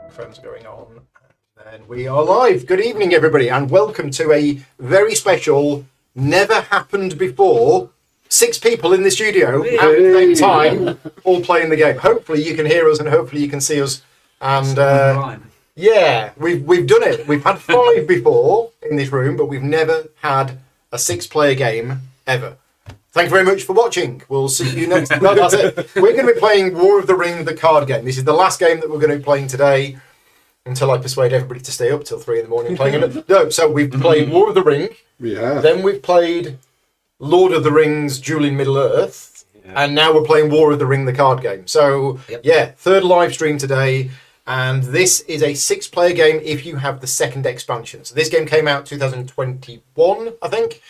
Microphones are going on. And we are live. Good evening, everybody, and welcome to a very special, never happened before, 6 people in the studio at the same time, all playing the game. Hopefully you can hear us and hopefully you can see us. And yeah, we've done it. We've had 5 before in this room, but we've never had a 6-player game ever. Thank you very much for watching. We'll see you next time. No, that's it. We're going to be playing War of the Ring, the card game. This is the last game that we're going to be playing today until I persuade everybody to stay up till 3 in the morning playing it. No, so we've played War of the Ring. Yeah. Then we've played Lord of the Rings, Duel in Middle-earth. Yeah. And now we're playing War of the Ring, the card game. So, yeah, 3rd live stream today. And this is a 6-player game if you have the 2nd expansion. So this game came out 2021, I think.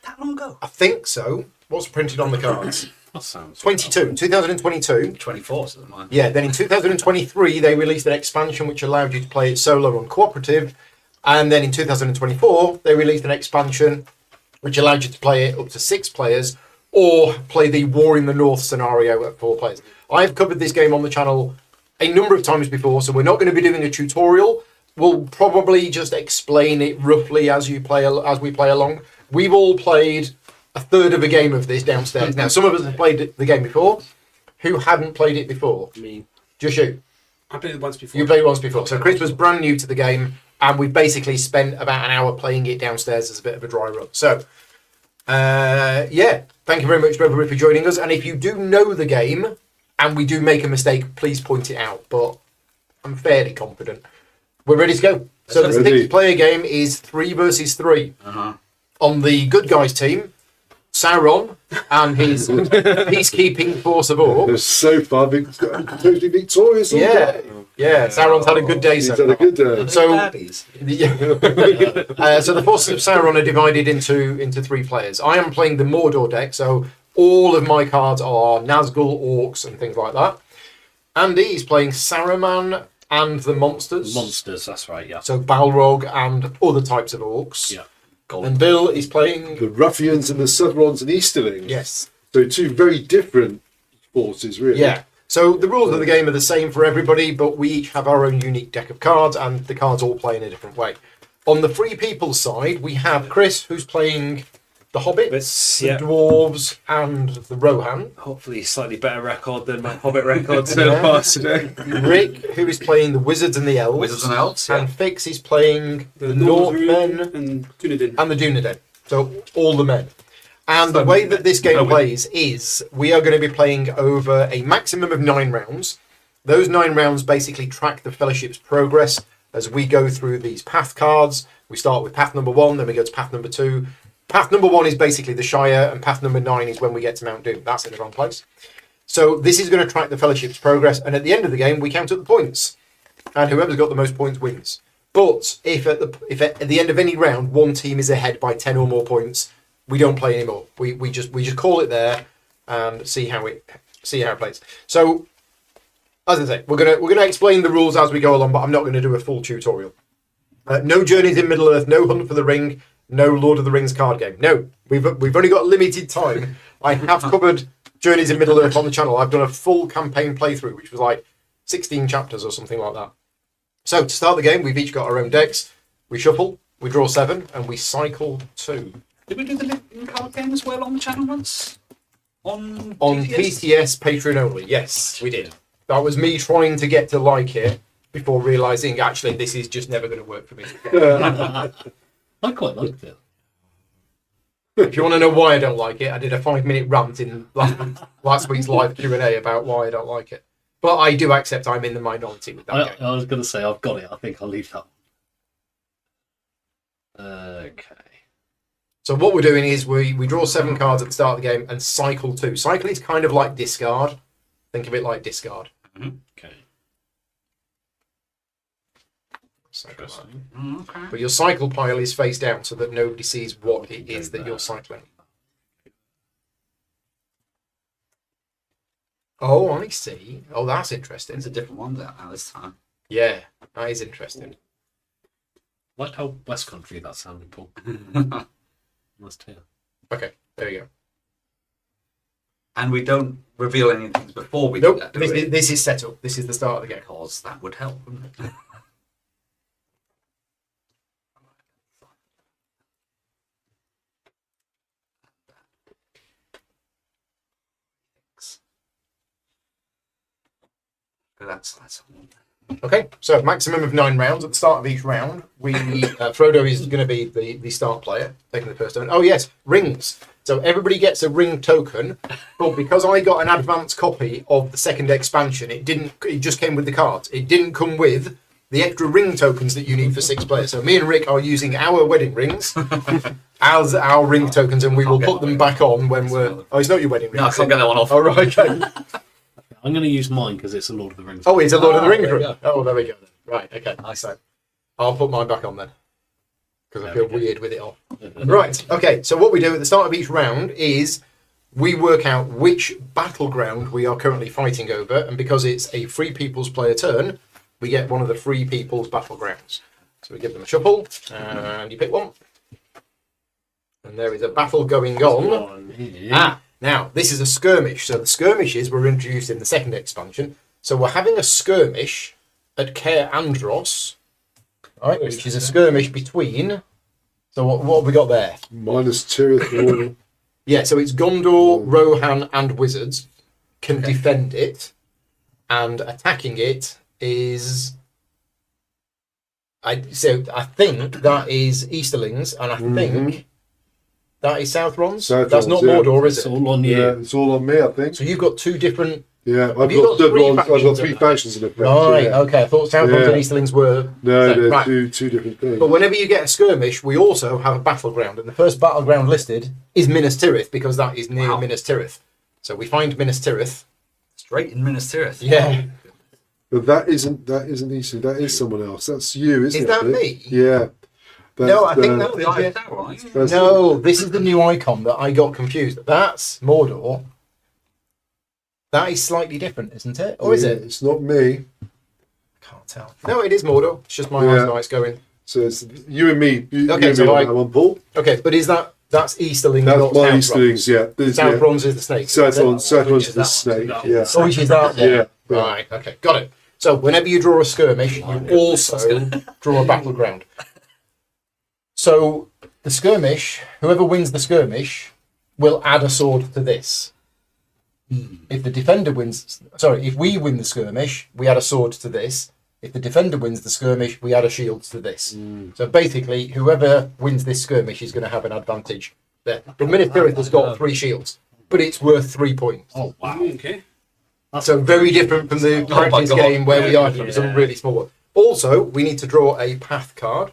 That long ago? I think so. What's printed on the cards? That sounds 2022. 24, so mine. Yeah, then in 2023, they released an expansion which allowed you to play it solo and cooperative. And then in 2024, they released an expansion which allowed you to play it up to 6 players or play the War in the North scenario at 4 players. I've covered this game on the channel a number of times before, so we're not going to be doing a tutorial. We'll probably just explain it roughly as we play along. We've all played a third of a game of this downstairs. Now, some of us have played the game before. Who hadn't played it before? Me. Just you. I played it once before. You played it once before. So Chris was brand new to the game, and we basically spent about an hour playing it downstairs as a bit of a dry run. So, yeah, thank you very much, everybody, for joining us. And if you do know the game, and we do make a mistake, please point it out. But I'm fairly confident. We're ready to go. So the 6-player game is 3 versus 3. On the good guys team, Sauron and his peacekeeping force of orcs. So far, totally victorious. Yeah, yeah. Sauron's had a good day. He's had a good day. So the forces of Sauron are divided into 3 players. I am playing the Mordor deck, so all of my cards are Nazgul, orcs, and things like that. Andy is playing Saruman and the monsters. Monsters, that's right, yeah. So Balrog and other types of orcs. Yeah. And Bill is playing the Ruffians and the Southrons and Easterlings. Yes. So 2 very different forces, really. Yeah. So the rules of the game are the same for everybody, but we each have our own unique deck of cards, and the cards all play in a different way. On the Free People side, we have Chris, who's playing the Hobbits, the Dwarves, and the Rohan. Hopefully slightly better record than my Hobbit record so far today. Rick, who is playing the Wizards and the Elves. Wizards and Elves, yeah. And Fix is playing the Northmen and Dunedain. And the Dunedain. So all the men. And the way that this game plays is we are going to be playing over a maximum of 9 rounds. Those 9 rounds basically track the Fellowship's progress as we go through these path cards. We start with path number 1, then we go to path number 2. Path number 1 is basically the Shire, and path number 9 is when we get to Mount Doom. That's in the wrong place. So this is going to track the Fellowship's progress, and at the end of the game, we count up the points. And whoever's got the most points wins. But if at the end of any round, one team is ahead by 10 or more points, we don't play anymore. We just call it there and see how it plays. So, as I say, we're gonna explain the rules as we go along, but I'm not going to do a full tutorial. No Journeys in Middle-earth, no Hunt for the Ring, no Lord of the Rings card game. No, we've only got limited time. I have covered Journeys in Middle-earth on the channel. I've done a full campaign playthrough, which was like 16 chapters or something like that. So to start the game, we've each got our own decks. We shuffle, we draw 7, and we cycle 2. Did we do the living card game as well on the channel once? On TTS Patreon only, yes, we did. That was me trying to get to like it before realising, actually, this is just never going to work for me. I quite liked it. If you want to know why I don't like it, I did a 5-minute rant in last week's live Q&A about why I don't like it. But I do accept I'm in the minority with that game. I was going to say, I've got it. I think I'll leave that one. Okay. So what we're doing is we draw 7 cards at the start of the game and cycle 2. Cycle is kind of like discard. Think of it like discard. Okay. Okay. But your cycle pile is face down so that nobody sees what it is that you're cycling. Oh, I see. Oh, that's interesting. It's a different one now this time. Yeah, that is interesting. I like how West Country that sounded, Paul. Nice to hear. Okay, there you go. And we don't reveal anything before we Nope, do that, do we? this is set up. This is the start of the game. Because that would help, wouldn't it? that's Okay, so maximum of 9 rounds. At the start of each round, Frodo is going to be the start player, taking the first turn. Oh yes, rings. So everybody gets a ring token, but because I got an advanced copy of the second expansion, it just came with the cards. It didn't come with the extra ring tokens that you need for 6 players. So me and Rick are using our wedding rings as our ring tokens, and we will put them back on when we're... Oh, it's not your wedding ring. No, I can't get that one off. Oh, right, okay. I'm going to use mine because it's a Lord of the Rings. Oh, it's a Lord of the Rings there we ring. Oh, there we go. Then. Right, okay. Nice. So I'll put mine back on then, because I There feel we go. weird with it off. Right, okay. So what we do at the start of each round is we work out which battleground we are currently fighting over, and because it's a free people's player turn, we get one of the free people's battlegrounds. So we give them a shuffle, and you pick one. And there is a battle going on. Now, this is a skirmish. So the skirmishes were introduced in the second expansion. So we're having a skirmish at Caer Andros, right, which is a skirmish between... So what have we got there? Minus Tirith. Yeah, so it's Gondor, Rohan, and wizards can defend it, and attacking it is... I think that is Easterlings, and I think that is Southrons. That's not yeah. Mordor, is It's it? all on Yeah, you. it's all on me, I think. So you've got 2 different... Yeah, I've Have you got got three I've got factions 3 in factions in effect. Right, yeah. okay. I thought Southrons Yeah. and Easterlings were... No, they're right. two different things. But whenever you get a skirmish, we also have a battleground, and the first battleground listed is Minas Tirith, because that is near Wow. Minas Tirith. So we find Minas Tirith. Straight in Minas Tirith. Yeah. But that isn't Eastern. That is someone else. That's you, isn't it? Is that I think? me? Yeah. No, I think Oh, the Eye of Sauron, right? that's- No, this is the new icon that I got confused. That's Mordor. That is slightly different, isn't it? Or is yeah, it? It's not me. Can't tell. No, it is Mordor. It's just my Yeah. eyesight's going. So it's you and me. You Okay, and so me on I- that one, Paul. Okay, but that's Easterling, That's not my Southrons. Easterlings. Yeah. There's- yeah. Southrons is the snake. Southrons is the that snake. one? Yeah. Oh, which is that one? Yeah. Right, okay, got it. So whenever you draw a skirmish, you also draw a battleground. So the skirmish, whoever wins the skirmish, will add a sword to this. If the defender wins, if we win the skirmish, we add a sword to this. If the defender wins the skirmish, we add a shield to this. So basically, whoever wins this skirmish is going to have an advantage there. But Minas Tirith has got 3 shields, but it's worth 3 points. Oh, wow. Okay. So very different from the Oh my practice God. game where we Yeah, are from yeah. some really small one. Also, we need to draw a path card.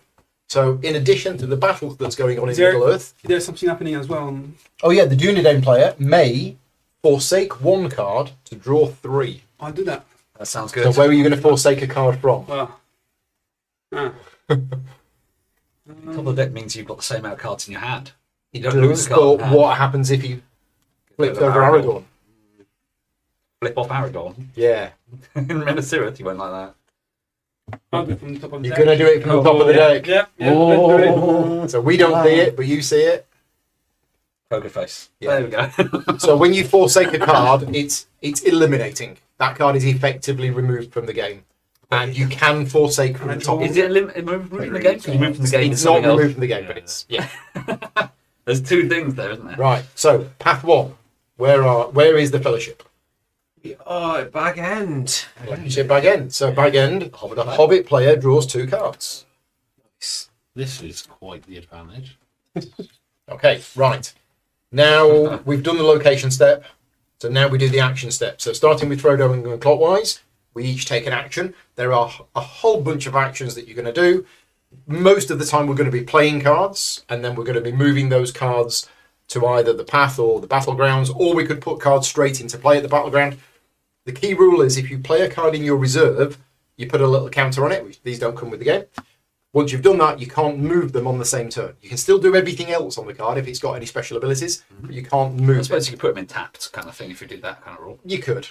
So in addition to the battle that's going on in there- Middle Earth, There's something happening as well. oh yeah, the Dunedain player may forsake 1 card to draw 3. I'll do that. That sounds So good. where are you going to forsake a card from? Top of the deck means you've got the same amount of cards in your hand. You don't But lose a card. in hand. what happens if you flipped Flip over Aragorn. Aragorn? Flip off Aragorn. Yeah. In Minas Tirith, you went like that. I'll do it from the top of the You're deck. going to do it from the top of the deck. Yeah, let's do it. Oh. So we don't see it, but you see it. Poker face. Yeah. There we go. So when you forsake a card, it's eliminating. That card is effectively removed from the game. And you can forsake from the top. Is it removed from the game? Can you move from the game to It's not something else? removed from the game, but it's yeah. There's 2 things there, isn't there? Right. So path 1. Where is the fellowship? Oh, back end. Fellowship bag end. So bag end. Hobbit The player. Hobbit player draws 2 cards. This is quite the advantage. Okay. Right. Now we've done the location step. So now we do the action step. So starting with Frodo and going clockwise, we each take an action. There are a whole bunch of actions that you're going to do. Most of the time we're going to be playing cards, and then we're going to be moving those cards to either the path or the battlegrounds, or we could put cards straight into play at the battleground. The key rule is if you play a card in your reserve, you put a little counter on it, which these don't come with the game. Once you've done that, you can't move them on the same turn. You can still do everything else on the card if it's got any special abilities, but you can't I move suppose it. you could put them in tapped kind of thing if you did that kind of rule. You could.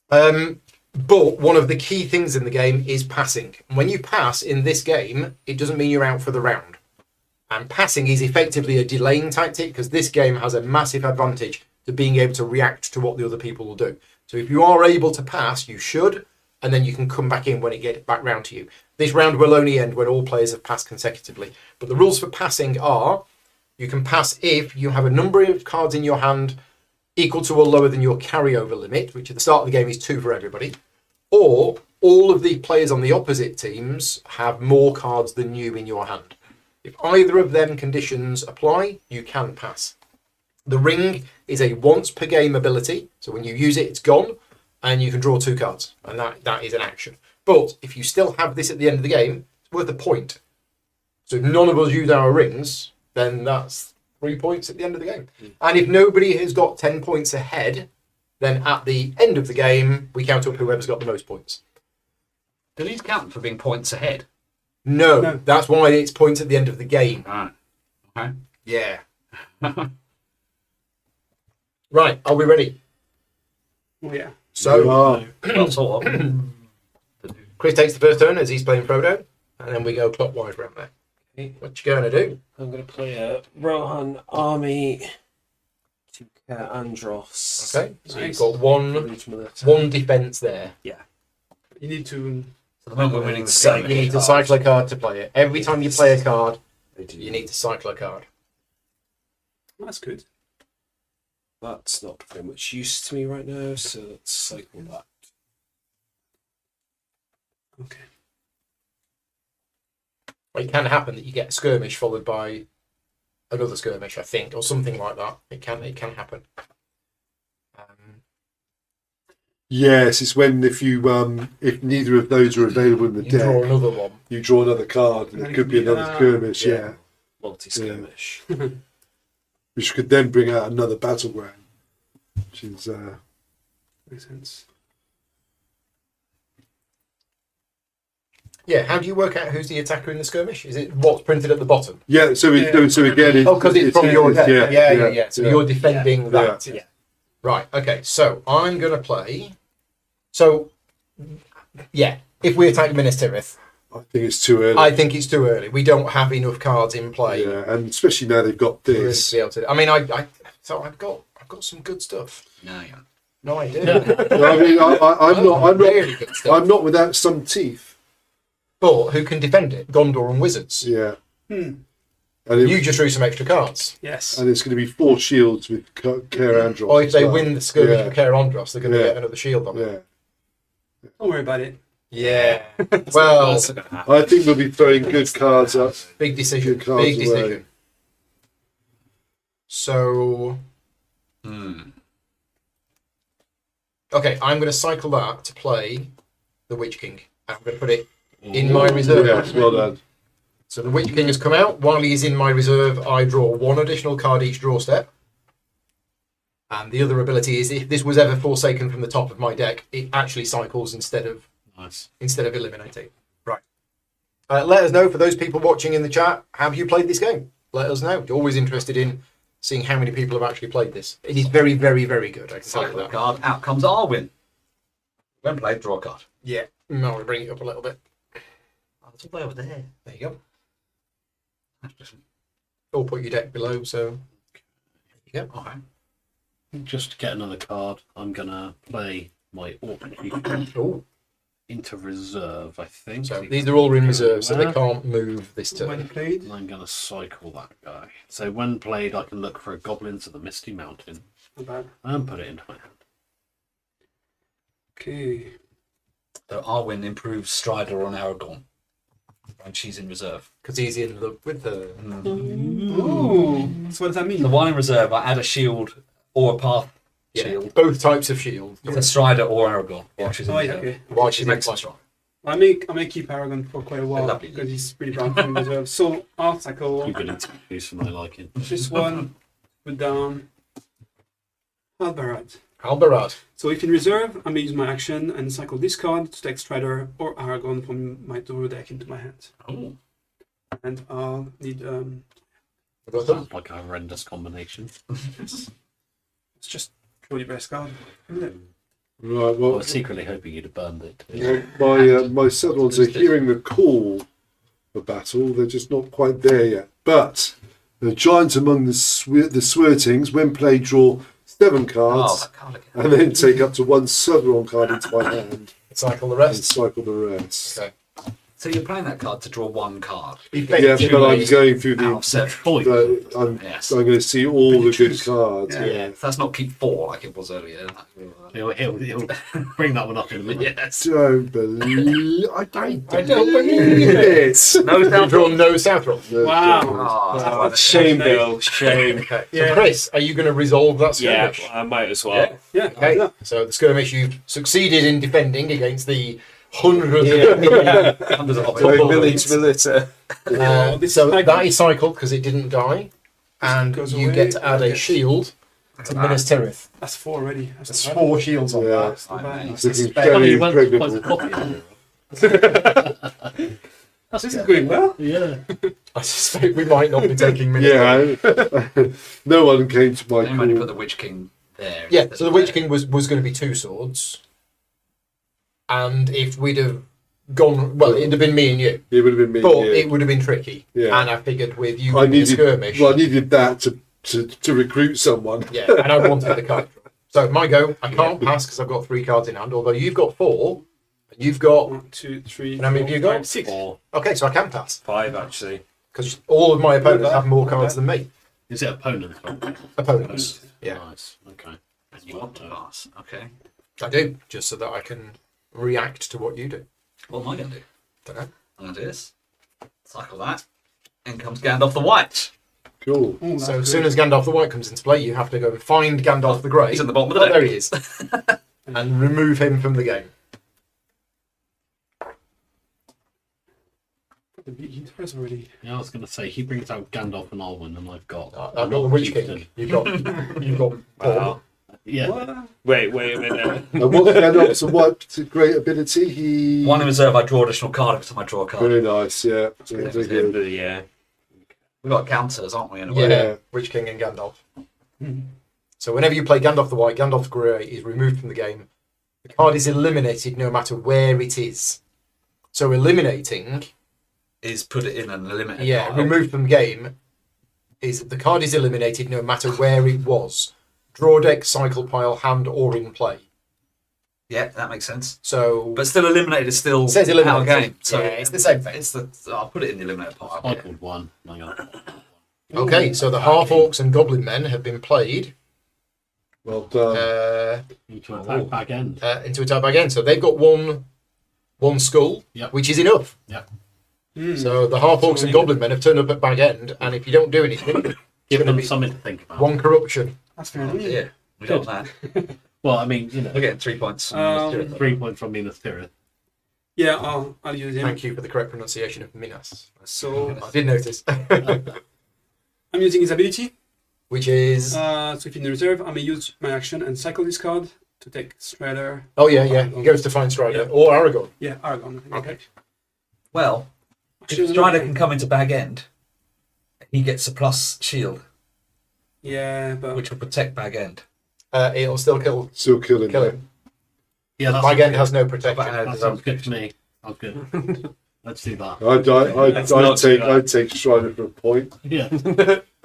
But one of the key things in the game is passing. When you pass in this game, it doesn't mean you're out for the round. And passing is effectively a delaying tactic because this game has a massive advantage to being able to react to what the other people will do. So if you are able to pass, you should, and then you can come back in when it gets back round to you. This round will only end when all players have passed consecutively. But the rules for passing are, you can pass if you have a number of cards in your hand equal to or lower than your carryover limit, which at the start of the game is 2 for everybody, or all of the players on the opposite teams have more cards than you in your hand. If either of them conditions apply, you can pass. The ring is a once per game ability, so when you use it, it's gone, and you can draw 2 cards, and that is an action. But if you still have this at the end of the game, it's worth a point. So if none of us use our rings, then that's 3 points at the end of the game. And if nobody has got 10 points ahead, then at the end of the game, we count up whoever's got the most points. Do these count for being points ahead? No, that's why it's points at the end of the game. Ah, okay. Yeah. Right, are we ready? Oh, yeah. So, Well, sort of. Chris takes the first turn as he's playing Frodo, and then we go clockwise round there. Okay. What you going to do? I'm going to play a Rohan army to Care Andros. Okay, so Nice. you've got one defence there. You need to. So the moment we're winning the So game, you need to cycle a card to play it. Every time you play a card, you need to cycle a card. That's good. That's not very much use to me right now, so let's cycle that. Okay. Well, it can happen that you get a skirmish followed by another skirmish, I think, or something like that. It can happen. Yes, it's when if neither of those are available in the You draw deck, another one. you draw another card, and it could be another skirmish. yeah. Yeah, Multi-skirmish. which could then bring out another battleground, which is Makes sense. Yeah, how do you work out who's the attacker in the skirmish? Is it what's printed at the bottom? yeah. So it, Yeah. so again, Oh, because it's from your deck. Yeah. So yeah. you're defending that. Yeah. Right, okay, so I'm going to play... So, yeah, if we attack Minas Tirith, I think it's too early. I think it's too early. We don't have enough cards in play Yeah, and especially now they've got for us this. to be able to... I mean, so I've got some good stuff. No, yeah. No idea. I mean, I'm Really good stuff. I'm not without some teeth. But who can defend it? Gondor and wizards. Yeah, Hmm. and, You just drew some extra cards. Yes. and it's going to be 4 shields with Care Andros. Or if as they well. win the skirmish Yeah. for Care Andros, they're going to Yeah. get another shield on it. Yeah, Don't worry about it. Yeah. Well, That's not gonna happen. I think we'll be throwing good cards up. big decision. Good cards Big away. decision. So... Okay, I'm going to cycle that to play the Witch King. I'm going to put it in my reserve. Yes, well done. So the Witch King has come out. While he is in my reserve, I draw 1 additional card each draw step. And the other ability is if this was ever forsaken from the top of my deck, it actually cycles instead of Nice. eliminating. Right. Let us know, for those people watching in the chat, have you played this game? Let us know. You're always interested in seeing how many people have actually played this. It is very, very, very good. I can tell you Cycle a that. card, out comes Arwen. When played, draw a card. Yeah. No, I'll bring it up a little bit. Oh, it's all the way over there. There you go. Or put your deck below, so there you go. Okay. Just to get another card, I'm gonna play my Orc Oh, into reserve, I think. so these are all in reserve, so they can't move this When turn. played. And I'm gonna cycle that guy. So when played, I can look for Goblins of the Misty Mountain Not bad. and put it into my hand. Okay. So Arwen improves Strider on Aragorn. And she's in reserve. Because he's in love with her. Ooh. So what does that mean? The one in reserve, I add a shield or a path Yeah, shield both types of shield. to Strider or Aragorn while she's in Oh, yeah, reserve. okay. While She she's makes in it strong. I may keep Aragon for quite a while Lovely. because he's pretty brown from reserve. So I'll cycle I'm good at use for my liking. this one, put down Albarad. Albarad. So if in reserve, I may use my action and cycle this card to take Strider or Aragon from my Doro deck into my hand. Oh. And I'll need Sounds like a horrendous combination. it's just purely best card, isn't it? Right, I well, was secretly hoping you'd have burned it. my Southern ones are hearing the call for battle. They're just not quite there yet. But the giant among the Swirtings, when played, draw 7 Oh, cards that card again. and then take up to 1 Southern card into my hand Cycle the and rest. cycle the rest. Okay. So you're playing that card to draw one card. Yeah, but I'm going through Out of the. seven. I'm Yes. going to see all the good cards. Yeah. Yeah. So that's not keep 4 like it was earlier. He'll bring that one up in a minute. Yes. Don't believe. I don't believe it. No You've drawn no south roll. Wow. Oh, Shame, Bill. Shame. Okay. So Yeah. Chris, are you going to resolve that Yeah, skirmish? I might as well. Yeah. Okay. Yeah. So the skirmish you've succeeded in defending against the hundreds hundreds of Village Milita. This so cycle- that is cycled because it didn't die, and Goes you away. get to add a Okay. shield to Minas Tirith. That's 4 already. There's That's 4 shields on Yeah. that. That's not bad. It's looking Funny very you went to impregnable. close This is going well. Yeah. I suspect we might not be taking Minas Tirith. Yeah. No one came to my They only put call. the Witch King there. Yeah, so the Witch King was going to be 2 swords. And if we'd have gone, well, it'd have been me and you. It would have been me. But yeah. it would have been tricky. Yeah. And I figured with you I in the needed. skirmish, Well, I needed that to recruit someone. yeah, and I wanted the card draw. So my go, I can't pass because I've got 3 cards in hand, although you've got 4, and you've got... 1, 2, 3. And how many have you got? 6. 4, Okay, so I can pass. 5 actually. Because all of my opponents have more cards than me. Is it opponent? Opponents. Yeah, Nice. Okay. You want to pass. Okay. I do, just so that I can react to what you do. What am I going to do? Don't know. I'm going to do this. Cycle that. In comes Gandalf the White. Cool. Ooh, So that's as soon good. as Gandalf the White comes into play, you have to go and find Gandalf the Grey. He's at the bottom of the Oh, deck. there he is. And remove him from the game. The big interest already. Yeah, I was going to say he brings out Gandalf and Arwen, and I've got. I've got the Witch Chieftain. King. You've got Paul. Wow. Yeah. What? Wait a minute. And what's Gandalf's a what great ability? He. 1 in reserve, I draw additional card every time I draw a card. Very nice. Yeah. Yeah, good. very good. Yeah. We've got counters, aren't we? In a Yeah, way? Yeah. Witch King and Gandalf. Hmm. So whenever you play Gandalf the White, Gandalf the Grey is removed from the game. The card is eliminated no matter where it is. So eliminating, Is put it in an eliminated yeah, pile. removed from game, is the card is eliminated no matter where it was. Draw deck, cycle pile, hand, or in play. Yeah, that makes sense. So But still eliminated is still It says out eliminated. of game. So Yeah, it's the same thing. It's the I'll put it in the eliminated pile. I called 1. Hang on. okay, so the half orcs and goblin men have been played Well done. Into attack back end. into attack back end. So they've got one skull, Yep. which is enough. Hmm. So the half orcs and goblin men have turned up at bag end, and if you don't do anything, it's Give going to them be something to think about. 1 corruption. That's fair Oh, enough. yeah, we got that. Well, I mean, you know, We're getting 3 points. 3 points from Minas Tirith. Yeah, I'll use him. Thank you for the correct pronunciation of Minas. So I did notice. I'm using his ability. Which is So if in reserve, I may use my action and cycle this card to take Strider. oh yeah, he goes to find Strider Yeah. or Aragorn. Yeah, Aragon. Okay. Well, Actually, if Strider can come into bag end, he gets a plus shield, Yeah, but which will protect bag end. It'll still kill Still killing him. Yeah, that's Bag end has no protection. that sounds good to me. Sounds good. Let's do that. Let's not do that. I'd take Strider for a point. Yeah.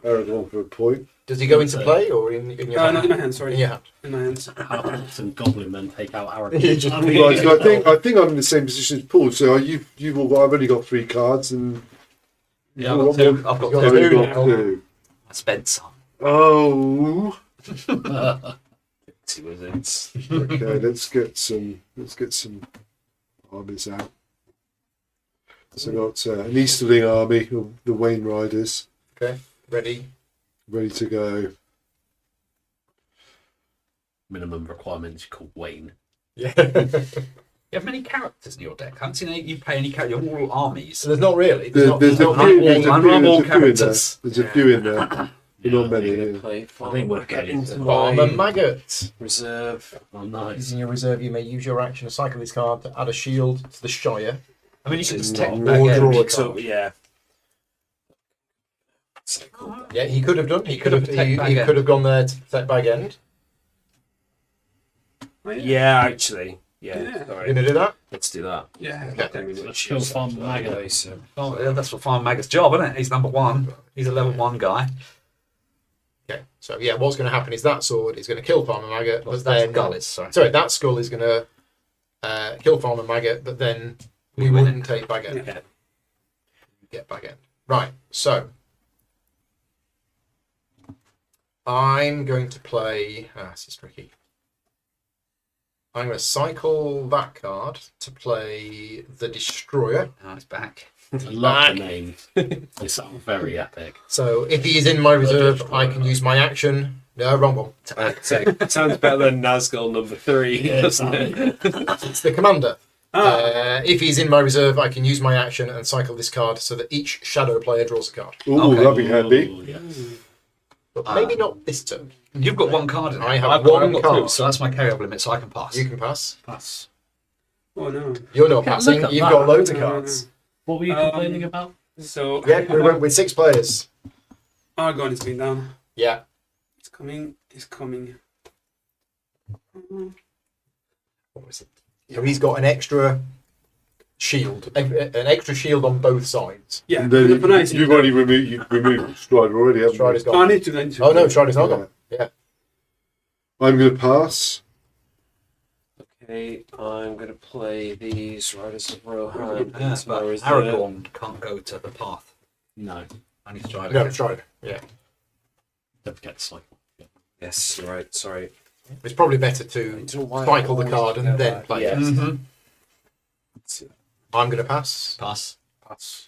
Aragorn for a point. Does he go into play or in your no, hand? in my hand. Sorry, In your hand. in my hands. How some goblin men take out You just- Aragorn. Right, so I think I'm in the same position as Paul. So you've all got. I've only got 3 cards, and Yeah, I've got 2. I've got You've got 2. two. I've got now. 2. I spent some. Oh. Two wizards. Okay, let's get some armies out. So got an Easterling army of the Wayne Riders Okay, ready. ready to go. Minimum requirements called Wayne. Yeah. You have many characters in your deck. I haven't seen you play any characters. You're all armies. So there's not really. There's not a few in Unrumble there. characters. There's a few in there. But not many. yeah. Play I think we're getting into Farmer my Maggot. reserve. Oh, nice. Using your reserve, you may use your action to cycle this card to add a shield to the Shire. I mean, you can It's protect not bag more end. draw. So yeah. Yeah, he could have done. He could have. protect He bag end. could have gone there to protect bag end. Oh, Yeah, actually. Yeah. Yeah. You Sorry. gonna do that? Let's do that. Yeah. Okay. Let's kill Farmer Maggot. Okay, so Oh, yeah, that's what Farm Maggot's job, isn't it? He's number 1. He's a level 1 guy. Okay. So yeah, what's going to happen is that sword is going to kill Farmer Maggot, but That's then Gullis, sorry. sorry, that skull is going to kill Farmer Maggot, but then We wouldn't take back end. Yeah. Get back end. Right, so I'm going to play. This is tricky. I'm going to cycle that card to play the Destroyer. Now it's back. I love the name. It's very epic. So if he is in my reserve, I can use my action. No, wrong one. Sounds better than Nazgul number 3, doesn't it? It's the commander. If he's in my reserve, I can use my action and cycle this card so that each shadow player draws a card. Ooh, Okay. that'd be handy. Ooh, yes. But maybe not this turn. You've got one card in I it. have I've one got card. two, so that's my carry-over limit, so I can pass. You can pass. Pass. Oh no. You're not Look passing. at You've that. got loads of No, no, cards. What were you complaining about? So Yeah, we went with 6 players. Argon is going down. Yeah. It's coming. It's coming. What was it? So he's got an extra shield, an extra shield on both sides. Yeah. And then for nice. you've already removed Strider already, haven't Strider's you? Oh, I gone. need to. I need to. Oh no, Strider's not Yeah. gone. Yeah. I'm going to pass. Okay, I'm going to play these Riders of Rohan. Yeah, into my but reserve. Aragorn can't go to the path. No. I need to try it. No, Strider. Yeah. Don't forget to cycle. Yeah. Yes, right, sorry. It's probably better to Don't know why I cycle the always card go and then back. play Yeah. it. Mhm. I'm going to pass. Pass. Pass.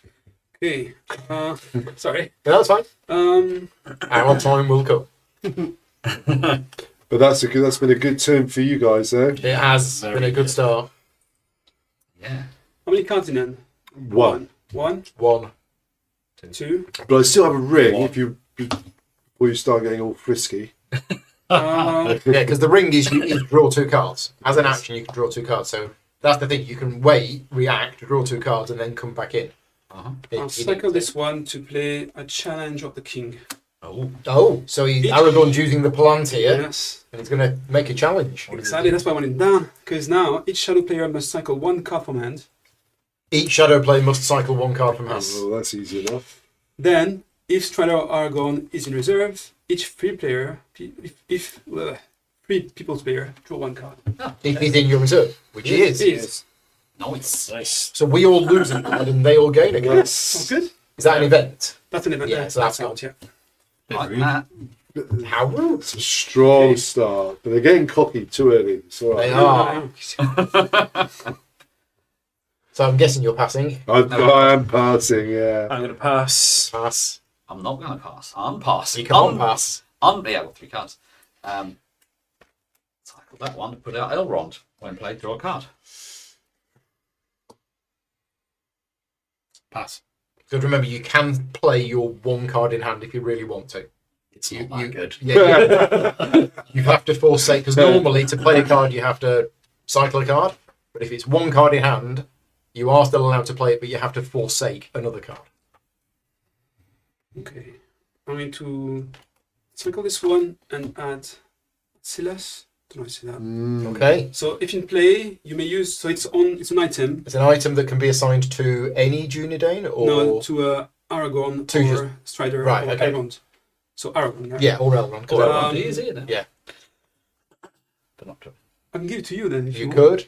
Okay. Sorry. No, that's fine. Um. Our time will come. But that's been a good turn for you guys, though. It has Very been a good good. start. Yeah. How many cards in then? One. One. One. Two. But I still have a ring One. if you before you start getting all frisky. Uh, Yeah, because the ring is you draw 2 cards. As an action, you can draw 2 cards. So that's the thing. You can wait, react, draw 2 cards, and then come back in. Uh-huh. I'll cycle this one to play a challenge of the king. Oh. Oh, so Aragorn's using the plant here, Yes. and he's going to make a challenge. Exactly. That's why I want it down. Because now each shadow player must cycle 1 card from hand. Each shadow player must cycle 1 card from hand. Oh, that's easy enough. Then, if Strider or Argon is in reserve, each free player, if 3 people's player, draw 1 card. If he's in your reserve, which he is. Yes. Nice. Nice. So we all lose a card and they all gain a card. Sounds good. Is that an event? That's an event. Yeah, there. so that's out, yeah. Like that. How rude. It's a strong start, but they're getting cocky too early. It's all They right. are. So I'm guessing you're passing. I am passing, yeah. I'm going to pass. Pass. I'm not going to pass. I'm passing. You can't pass. Yeah, I've got 3 cards. Cycle that one to put out Elrond. When played, draw a card. Pass. So remember, you can play your 1 card in hand if you really want to. It's not that good. Yeah, you have to forsake, because normally to play a card you have to cycle a card, but if it's 1 card in hand, you are still allowed to play it, but you have to forsake another card. Okay. I'm going to cycle this one and add Silas. Don't know if you see that. Okay, So if in play, you may use. So it's an item. it's an item that can be assigned to any Dunedain, or No, to Aragorn To or just- Strider Right, or okay. Elrond. So Aragorn. Right? yeah, or Elrond. 'cause Or Elrond- Elrond is here then. yeah, But not to. I can give it to you then if you want. could.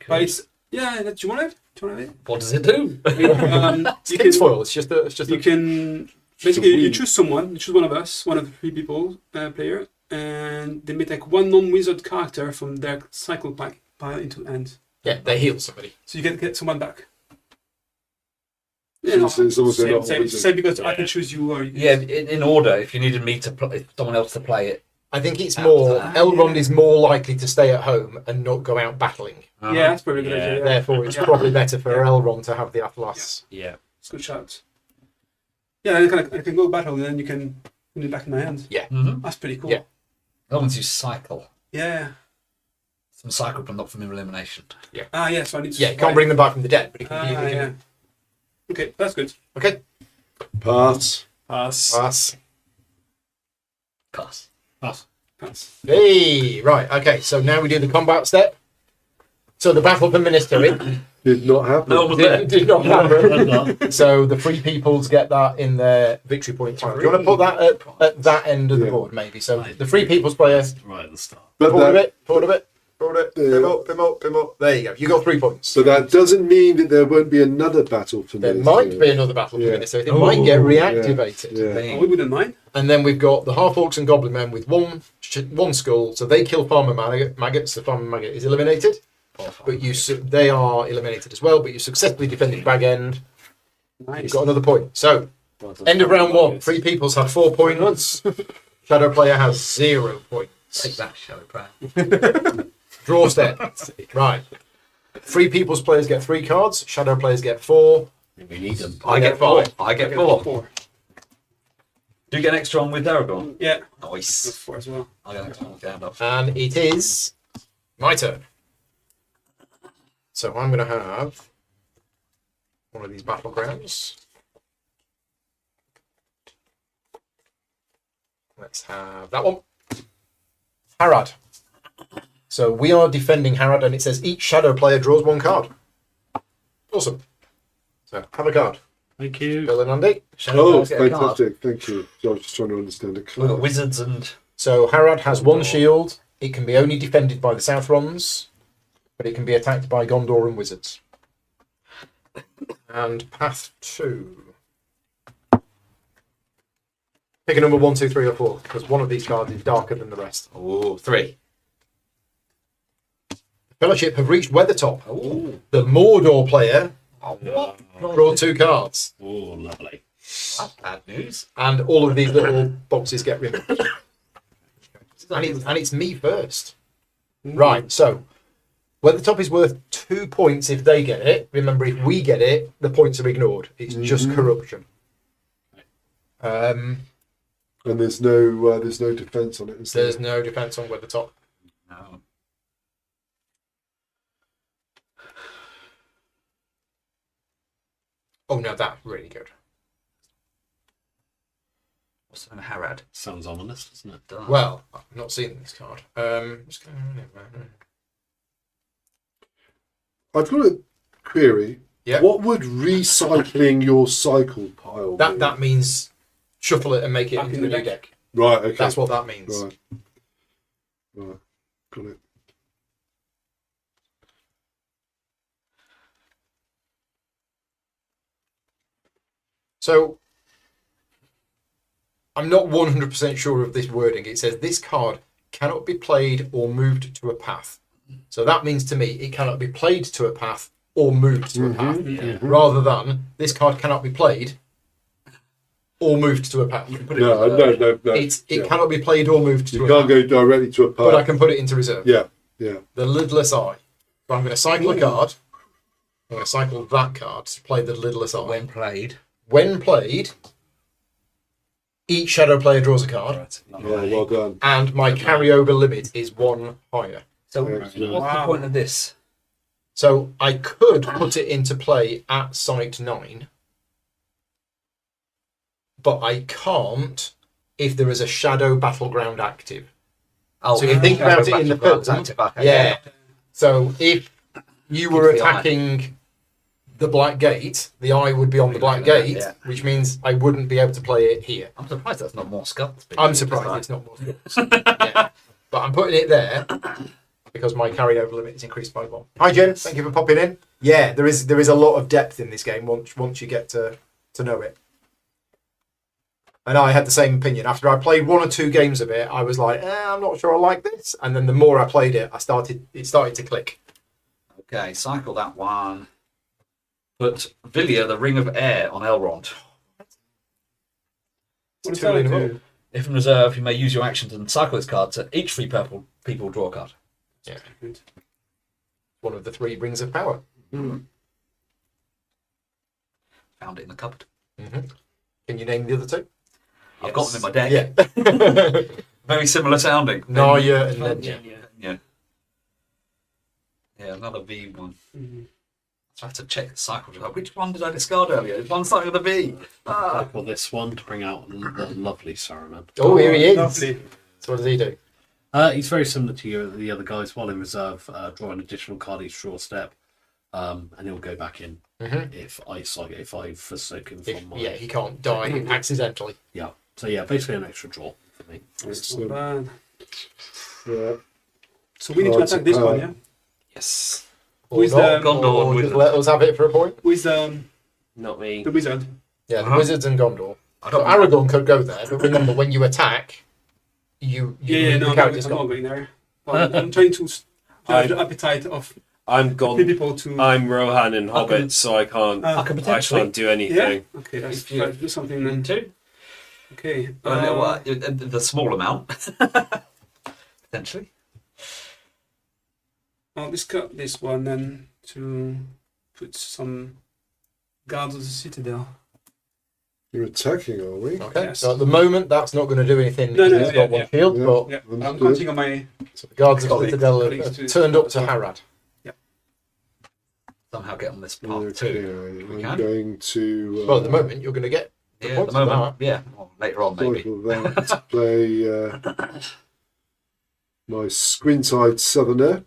But it's do you want it? Do you want it? What does it do? It's You King's can, foil. It's just a. you can basically you choose someone. You choose one of us, one of the 3 people player, and they may take 1 non-wizard character from their cycle pile into hand. Yeah, they heal somebody. So you can get someone back. So it's almost same, not same, wizard. same because I Yeah. can choose you or you. Yeah, in order, if you needed me to play, someone else to play it. I think it's more. Ah, Elrond yeah. is more likely to stay at home and not go out battling. Yeah, that's probably a good Yeah. idea. Yeah. Therefore, it's probably better for Elrond to have the Atlas. Yeah. It's a good shout. Yeah, I can go battle and then you can put it back in my hand. Mm-hmm. That's pretty cool. Yeah. That one's you cycle. Yeah. Some cycle, but not from elimination. Ah, yeah. So I need to. Yeah, you can't bring them back from the dead, but you can. Ah, you can yeah. Okay, that's good. Okay, Pass. Pass. pass. Pass. Pass. That's Hey, right. Okay, so now we do the combat step. So the battle for Ministry Did not happen. No one was there. did not happen. So the 3 peoples get that in their victory point time. Do you want to put that at that end of the Yeah. board, maybe? So the 3 peoples player. Right at the start. But Forward a that, bit. Forward a bit. Hold it. Pim up, pim up, pim up. There you go. You got 3 points. So that doesn't mean that there won't be another battle for There minutes. might be another battle for minutes, so it Oh, might get reactivated. Yeah. Oh, we wouldn't mind. And then we've got the half-orcs and goblin men with one skull, so they kill farmer maggots. The farmer maggot is eliminated, but they are eliminated as well. But you successfully defended bag end. You've Nice. got another point. So end of round 1. 3 people's had 4 points. Shadow player has 0 points. Take that, Shadow Player. Draw step. Right. 3 people's players get 3 cards. Shadow players get 4. We need them. I get 4. I get 4. 4. Do you get an extra one with Aragorn? Yeah, Nice. that's 4 as well. I get an extra one with Gandalf. And it is my turn. So I'm going to have one of these battlegrounds. Let's have that one. Harad. So we are defending Harad, and it says each shadow player draws 1 card. Awesome. So have a card. Thank you. Bill and Andy. Shadow Oh, players get a card. fantastic. Thank you. So I was just trying to understand the We've card. got wizards and So Harad has 1 shield. It can be only defended by the Southrons, but it can be attacked by Gondor and wizards. And path 2. Pick a number 1, 2, 3, or 4, because one of these cards is darker than the rest. 3. The Fellowship have reached Weathertop. Oh, The Mordor player what? draw 2 cards, Oh, lovely. That's bad news. and all of these little boxes get removed. And it's me first. Right, so Weathertop is worth 2 points if they get it. Remember, if we get it, the points are ignored. It's just corruption. And there's no defense on it. Is there? There's no defense on Weathertop. No. Oh no, that's really good. What's the name of Harad? Sounds ominous, doesn't it? Done. Well, I've not seen this card. Just gonna- I've got a query. Yeah. What would recycling your cycle pile be? That means shuffle it and make it Back into in a the new deck. deck. Right, okay. That's what that means. Right. Right. Got it. So I'm not 100% sure of this wording. It says this card cannot be played or moved to a path. So that means to me it cannot be played to a path or moved to a path, rather than this card cannot be played or moved to a path. You can put it No, in no. It yeah. cannot be played or moved to You a can't path, go directly to a but I path. can put it into reserve. Yeah, yeah. The lidless eye. So I'm going to cycle a card. I'm going to cycle that card to play the lidless eye. when played. When played, each shadow player draws a card, Yeah, well done. and my carryover limit is 1 higher. So Excellent. what's the point of this? So I could put it into play at site 9, but I can't if there is a shadow battleground active. Oh, So you think about it in the film, Okay, yeah. So if you were Keep the eye. attacking the Black Gate, the eye would be on the Black Yeah. Gate, which means I wouldn't be able to play it here. I'm surprised that's not more skulls. I'm surprised it's not more skills. Yeah. But I'm putting it there because my carryover limit is increased by 1. Hi Jen, thank you for popping in. Yeah, there is a lot of depth in this game once you get to know it. And I had the same opinion. After I played 1 or 2 games of it, I was like, I'm not sure I like this. And then the more I played it, it started to click. Okay, cycle that one. Put Villia, the Ring of Air, on Elrond. What does Two in a that row. do? If in reserve, you may use your action to cycle this card to each 3 purple people draw a card. Yeah. One of the 3 rings of power. Found it in the cupboard. Can you name the other 2? I've got them in my deck. Yeah. Very similar sounding. Narya and Nenya. Yeah. Yeah, another V one. So I have to check the cycle. Like, which one did I discard earlier? It's one cycle of the V. I call this one to bring out the lovely Saruman. Oh, here he is. Lovely. So what does he do? He's very similar to the other guys. While in reserve, draw an additional card each draw step, and he'll go back in if I forsake him from my. Yeah, he can't die accidentally. Yeah. So yeah, basically an extra draw for me. Not bad. Yeah. So we need to Cards attack this of one, power. yeah? Yes. Or With not, the- Gondor or and just wizard. let us have it for a point. With Not me. the wizard. Yeah, the Uh-huh. wizards and Gondor. I So don't. Aragorn could go there, but remember when you attack, you Yeah, the no, character's I'm not gone. going there. I'm trying to judge the appetite of I'm the gone. people to. I'm Rohan and I Hobbit, can- so I can't. Ah, I can I potentially. can't do anything. Okay, let's If you- try to do something then. Too. Okay. The small amount. Potentially. I'll discard this one then to put some guards of the citadel. You're attacking, are we? Okay, Yes. so at the moment that's not going to do anything No, because no, it's yeah, got one yeah. shield, Yeah. but Yeah, I'm Understood. counting on my. so the guards of Colleagues- Citadel colleagues have to- turned up to Harad. Somehow get on this path Okay, too. We I'm can. going to. Well, at the moment you're going to get the Yeah, at points the of moment. that. Yeah. Well, later on, maybe. cycle that, play my squint-eyed southerner,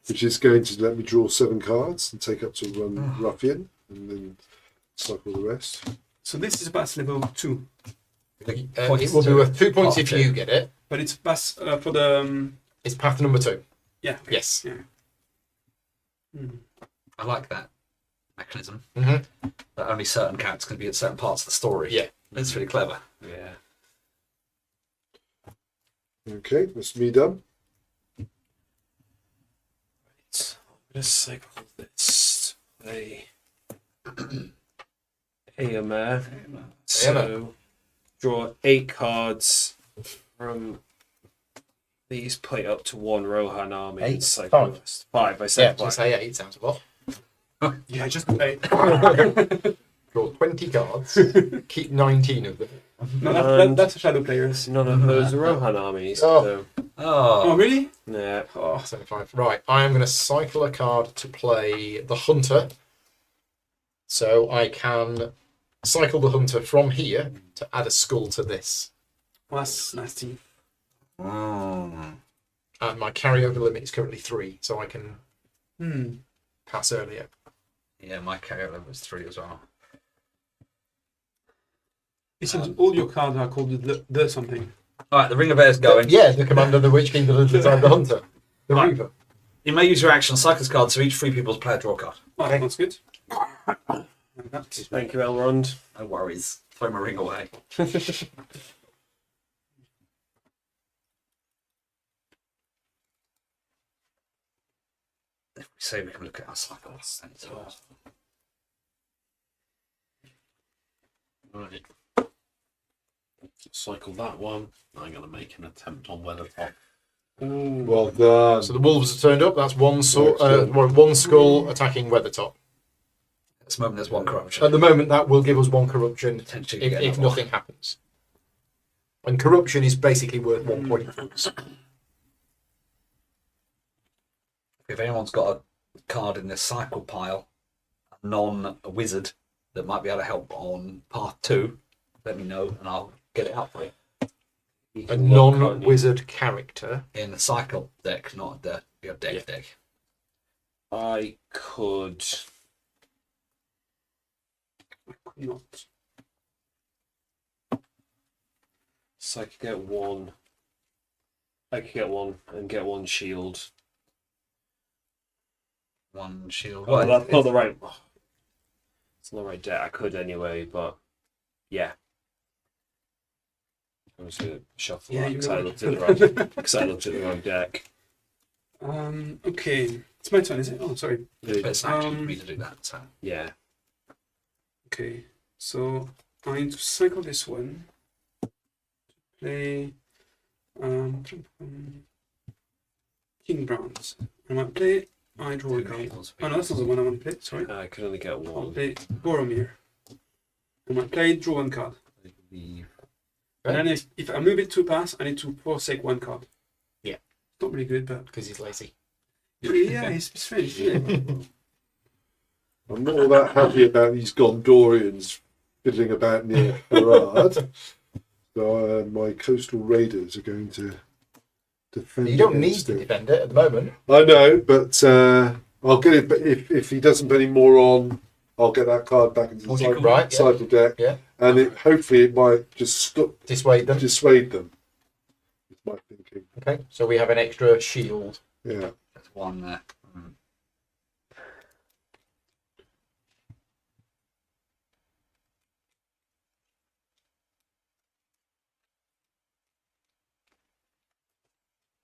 which is going to let me draw 7 cards and take up to run ruffian, and then cycle the rest. So this is pass level 2, It will be worth 2 points if you get it. but it's pass for the. It's path number 2. Yeah. Yes. Yeah. Hmm. I like that mechanism. Mhm. That only certain characters can be at certain parts of the story. Yeah. That's really clever. Yeah. Okay, that's me done. Let's cycle this. A Aomer. So draw 8 cards from these, play up to 1 Rohan army. 8? and cycle 5. I Yeah, said just 5. say 8 sounds a lot. Yeah, just play. Draw 20 cards, keep 19 of them. No, that's a shadow players. None of those are Rohan armies. Oh. So, Oh, Oh, really? yeah. Oh, 75. Right, I am going to cycle a card to play the Hunter. So I can cycle the Hunter from here to add a skull to this. that's nasty. Mm. And my carryover limit is currently 3, so I can Hmm. pass earlier. Yeah, my carryover was 3 as well. It seems all your cards are called the something. All right, the Ring of Air's going. Yeah, the commander of the Witch King, the Lizard, the Hunter. The Right. Reaver. You may use your action on cyclist card, so each 3 people's player draw a card. Oh, Okay. that's good. Like that. Thank you, Elrond. No worries. Throw my ring away. If we say we can look at our cycles, then it's all. Right. Cycle that one. I'm going to make an attempt on Weathertop. Ooh. Well done. So the wolves have turned up. That's one Excellent. one skull attacking Weathertop. At this moment, there's 1 corruption. At the moment, that will give us 1 corruption Potentially if, get if another nothing happens. And corruption is basically worth 1 point for us. If anyone's got a card in this cycle pile, a non-wizard that might be able to help on path 2, let me know and I'll get it out for you. A non-wizard character. In the cycle deck, not the your deck Yeah. deck. I could. Not. So I could get 1. I could get 1 and get 1 shield. 1 shield. Oh, that's not the right. It's not the right deck. I could anyway, but yeah. I was gonna shuffle Yeah, that you because I know. looked at the wrong. Because I looked at the wrong deck. Okay. It's my turn, is it? Oh, sorry. It's actually for me to do that. So. Yeah. Okay. So I need to cycle this one. Play King Browns. I might play. I draw a card. Oh no, that's not the one I want to play. Sorry. I could only get I'll 1. play Boromir. I might play draw 1 card. And then if I move it to pass, I need to forsake 1 card. Yeah. It's not really good, but Because he's lazy. yeah, it's strange, isn't it? I'm not all that happy about these Gondorians fiddling about near Harad. So my coastal raiders are going to defend. You don't need against to it. defend it at the moment. I know, but I'll get it. But if he doesn't put any more on, I'll get that card back into the What do you cycle, call Right, yeah. cycle deck, Yeah. and hopefully it might just Dissuade them. dissuade them. With my thinking. Okay, so we have an extra shield. Yeah. There's one there. Mm.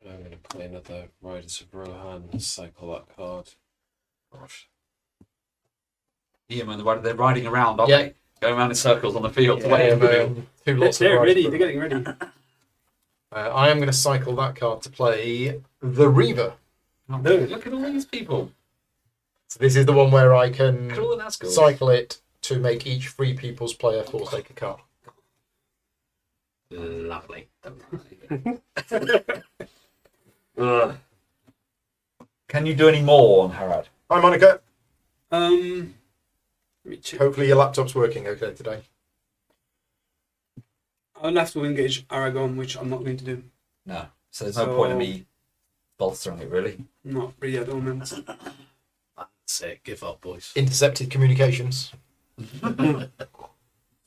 I'm going to play another Riders of Rohan, cycle that card. Gosh. Yeah, man, they're riding around, aren't Yeah. they? Going around in circles on the field. Yeah, waiting for you. two lots They're of ready. rice. They're getting ready. I am going to cycle that card to play the Reaver. Oh, look at all these people. So this is the one where I can Look at all the Nazgûl. cycle it to make each Free People's player forsake a card. Lovely. Can you do any more on Harad? Hi, Monica. Let me check. Hopefully your laptop's working okay today. I'll have to engage Aragon, which I'm not going to do. No. So there's no point in me bolstering it, really. Not really at the moment. That's it. Give up, boys. Intercepted communications.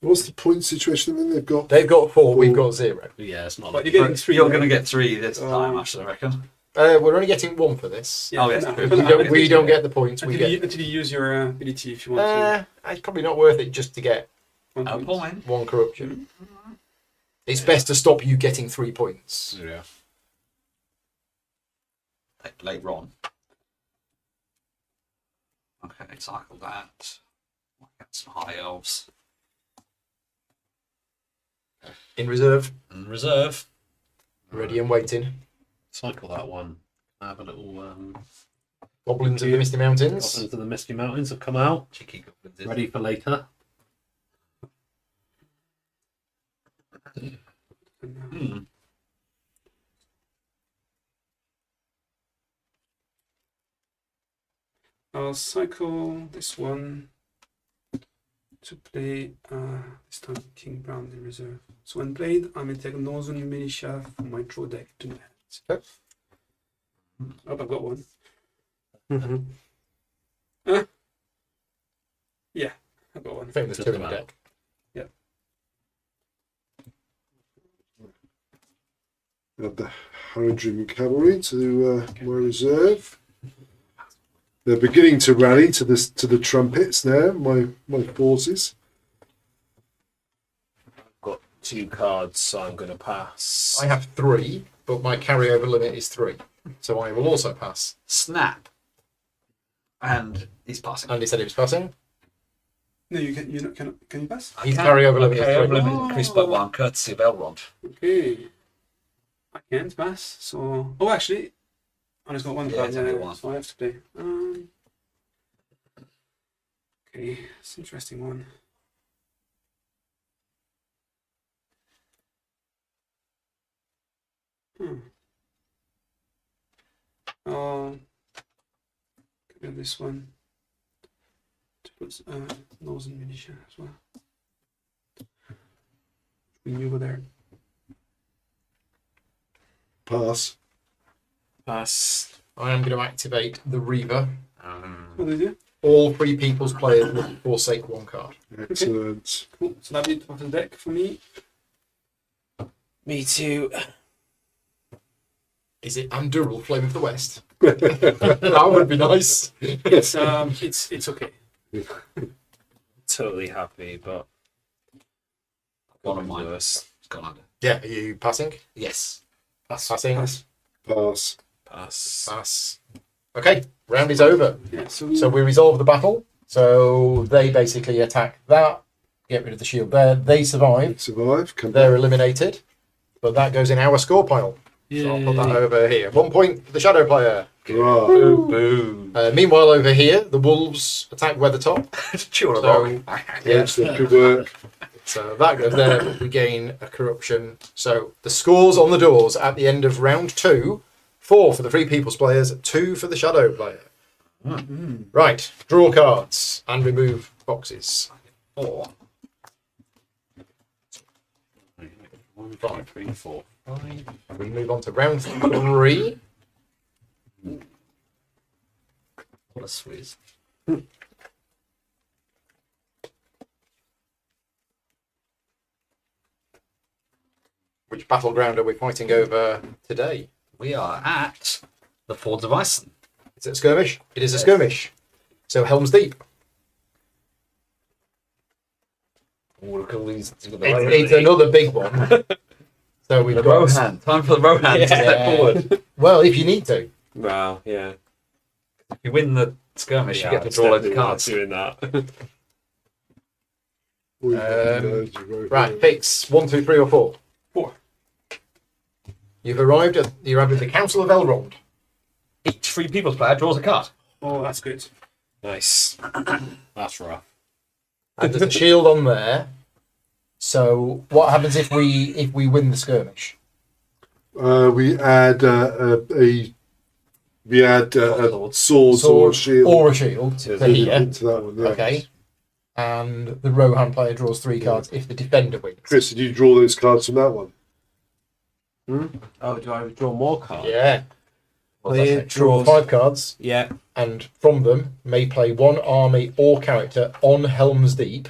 What's the point situation then? They've got They've got 4, we've got 0. Yeah, it's not But like you're getting 3. You're right? going to get 3 this Oh. time, actually, I reckon. We're only getting 1 for this. Yeah, Oh, yes, no, true. but We don't get the points. We until, get. until you use your ability if you want It's probably not worth it just to get to. 1 A point. point. 1 corruption. It's best to stop you getting 3 points. Yeah. Later on. Okay, cycle that. Get some high elves. In reserve, And reserve. ready and waiting. Cycle that one. Have a little Goblins of the Misty Mountains. Goblins of the Misty Mountains have come out. Cheeky goblins. Ready for later. Hmm. I'll cycle this one to play this time King Brown in reserve. So when played, I may take a Northern Militia from my draw deck to my hands. Okay. Oh, I've got one. Yeah, I've got one. I think there's 2 in the deck. Add the Haradrim Cavalry to my reserve. They're beginning to rally to the trumpets now, my forces. I've got 2 cards, so I'm going to pass. I have 3, but my carryover limit is 3. So I will also pass. Snap. And he's passing. Andy said he was passing. No, you can. You not, can you pass? His carryover limit is Okay, 3. limit increased by 1, courtesy of Elrond. Okay. I can't pass. So actually, I just got one Yeah, card it's only there, one. so I have to play. Okay, it's an interesting one. I'll get rid of this one to put Northern Militia as well. When you go there. Pass. Pass. I am going to activate the Reaver. What do they do? All Free People's players will forsake 1 card. Excellent. Cool. So that'll be top of the deck for me. Me too. Is it Anduril, Flame of the West? That would be nice. It's it's okay. Totally happy, but One of mine. worse. It's gone under. Yeah, are you passing? Yes. Passing. Pass. Pass. Pass. Pass. Okay, round is over. Yeah. So we resolve the battle. So they basically attack that, get rid of the shield there. They survive. Survive. Come They're back. eliminated. But that goes in our score pile. So I'll put that over here. 1 point for the shadow player. Hurrah. Boo. Meanwhile, over here, the wolves attack Weathertop. Chew on a So, rock. Yes, that could work. So that goes there. But we gain a corruption. So the scores on the doors at the end of round 2: 4 for the Free People's players, 2 for the shadow player. Right, draw cards and remove boxes. 4. 1, 2, 3, 4. We move on to round 3. What a swizz. Which battleground are we fighting over today? We are at the Fords of Ison. Is it a skirmish? It is a skirmish. So Helm's Deep. Oh, look at all these. It's another big one. So we've The got. Rohan. Time for the Rohan to step forward. Well, if you need to. Wow, yeah. If you win the skirmish, Yeah, you get to it's draw loads of definitely not cards. doing that. Right, picks 1, 2, 3, or 4. 4. You've arrived at the Council of Elrond. Each free people's player draws a card. Oh, that's good. Nice. That's rough. And there's a shield on there. So what happens if we win the skirmish? We add swords or a shield Or a shield to here. into that one. Yeah. Okay. And the Rohan player draws 3 cards if the defender wins. Chris, did you draw those cards from that one? Oh, do I draw more cards? Yeah. What's Player that say? draw 5 cards, Yeah. and from them may play 1 army or character on Helm's Deep,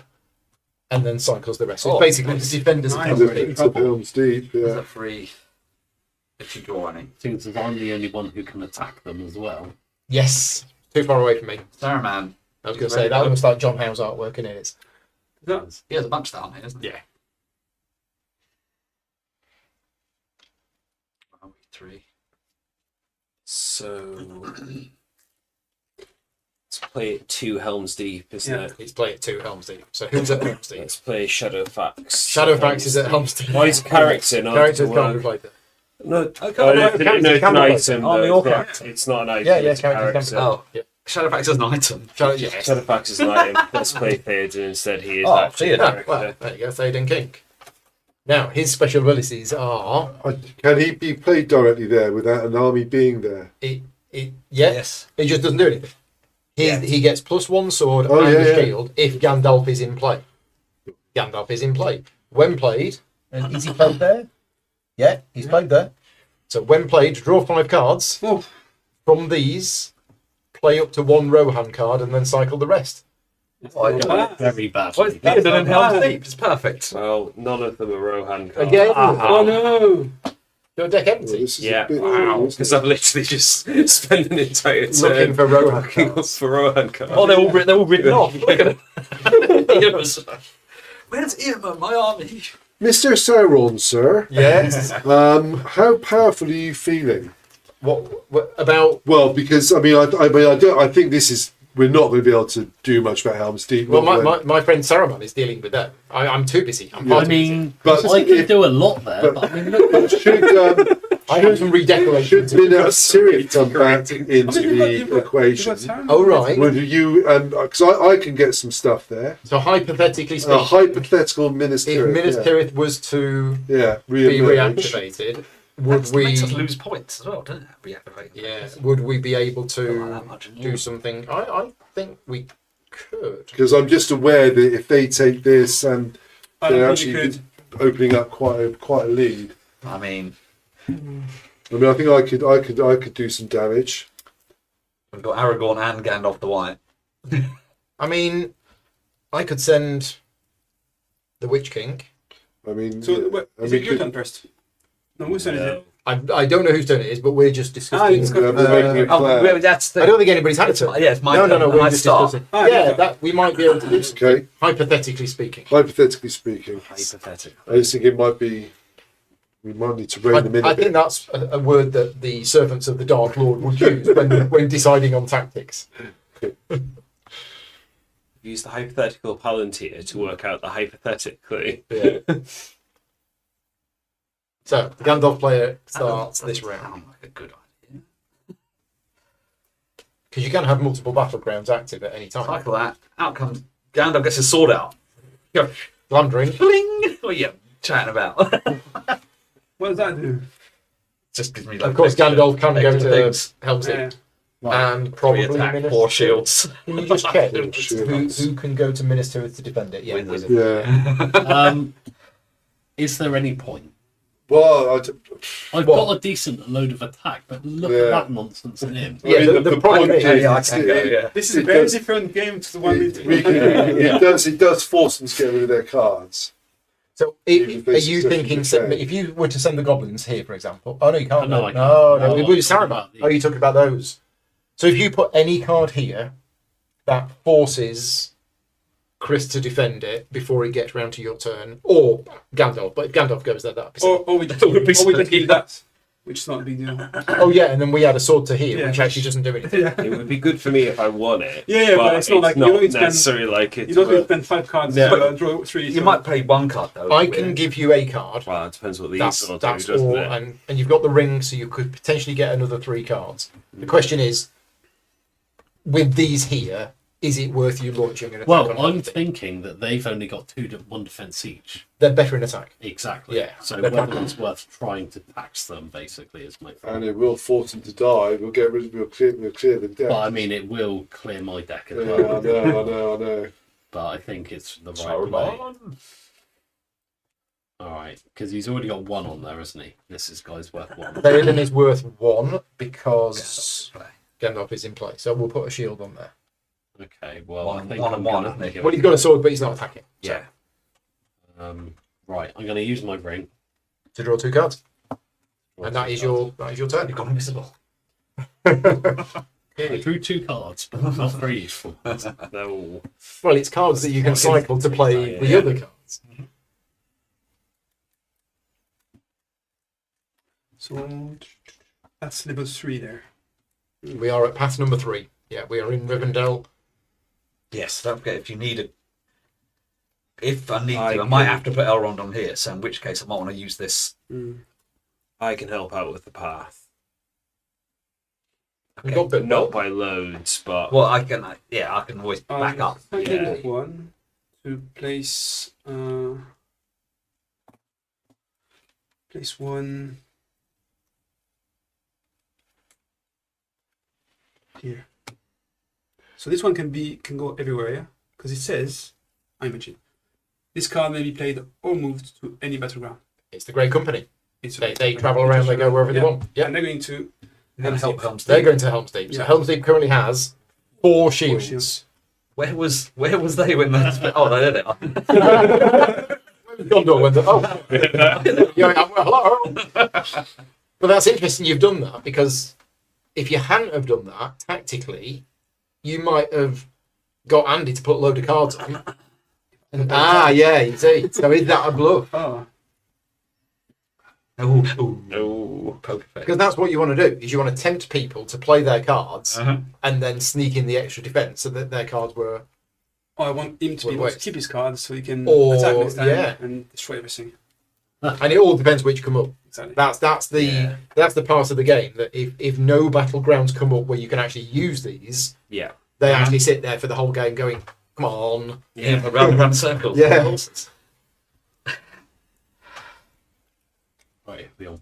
and then cycles the rest. So it's Oh, basically nice. the defenders of Nice. Helm's Deep. It's up Helm's Deep, Is yeah. that free? If you draw any. Seems as I'm the only one who can attack them as well. Yes. Too far away from me. Saruman. I was going to say, that looks like John Howe's artwork, and it's He has a bunch down here, isn't he? Yeah. Are we 3? So let's play it 2 Helm's Deep, isn't Yeah. it? It's play at 2 Helm's Deep. So who's at Helm's Deep? Let's play Shadowfax. Shadowfax is at Helm's Deep. Why is character not? Characters to can't be work? played there. No, Okay. no, character it's an can be played. item. Oh, the though, orc it's not- It's not an item. Yeah, it's a characters can be character. played. Oh. Yeah. Shadowfax is an item. Yes. Shadowfax is an item. Let's play Theoden instead. He is Oh, actually a Theoden. character. Well, there you go, Theoden King. Now, his special abilities are... Can he be played directly there without an army being there? Yes. He just doesn't do anything. He gets +1 sword Oh, and yeah, a yeah. shield if Gandalf is in play. Gandalf is in play. When played, and is he played there? Yeah, he's played there. So when played, draw 5 cards. Oh. From these, play up to 1 Rohan card and then cycle the rest. Very bad. Well, it's Theoden and Helm's Deep. It's perfect. Well, none of them are Rohan cards. Again, Oh no! your deck Well, empty. this is Yeah, a bit wow. isn't Because it? I've literally just spent an entire Looking turn for Rohan looking up cards. for Rohan cards. Oh, they're all written off. Look at them. Where's Eamon, my army? Mr. Sauron, sir, Yes. how powerful are you feeling? What about... Well, because I think this is we're not going to be able to do much about Helm's Deep. Well, not when- my friend Saruman is dealing with that. I'm too busy. I'm Yeah. far I too busy. mean, But I can if- do a lot there, but I mean, look, I have some redecoration. should Minas Tirith come back into the equation? Oh, right. Would you because I can get some stuff there. So hypothetically A speaking, hypothetical Minas if Tirith. Minas yeah. Tirith was to Yeah, be reemerge. reactivated, would That we? makes us lose points as well, doesn't it? Reactivating. Yeah, would we be able Not to that much do anymore. something? I think we could. Because I'm just aware that if they take this and I they're don't think you actually could. opening up quite a lead. I mean, I mean, I think I could do some damage. we've got Aragorn and Gandalf the White. I mean, I could send the Witch King. I mean, So, yeah, wait, I is mean, it your turn first? No, whose turn is it? I don't know whose turn it is, but we're just discussing. it's got- we're making a Oh, plan. well, that's the. I don't think anybody's had a turn. Yeah, it's my no, turn. no, and we're I just start. discussing. Ah, Yeah, yeah. that we might be able to do. Okay, Hypothetically speaking, hypothetically speaking, Hypothetical. I just think it might be. We might need to rein them in a I think bit. that's a word that the servants of the Dark Lord would use when deciding on tactics. Use the hypothetical palantir to work out the hypothetically. Yeah. So the Gandalf player starts this round Sound like a good idea. because you can have multiple battlegrounds active at any time. Cycle that. Out comes Gandalf, gets his sword out. Go, Landering. bling! What are you chatting about? What does that do? Just gives me like. Of course, extra- Gandalf can go extra to things. Helm's Deep Yeah. and Three probably attack, Minas 4 Tirith. shields. Can you just check Shields. who can go to Minas Tirith to defend it? Yeah, Wizard. wizard. Yeah. is there any point? Well, I've What? got a decent load of attack, but look Yeah. at that nonsense in him. Yeah, the problem point is- Yeah, I can go, yeah. This is a It very does- different game to the one we did. it does force them to get rid of their cards. So, Even if are they you successfully thinking defend. if you were to send the goblins here, for example? Oh no, you can't. No, no, I can't. no, No, it I'm was talking Saruman. about the- Oh, you're talking about those. So, if you put any card here that forces Chris to defend it before he gets round to your turn, or Gandalf, but if Gandalf goes there, that'd be silly. Or we just kill that, which is not a big deal. Oh yeah, and then we add a sword to here, Yeah, which actually doesn't do anything. Yeah, It would be good for me if I won it. yeah, but it's not like you don't spend necessarily like it. you don't need to spend 5 cards Yeah. to draw 3. You might play one card though. I can give you a card. Well, it depends what these That's will do, doesn't all, it? and you've got the ring, so you could potentially get another 3 cards. The question is, with these here, is it worth you launching an attack? Well, on I'm anything? thinking that they've only got 1 defense each. They're better in attack. Exactly. Yeah. So whether it's worth trying to tax them, basically, is my thought. And it will force them to die. We'll clear the deck. But I mean, it will clear my deck as Yeah, well. I know. But I think it's the right play. All right, because he's already got 1 on there, hasn't he? This is guy's worth 1. Theoden is worth 1 because Gandalf is in play. So we'll put a shield on there. Okay, well, One- I think one I'm and one, gonna isn't it? give Well, he's got a sword, but he's not attacking. So, Yeah. Right, I'm going to use my ring. to draw 2 cards, and that is your turn. You've gone invisible. I drew 2 cards, but not very useful. No. Well, it's cards that you can cycle to play the other cards. So that's level 3 there. We are at path number 3. Yeah, we are in Rivendell. Yes, don't forget if you need a. If I need I to, I might can- have to put Elrond on here. So in which case, I might want to use this. I can help out with the path. We've got But bit not by loads, but Well, I can. I can always back up. I Yeah. take one to place one here. So this one can go everywhere, yeah? Because it says, I imagine, this card may be played or moved to any battleground. It's the Grey Company. It's They travel around, they go wherever they want. Yeah, And they're going to I'm going to help Helm's they're Deep. going to Helm's Deep. So Yeah. Helm's Deep currently has 4 shields. shields. Where was they when they? Oh, there they are. Gondor went, oh, yeah, well, hello. But that's interesting you've done that, because if you hadn't have done that, tactically, you might have got Andy to put a load of cards on. Yeah, you see. So is that a bluff? Oh, Oh, poker face. Because that's what you want to do, is you want to tempt people to play their cards Uh-huh. and then sneak in the extra defence so that their cards were... I want him to be able to keep his cards so he can Or, attack next time yeah. and destroy everything. And it all depends which come up. Exactly. That's the part of the game that if no battlegrounds come up where you can actually use these, yeah. they actually sit there for the whole game going, come on. Yeah, round circles. Yeah. Right, we all.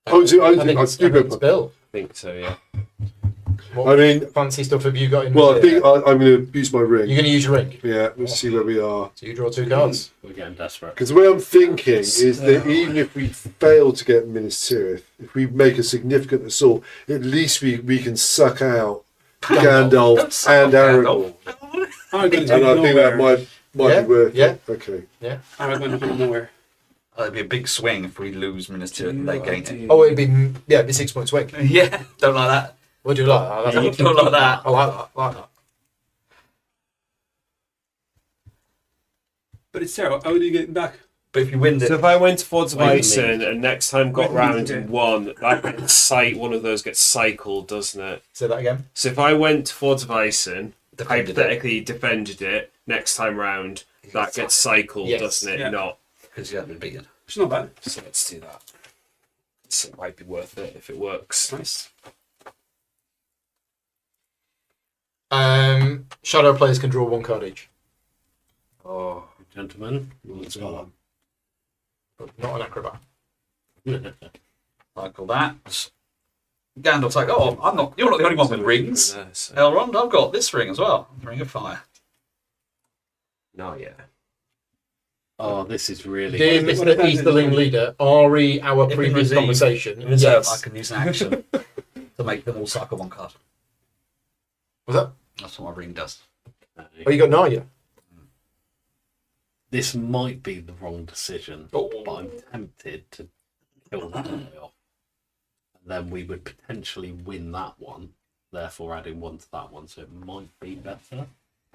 I do go it's Bill. I think so, yeah. What I mean, fancy stuff have you got in well, I reserve? think I'm going to use my ring. You're going to use your ring. Yeah, let's see where we are. So you draw 2 cards. We're getting desperate. Because the way I'm thinking is that even if we fail to get Minas Tirith, if we make a significant assault, at least we can suck out Gandalf and Aragorn. I'm going And to I think that might Yeah, be worth yeah. it. Okay. I'm going to go nowhere. That'd be a big swing if we lose Minister and they gain it. Oh, it'd be 6 point swing. Yeah, don't like that. What do you like that? Don't like that. I like that. I like that. But it's terrible. How do you get it back? But if you win So the if I went towards Wait a Bison minute. and next time got Wait a round minute. and won, one of those gets cycled, doesn't it? Say that again. So if I went towards Bison, Defended it. hypothetically defended it, next time round, that gets cycled, Yes. doesn't it? Yeah. Not. because you haven't been beaten. It's not bad. So let's do that. So it might be worth it if it works. Nice. Shadow players can draw 1 card each. Oh, Gentlemen, let's go But not an acrobat. on. cycle that. Gandalf's like, oh, you're not the only one with rings. There, so- Elrond, I've got this ring as well. Ring of Fire. Not yet. Oh, this is really. Dear What Mr. is it? Easterling leader, Ari, our If in previous reserve- conversation. In reserve, Yes. I can use an action to make them all cycle 1 card. Was that? That's what my ring does. Oh, you got Naya. this might be the wrong decision, Oh. but I'm tempted to kill that guy off. And then we would potentially win that one, therefore adding 1 to that one, so it might be better.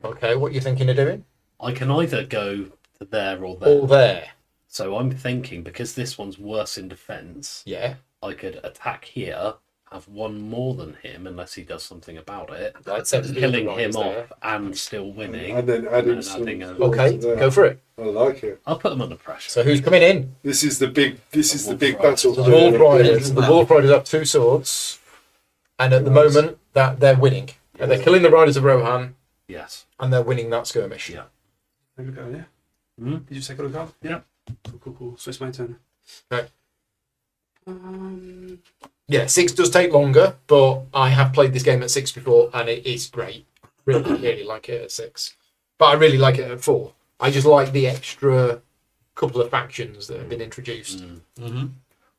Okay, what are you thinking of doing? I can either go to there or there. All there. So I'm thinking, because this one's worse in defence, Yeah. I could attack here, have 1 more than him, unless he does something about it, That sends the killing other him lines there. off and still winning. And then adding and some. adding a- Okay, there. go for it. I like it. I'll put them under pressure. So who's coming in? This is the big. This is the big Wolf battle. The Wolf Riders. The Wolf Riders have 2 swords, and at the moment that they're winning. And they're killing the Riders of Rohan, Yes. and they're winning that skirmish. Yeah. Take a card, yeah. Hmm? Did you cycle a card? Yeah. Cool. So it's my turn. Okay. Um, Yeah, 6 does take longer, but I have played this game at 6 before, and it is great. Really like it at 6. But I really like it at 4. I just like the extra couple of factions that have been introduced. Mm-hmm.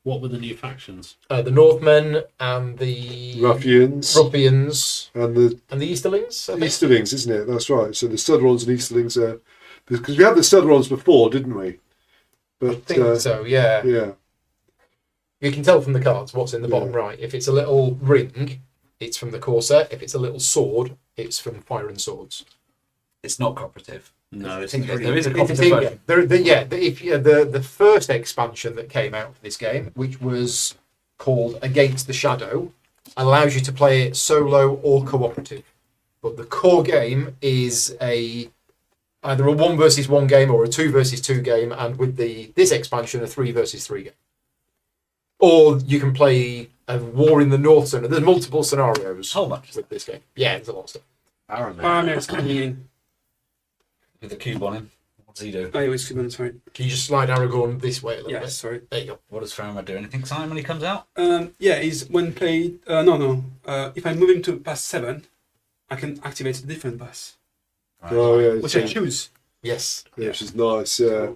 What were the new factions? The Northmen and the Ruffians Ruffians and the and the Easterlings. I think. Easterlings, isn't it? That's right. So the Sutherlands and Easterlings are because we had the Sutherlands before, didn't we? I But think so, yeah. yeah, You can tell from the cards what's in the bottom Yeah. right. If it's a little ring, it's from the core set. If it's a little sword, it's from Fire and Swords. It's not cooperative. No, I it's think three. there is a It's cooperative yeah, version. the first expansion that came out for this game, which was called Against the Shadow, allows you to play it solo or cooperative. But the core game is either a 1 versus 1 game or a 2 versus 2 game, and with this expansion, a 3 versus 3 game. Or you can play a War in the North Zone. There's multiple scenarios How much? with this game. Yeah, there's a lot of stuff. Paramir's coming in. With the cube on him. What does he do? Oh, yeah, it's Cuban, sorry. Can you just slide Aragorn this way a little Yeah, bit? sorry. There you go. What does Faramir do? Anything exciting when he comes out? Yeah, he's when played. No. If I move him to pass 7, I can activate a different pass, Right. oh yeah, which I choose. Yes. yeah, which is nice. Yeah.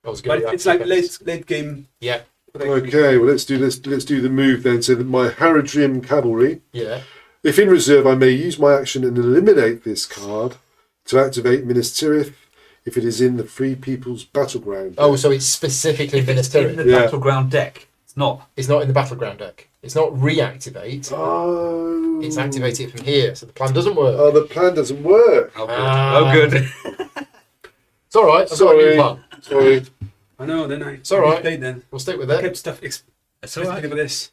I was going But it's like late game. Yeah. Okay, well let's do the move then. So that my Haradrim cavalry. Yeah. If in reserve, I may use my action and eliminate this card to activate Minas Tirith if it is in the Free People's Battleground. Oh, so it's specifically If Minas it's in Tirith. the Yeah. battleground deck, it's not. It's not in the battleground deck. It's not reactivate. Oh. It's activate it from here. So the plan doesn't work. Oh, the plan doesn't work. Oh, good. Ah. Oh, good. It's all right. I've got a Sorry. new plan. Sorry. I know. Then I. It's all right. Played then. We'll stick with I it. kept stuff. It's all right. About this.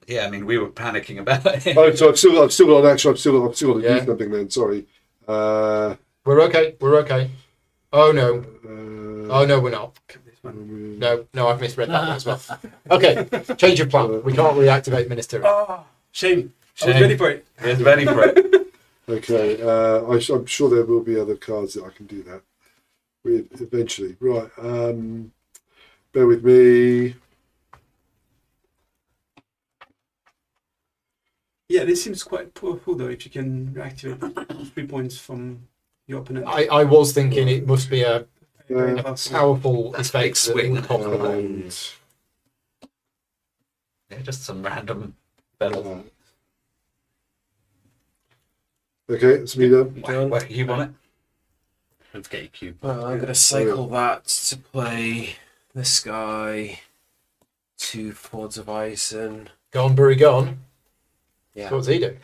Yeah, I mean, we were panicking about it. Oh, so I've still got an action. I've still got to Yeah. do something then. Sorry. We're okay. We're okay. Oh no. Oh no, we're not. Kept this one. No, I've misread that one as well. Okay, change of plan. We can't reactivate Minas Tirith. Oh, shame. I was Shame. ready for it. He's ready for it. Okay. I'm sure there will be other cards that I can do that with eventually. Right. Bear with me. Yeah, this seems quite powerful though. If you can reactivate 3 points from your opponent. I was thinking it must be a Very Uh, powerful. powerful That's effect big that swing. would pop up. And Yeah, just some random battle. okay, it's me then. Whack a cube on it. Don't forget your cube. Well, I'm going to cycle that to play this guy. 2 Fords of Ice and Gone, Bury, gone. yeah. So what's he do?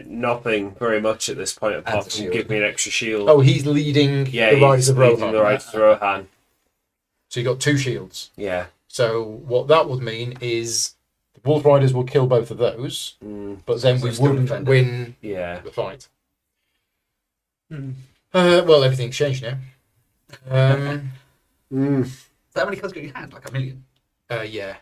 Nothing very much at this point apart Adds a from shield. give me an extra shield. Oh, he's leading yeah, the Riders he's of leading Rohan. the Riders of Rohan. So you got 2 shields. Yeah. So what that would mean is the Wolf Riders will kill both of those, but then So we still wouldn't defending. win Yeah. the fight. Hmm. Well, everything's changed now. How many cards got your hand? Like a million. Yeah.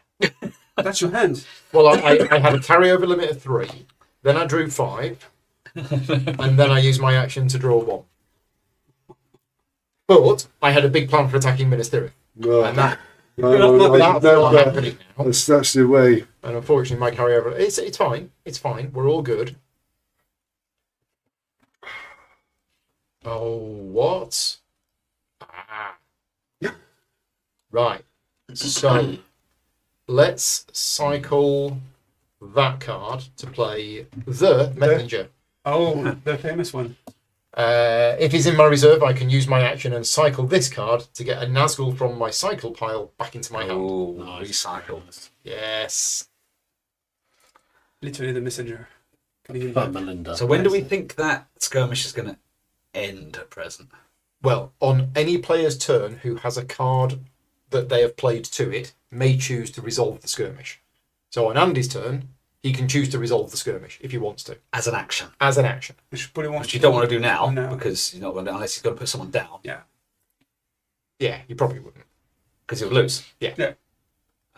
That's your hand. Well, I had a carryover limit of 3, then I drew 5, and then I used my action to draw 1. But I had a big plan for attacking Minas Tirith, No, and that's no, not happening now. that's the way. And unfortunately, my carryover. It's fine. It's fine. We're all good. Oh, what? Ah. Right. So let's cycle that card to play the Messenger. Oh, the famous one. If he's in my reserve, I can use my action and cycle this card to get a Nazgul from my cycle pile back into my hand. Oh, Nice. recycle. Yes. Literally the messenger. Getting him For back. Melinda. So when do we think that skirmish is going to end at present? Well, on any player's turn who has a card that they have played to it, may choose to resolve the skirmish. So on Andy's turn, he can choose to resolve the skirmish if he wants to, As an action. as an action. Which probably wants Which you don't want to do now, No. because you're not going to, unless he's got to put someone down, Yeah. Yeah, you probably wouldn't. because you'll lose. Yeah, Yeah.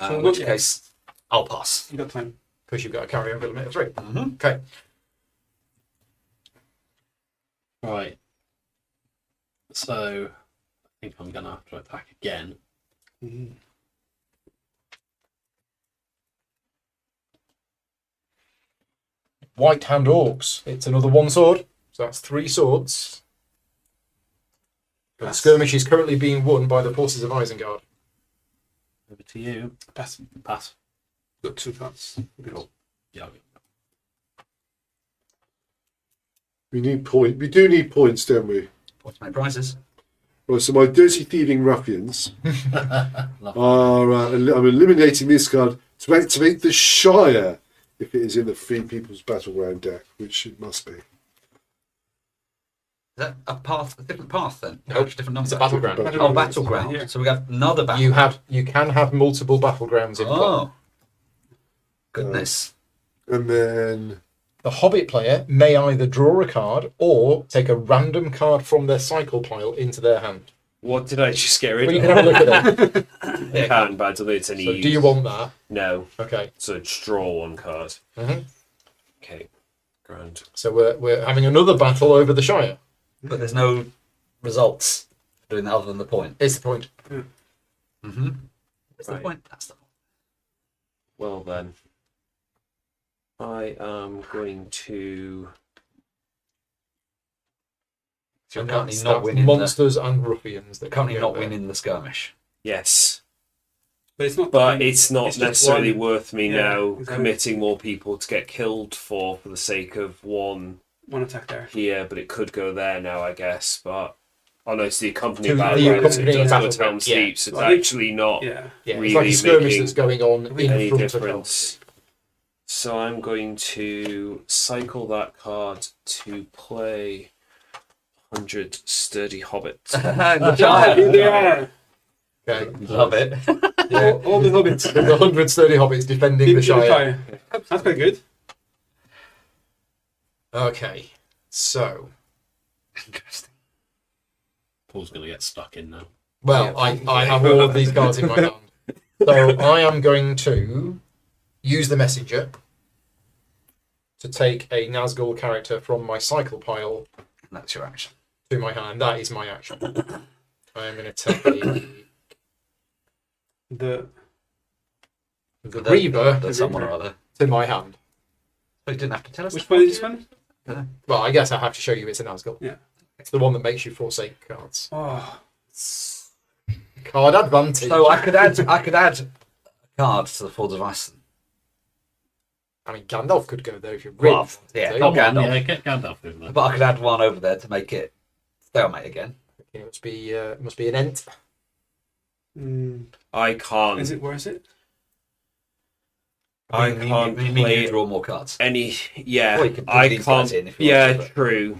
So In which what- case, I'll pass. You got time. because you've got a carryover limit of 3. Mm-hmm. Okay. Right. So I think I'm gonna have to attack again. White Hand Orcs. It's another 1 sword. So that's 3 swords. The skirmish is currently being won by the forces of Isengard. Over to you. Pass. Pass. Got 2 cards. Cool. Yeah. We do need points, don't we? What's my prizes? Right, so my dirty thieving ruffians Lovely. are. I'm eliminating this card to activate the Shire if it is in the Free People's Battleground deck, which it must be. Is that a path, a different path then? Nope. Different number. It's a battleground. Oh, battleground. Yeah. So we have another battleground. You can have multiple battlegrounds in play. Oh. Goodness. And then The Hobbit player may either draw a card or take a random card from their cycle pile into their hand. What did I just get rid Well, you of? can have a look at it. I can, but I don't think it's any So use. do you want that? No. Okay. So just draw 1 card. Mhm. Okay. Grand. So we're having another battle over the Shire. But there's no results doing that other than the point. It's the point. Mm-hmm. What's the Right. point? That's the point. Well then, I am going to. So you're And currently that's not winning. monsters and ruffians. That Currently can not go there. winning the skirmish. Yes, But it's not. but it's not It's just necessarily one- worth me Yeah, now exactly. committing more people to get killed for the sake of 1 one attack there. here, but it could go there now, I guess. But oh no, it's the To accompanying the battleground. So it accompanying does go to battleground, Helm's yeah. Deep, so it's Well, I think- actually not Yeah. Yeah, really it's like a skirmish making that's going on in any front of difference. So I'm going to cycle that card to play 100 sturdy hobbits. Good Here they are. Okay. Love it. All the hobbits. There's 130 hobbits defending the Shire. That's quite good. Okay. So, Interesting. Paul's gonna get stuck in now. well, I have all of these cards in my hand. So I am going to use the messenger to take a Nazgul character from my cycle pile That's your action. to my hand. That is my action. I am going to take the The Reaver The someone or other. to my hand. But you didn't have to tell us. which one is this one? Well, I guess I have to show you it's a Nazgul. Yeah. It's the one that makes you forsake cards. Oh, Card advantage. So I could add a card to the Fords of Iceland. I mean, Gandalf could go there if you really Well, wanted yeah, to. come on. Gandalf. Yeah, get Gandalf in there. But I could add one over there to make it stalemate again. It must be an Ent. I can't. is it? Where is it? I We can't need play to draw more cards. any. Yeah, Well, you could put I these guys can't. in if you Yeah, want to, but- true.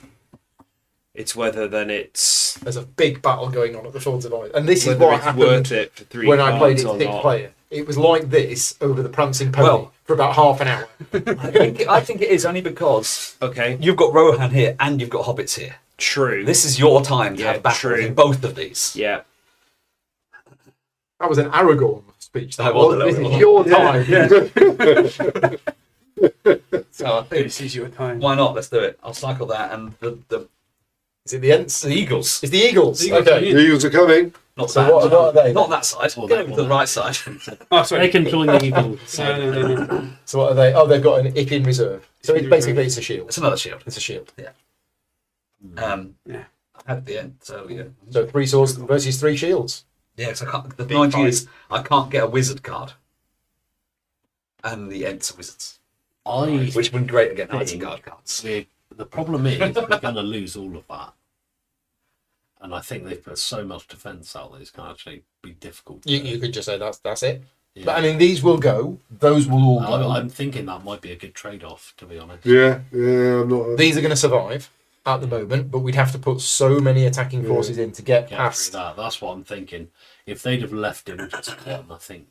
It's whether then it's There's a big battle going on at the Swords of Ice. And this is whether what it's happened worth it for 3 when I played it cards or 6th not. player. It was like this over the Prancing Pony Well- for about half an hour. I think it is only because Okay, you've got Rohan here and you've got Hobbits here. true. This is your time to Yeah, have battles true. in both of these. Yeah, That was an Aragorn speech. That That was was. an This is Aragorn. your time. So I think This is your time. why not? Let's do it. I'll cycle that and the Is it the Ents? the Eagles. It's the Eagles. The Eagles, Okay. The Eagles are coming. Not So that. what are they? Not that side. Or Get that over to the one. right side. Oh, sorry. They can join the evil. No. So what are they? Oh, they've got an if in reserve. So If it's in basically reserve. it's a shield. It's another shield. It's a shield. Yeah. I had the end. So yeah. So 3 swords versus 3 shields. Yeah, because I can't. The Big 90 fight. is I can't get a wizard card. And the Ents are wizards, I which would be great against think Isengard cards. we're The problem is we're going to lose all of that. And I think they've put so much defence out that it's going to actually be difficult. You could just say that's it. Yeah. But I mean, these will go. Those will all go. I'm thinking that might be a good trade-off, to be honest. Yeah, I'm not. These are going to survive at the moment, but we'd have to put so many attacking forces in to get Get past. through that. That's what I'm thinking. If they'd have left him just one, I think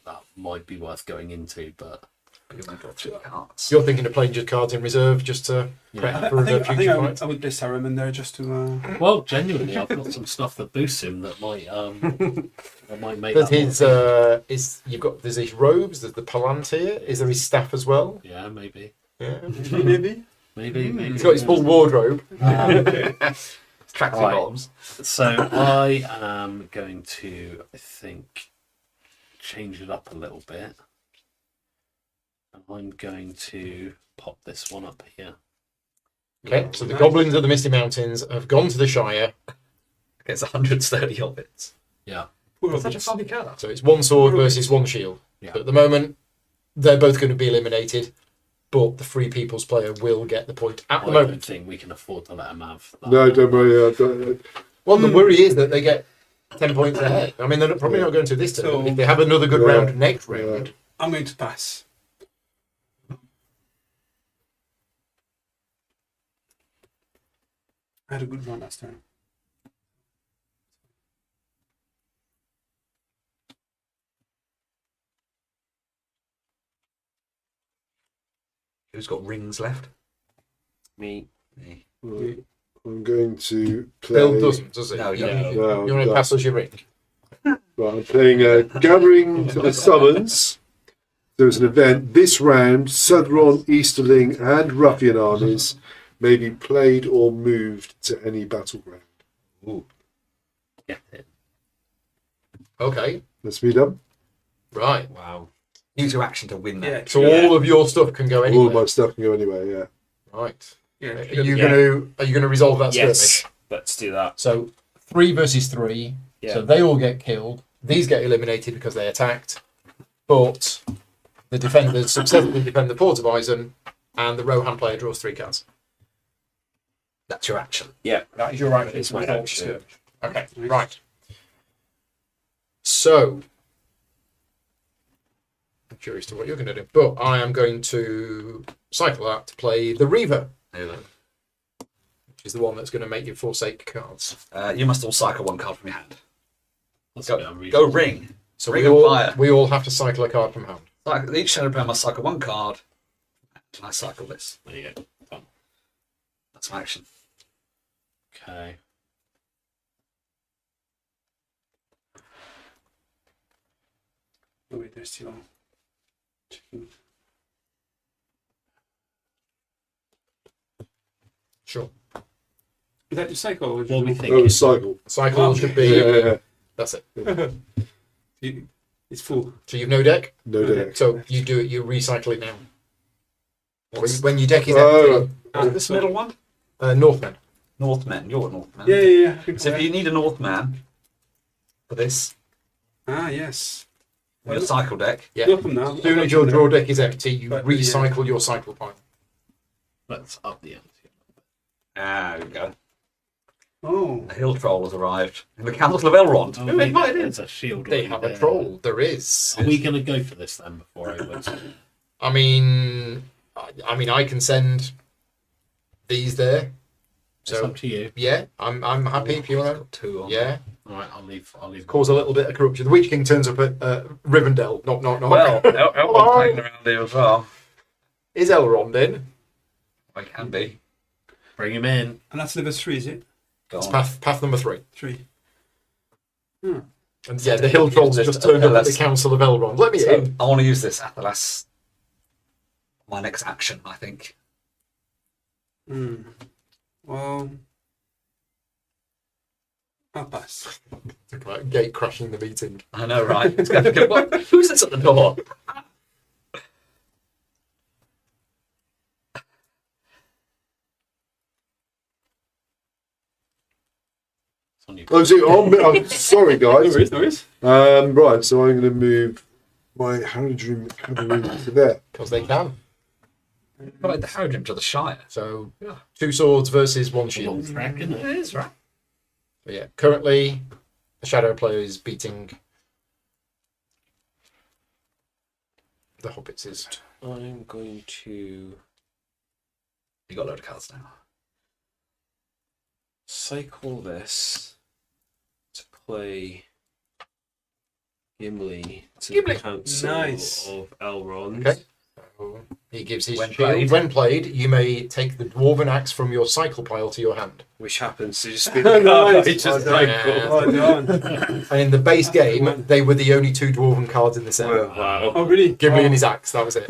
that might be worth going into. But You only got 3 cards. You're thinking of playing just cards in reserve just to prep for the future fight? I would play Saruman there just to. well, genuinely, I've got some stuff that boosts him that might make There's that his there's his robes, there's the Palantir, is there his staff as well? yeah, maybe. Yeah. Maybe. He's got his full wardrobe. Tracksuit Right. bottoms. So I am going to, I think, change it up a little bit. And I'm going to pop this one up here. Okay, so the goblins of the Misty Mountains have gone to the Shire. It's 130 hobbits. Yeah. Poor Such a hobbits. funny card. So it's one sword versus one shield. Yeah. So at the moment, they're both going to be eliminated, but the Free People's player will get the point at the I moment. don't think we can afford to let him have that. No, don't worry. I don't, Well, the worry is that they get 10 points ahead. I mean, they're probably not going to this turn. So- If they have another good Yeah. round next round, I'm going to pass. I had a good run last time. Who's got rings left? Me. Me. right. I'm going to play. Bill doesn't, does it? No, you you, don't. you, No, you want to no. pass us your ring? Right, I'm playing Gathering to the Summons. There was an event this round. Southron, Easterling, and Ruffian armies may be played or moved to any battleground. Get it. Okay, Let's meet up. right. Wow. Use your action to win that. Yeah. So all of your stuff can go All anywhere. of my stuff can go anywhere. Yeah. Right. Yeah. Are you going to resolve that Yes. skirmish? Let's do that. So 3 versus 3. Yeah. So they all get killed. These get eliminated because they attacked, but the defenders successfully defend the Port of Eisen, and the Rohan player draws 3 cards. That's your action. Yeah. That is your right. It's my action. Okay, right. So, I'm curious to what you're going to do, but I am going to cycle that to play the Reaver, which is the one that's going to make you forsake cards. You must all cycle 1 card from your hand. That's a bit Go unreasonable. ring. So Ring we of all, fire. we all have to cycle a card from hand. Each shadow player must cycle 1 card. And I cycle this. There you go. Done. That's my action. Okay. Oh wait, there's still checking. Sure. Is that your cycle? Or What are we Oh, thinking? cycle. Cycle Oh, should be. Yeah. That's it. It's full. So you've no deck. No deck. So you do it. You recycle it now. When your deck is Oh, empty. This middle one? Northmen. Northmen. You're a Northman. Yeah. So if you need a Northman for this, Ah, yes. on your cycle deck, Yeah. Welcome now. As soon as your draw deck is empty, you But, recycle your cycle pile. Let's up the ante. there we go. Oh. The hill troll has arrived in the Council of Elrond. Who invited him? There's a shield. They already have a there. troll. There is. Are we going to go for this then before I win? I mean, I can send these there. It's So up to you. yeah, I'm happy if you want to. 2 on. Yeah, All right, I'll leave. cause a little bit of corruption. The Witch King turns up at Rivendell. Knock, knock, knock. Well, Elrond's Hello. playing around here as well. Is Elrond in? I can be. Bring him in. And that's level 3, is it? Go It's on. path number 3. 3. And yeah, the hill trolls just turned up at the Council of Elrond. Let me So, in. I want to use this at the last. My next action, I think. Well, I'll pass. Talk about gate crashing the meeting. I know, right? It's going to go. What? Who's this at the door? It's on you. Oh, I'm sorry, guys. No worries. Right, so I'm going to move my Haradrim cavalry to there. Because they can. Like the Harrogate to the Shire. So 2 swords versus 1 shield. Long track, isn't It it? is, right? But yeah, currently the shadow player is beating the hobbits. Is I'm going to You got a load of cards now. cycle this to play Gimli to Gimli. the Council Nice. of Elrond. Okay. So he gives his When shield. played. When played, you may take the dwarven axe from your cycle pile to your hand. Which happens to just be the card I just Well cycled. done. Oh, done. And in the base That's a good game, one. they were the only 2 dwarven cards in the set. Wow. Oh, really? Gimli Oh. and his axe, that was it.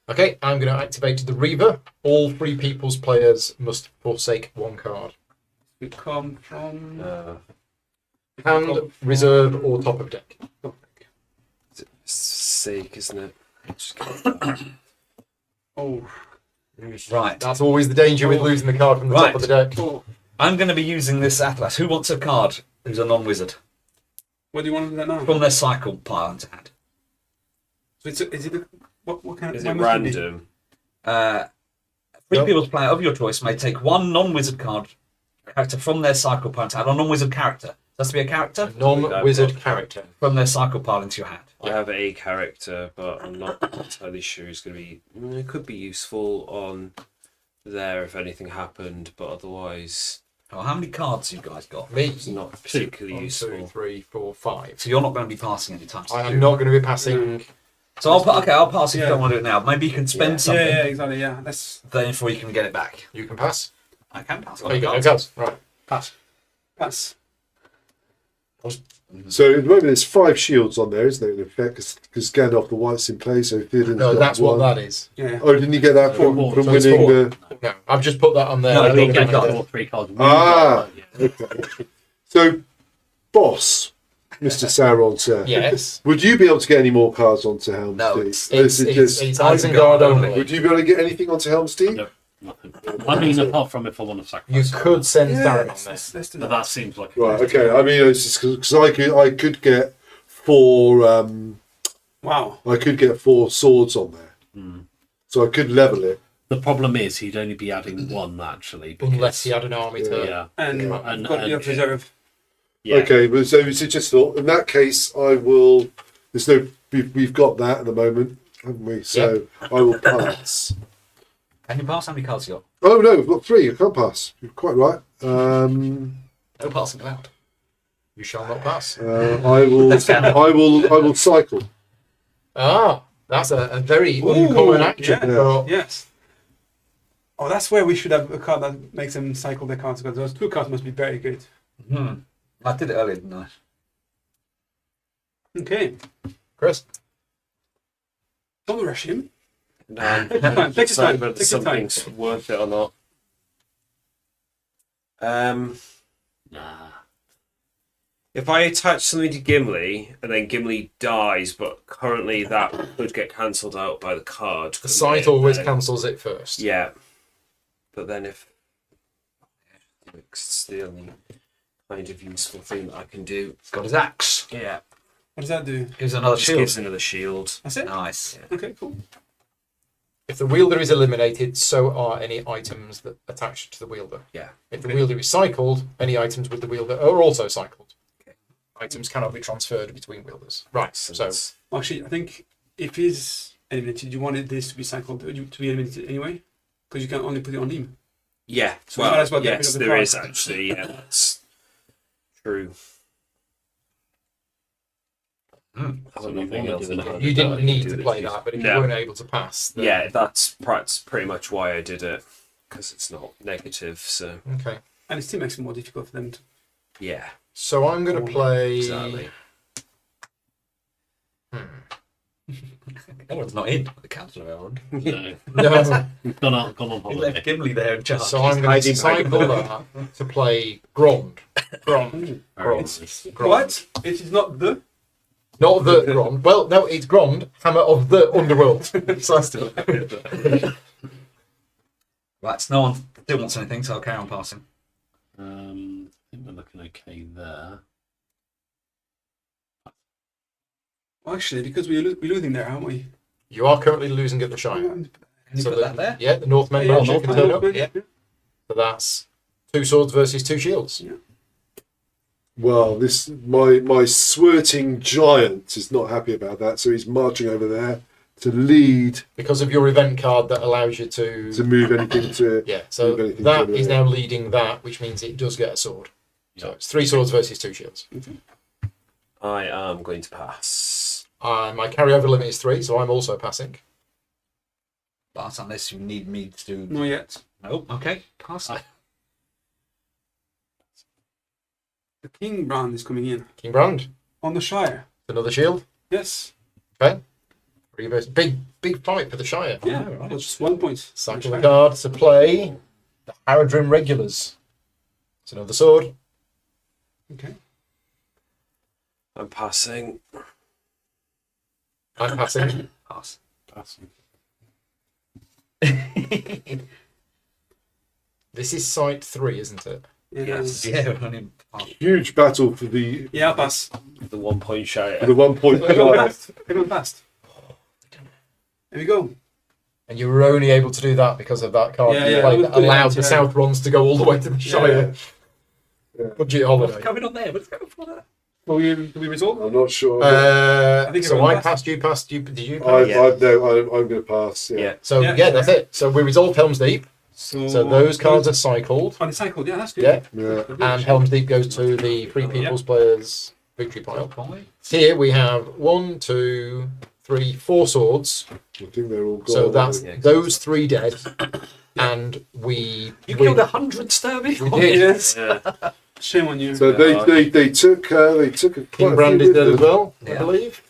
Okay, I'm going to activate the Reaver. All 3 people's players must forsake 1 card. We come from. Hand, reserve, or top of deck. Sake, isn't it? Oh. Right. That's always the danger with losing the card from the top of the deck. Oh. I'm going to be using this Atlas. Who wants a card who's a non-wizard? What do you want to do that now? From their cycle pile to hand. So is it what kind of? Is why it must be? random? 3 Nope. people's player of your choice may take 1 non-wizard character from their cycle pile to hand. A non-wizard character. Has to be a character Non-wizard character. from their cycle pile into your hand. I have a character, but I'm not entirely sure it's going to be. It could be useful on there if anything happened, but otherwise, Oh, how many cards you guys got? Me. it's not particularly 1, 2, useful. 3, 4, 5. So you're not going to be passing any time. I am not going to be passing. So I'll pass if you Yeah. don't want to do it now. Maybe you can spend Yeah. something Yeah, exactly. Yeah, that's then before you can get it back. You can pass. I can pass. Oh, you got no cards. Right. Pass. pass. So at the moment there's 5 shields on there, isn't there, in effect? Because Gandalf the White's in play, so Theoden's No, got that's one. what that is. Yeah. Oh, didn't you get that from, Four, from so it's winning 4. the... No, I've just put that on there. No, I you don't get know. cards. Or 3 cards. Ah. Yeah. Okay. So, boss, Mr. Sauron, sir. Yes. Would you be able to get any more cards onto Helm's No, Deep? it's- Or is it just- It's Isengard only. Would you be able to get anything onto Helm's Deep? No, nothing. I mean, apart from if I want to You sacrifice. could send Yeah, Darren on let's, there. let's do But that. that seems like. Right, okay. I mean, it's just because I could get 4... Wow. I could get 4 swords on there. Hmm. So I could level it. The problem is he'd only be adding 1 actually. Because, Unless he had an army to. Yeah. And And- got and- your reserve. Yeah. Okay, but so it's just thought, in that case, I will... There's no... We've got that at the moment, haven't we? So I will pass. Can you pass? How many cards you got? Oh, no, we've got 3. I can't pass. You're quite right. No passing allowed. You shall not pass. I will cycle. Ah, that's a very Ooh, uncommon action. yeah. So- Yes. Oh, that's where we should have a card that makes them cycle their cards, because those 2 cards must be very good. I did it earlier, didn't I? Okay. Chris. Don't rush him. No, Take your time, take your time, whether take your time. something's worth it or not. Nah. If I attach something to Gimli and then Gimli dies, but currently that could get cancelled out by the card. The site always cancels it first. Yeah, but then if it's the only kind of useful thing that I can do. He's got his axe. Yeah, What does that do? Gives another just shield. gives another shield. That's it? Nice. Okay, cool. If the wielder is eliminated, so are any items that attach to the wielder. Yeah. If the wielder is cycled, any items with the wielder are also cycled. Items cannot be transferred between wielders. Right. So Actually, I think if he's eliminated, you wanted this to be cycled, to be eliminated anyway? Because you can only put it on him. Yeah, So you might as well get rid yes, of the there card. is actually. Yeah, that's true. So nothing else to do. you didn't need to play that, but if No. you weren't able to pass, then... Yeah, that's pretty much why I did it, because it's not negative. So Okay. And it still makes it more difficult for them to. yeah, So I'm going to play. exactly. No one's not in the council of Elrond. No. No. Gone on He holiday. left Gimli there in charge. So I'm going to cycle that to play Grond. Grond. Very Grond. nice. Grond. What? It is not the. Not the Grond. Well, no, it's Grond, Hammer of the Underworld. So that's still. Right, so no one still wants anything, so I'll carry on passing. I think we're looking okay there. Well, actually, because we're losing there, aren't we? You are currently losing at the Shire. Can you So put that there? Yeah, the Northmen Yeah, Belcher can turn up. Northman, Yeah. So that's 2 swords versus 2 shields. Well, this my sweating giant is not happy about that, so he's marching over there to lead Because of your event card that allows you to. to move anything to. Yeah, so move anything that to is the- now leading that, which means it does get a sword. So Yeah. it's 3 swords versus 2 shields. I am going to pass. My carryover limit is 3, so I'm also passing. But unless you need me to do. Not yet. Nope. Okay. Pass. The King Brand is coming in. King Brand, On the Shire. another shield. Yes. Okay. Big fight for the Shire. Yeah, that's just 1 point. Cycle the card to play the Haradrim Regulars. It's another sword. Okay. I'm passing. I'm passing. Pass. Passing. This is site 3, isn't it? Yes. Yeah. Only pass. Huge battle for the Yeah, pass. The 1 point shire. 1 point Everyone giant. passed. Everyone passed. There we go. And you were only able to do that because of that card Yeah, you yeah, played I that was doing allowed that, the yeah. South Rons to go all the way to the Shire. Yeah. Budget What's holiday. going on there? What's going for that? Will we resolve? I'm not sure. I think So everyone I passed. passed, you, did you pass? I'm going to pass. Yeah. So Yeah, yeah, that's yeah. it. So we resolved Helm's Deep. So those cards are cycled. on the cycle. Yeah, that's good. Yeah. Yeah. And Helm's Deep goes to the Free People's Players victory pile. Here we have 1, 2, 3, 4 swords. I think they're all gone. So that's Yeah, those 3 dead. And we You win. killed 100 Sturby. We did. Yes. Yeah. Shame on you. So they took a King quite a Brand few is dead with as them. well, I Yeah. believe.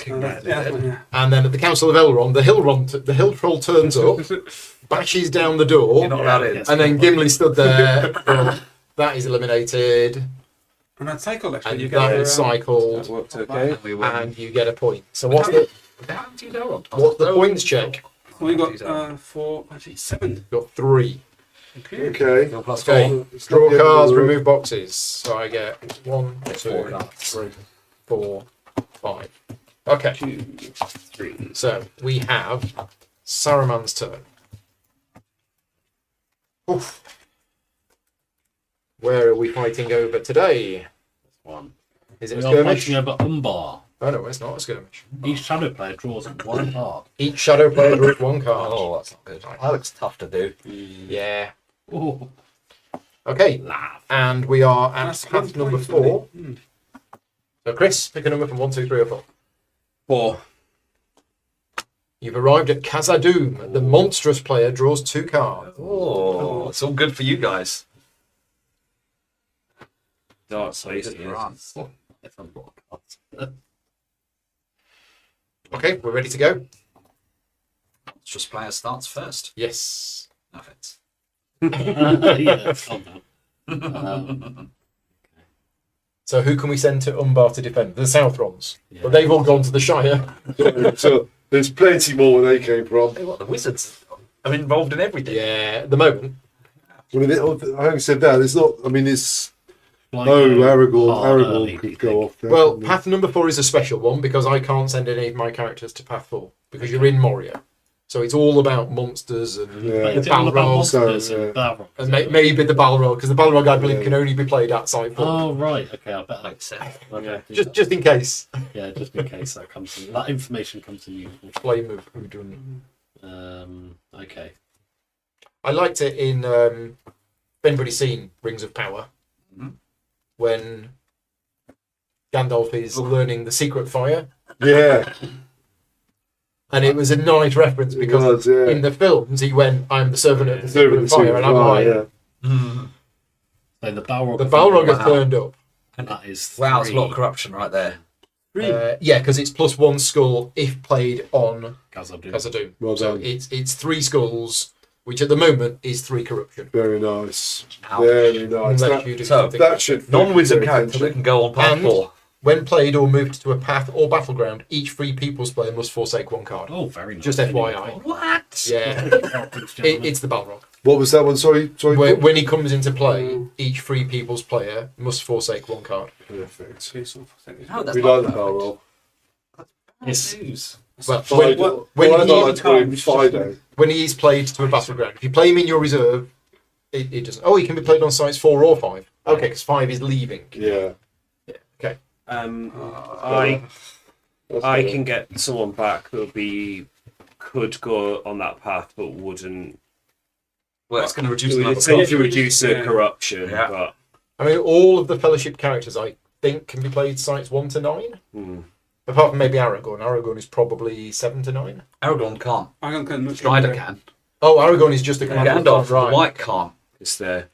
Yeah. And then at the Council of Elrond, the Hill Troll turns up, bashes down the door, You're not allowed in. and then Gimli stood there. Well, that is eliminated. On that cycle, actually, And you that get is cycled, That worked okay. And we win. and you get a point. So what's the Down to Elrond. what's the points check? We got 4, 7. Got 3. Okay. Okay. Still plus Okay. 4. It's not Draw the end of cards, the world. remove boxes. So I get 1, 2, 4 cards. 3, 4, 5. Okay. 2, 3. So we have Saruman's turn. Oof. Where are we fighting over today? One. Is it a We are skirmish? fighting over Umbar. Oh no, it's not a skirmish. Each shadow player draws 1 card. Each shadow player draws 1 card. Oh, that's not good. That looks tough to do. Yeah. Oh, Okay. laugh. And we are at That's path 1 number point, 4. really. So Chris, pick a number from 1, 2, 3, or 4. 4. You've arrived at Khazad-dûm. The monstrous player draws 2 cards. Oh, it's all good for you guys. Dark space. If I'm wrong, cards. Okay, we're ready to go. Just player starts first. Yes. No offense. Yeah, calm down. So who can we send to Umbar to defend? The South Rons. Yeah. But they've all gone to the Shire. So there's plenty more where they came from. Hey, what, the wizards are involved in everything. Yeah, at the moment. I mean, having said that, it's not. I mean, it's. Like, Aragorn could go off there. Well, couldn't he? path number 4 is a special one because I can't send any of my characters to path 4 because you're in Moria. So it's all about monsters and Yeah. the It's all about Balrog. monsters so, and Balrog. And maybe the Balrog, because the Balrog, I believe, Yeah. can only be played outside 4. Oh, right. Okay, I bet. Like so. Okay. Just in case. Yeah, just in case that comes in. That information comes in useful. Flame of Udun. Okay. I liked it in, if anybody's seen Rings of Power, Mhm. when Gandalf is learning the secret fire. Yeah, And it was a nice reference because was, yeah. in the films he went, I'm the servant of the Servant secret of fire, and I'm like, yeah. So the Balrog. the Balrog has Wow. turned up. That is Wow, it's a lot of 3 corruption right there. Yeah, because it's +1 skull if played on Khazad-dûm. Khazad-dûm. Well So done. it's 3 skulls, which at the moment is 3 corruption. Very nice. Ouch. Very nice. Unless you do so something That should Non-wizard very character that attention. can go on path And- 4. When played or moved to a path or battleground, each Free People's player must forsake 1 card. Oh, very nice. Just FYI. What? Yeah, it's the Balrog. What was that one? Sorry. When he comes into play, each Free People's player must forsake 1 card. Perfect. Okay, so No, that's We not like the perfect. Balrog. Bad news. Well, Fido. when Well, I he- don't like to call him Fido. when he's played to a battleground, if you play him in your reserve, it doesn't. Oh, he can be played on sites 4 or 5. Okay, because 5 is leaving. Yeah. Okay. I That's I better. can get someone back that could go on that path, but wouldn't. Well, it's going to reduce It the would number of essentially cards. reduce the Yeah. corruption, Yeah. but I mean, all of the Fellowship characters, I think, can be played sites 1 to 9. hmm. Apart from maybe Aragorn. Aragorn is probably 7 to 9. Aragorn can't. I can much Strider can. Oh, Aragorn is just a commander. Gandalf, right. the White can't. It's the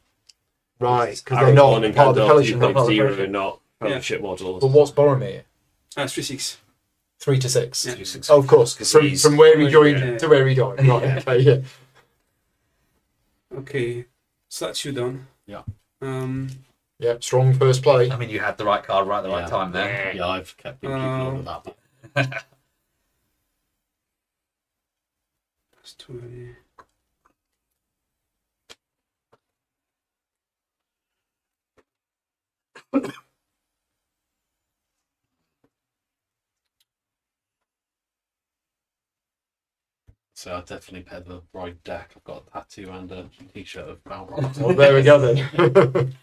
Right, because they're not Aragorn and part of the Gandalf Fellowship. do Not part of the zero, Fellowship. not fellowship models. But what's Boromir? 3/6. 3 to 6. Yeah. 3/6. Oh, of course, 'Cause from, he's- from where he joined Yeah. to where he died. Right, Yeah. okay, yeah. Okay, so that's you done. Yeah. Yeah, strong first play. I mean, you had the right card right at the right time there. Yeah, I've kept been keeping on with that. That's too early. So I've definitely paired the right deck. I've got a tattoo and a t-shirt of Balrog. Well, there we go then.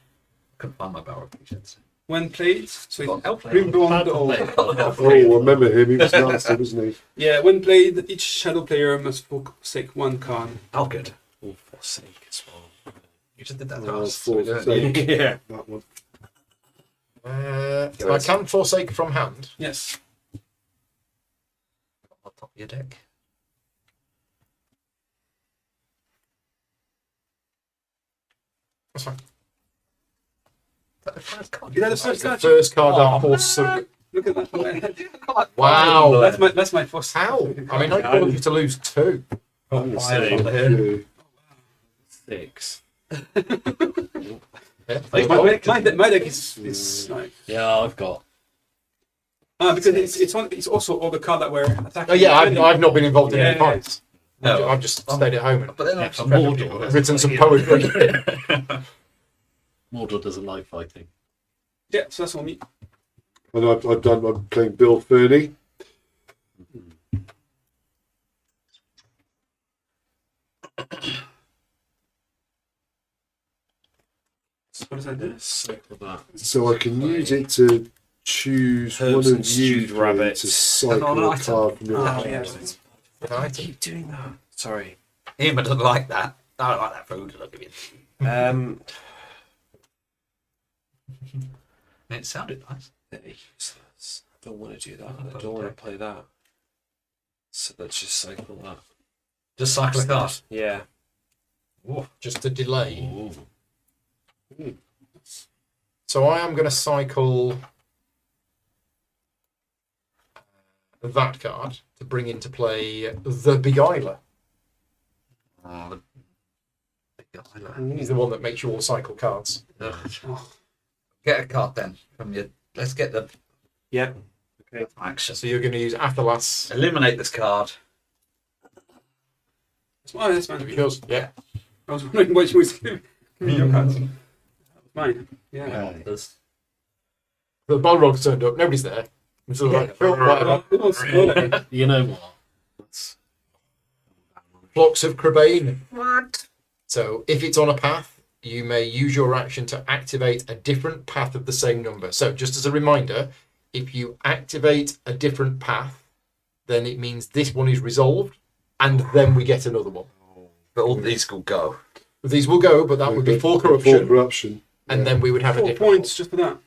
Couldn't find my barrel t-shirts. When played, so Got help. Grimblond or Oh, I remember him. He was nasty, wasn't he? yeah, when played, each shadow player must forsake 1 card. Oh, good. Oh, for sake as well. You just did that Oh, last. for sake. Yeah. That one. I can forsake from hand. Yes. On top of your deck. That's fine. Is that the first card? Is that the That's first the card? first card Oh, I've forsook. Look at that. Wow. That's my first. How? I mean, I caused you to lose 2. I'm the Fire same. on here. Yeah. 6. Yeah. My deck is like Yeah, I've got. because it's also all the cards that were attacking. Oh, yeah, defending. I've not been involved in Yeah, any yeah. fights. No. I've just stayed at home and But then Yeah, actually, Mordor. written some poetry. Mordor doesn't like fighting. Yeah, so that's all me. And I'm playing Bill Fernie. What does that do? Cycle that. So I can use it to choose Herbs one and of you stewed three rabbits. to cycle An a item. card from your Oh, hand. yes. I keep doing that. Sorry. Ian doesn't like that. I don't like that food. I'll give you. It sounded nice. They're useless. I don't want to do that. I don't want to play that. So let's just cycle that. Just cycle a card. Yeah. Just to delay. Ooh. So I am going to cycle that card to bring into play the Beguiler. Oh, the big guy. He's the one that makes you all cycle cards. Ugh. Oh, Get a card then from your. Let's get the Yeah. action. So you're going to use Athalas. Eliminate this card. that's mine. Yours, yeah. I was wondering what you was giving me your cards. That was mine. Yeah. There's The Balrog's turned up. Nobody's there. It's sort of like, oh, whatever. You know what? That's Flocks of Crebain. what? So if it's on a path, you may use your action to activate a different path of the same number. So just as a reminder, if you activate a different path, then it means this one is resolved, and then we get another one. But all these will go. These will go, but that would be full Full corruption, corruption. and then we would have a 4 different points just for that.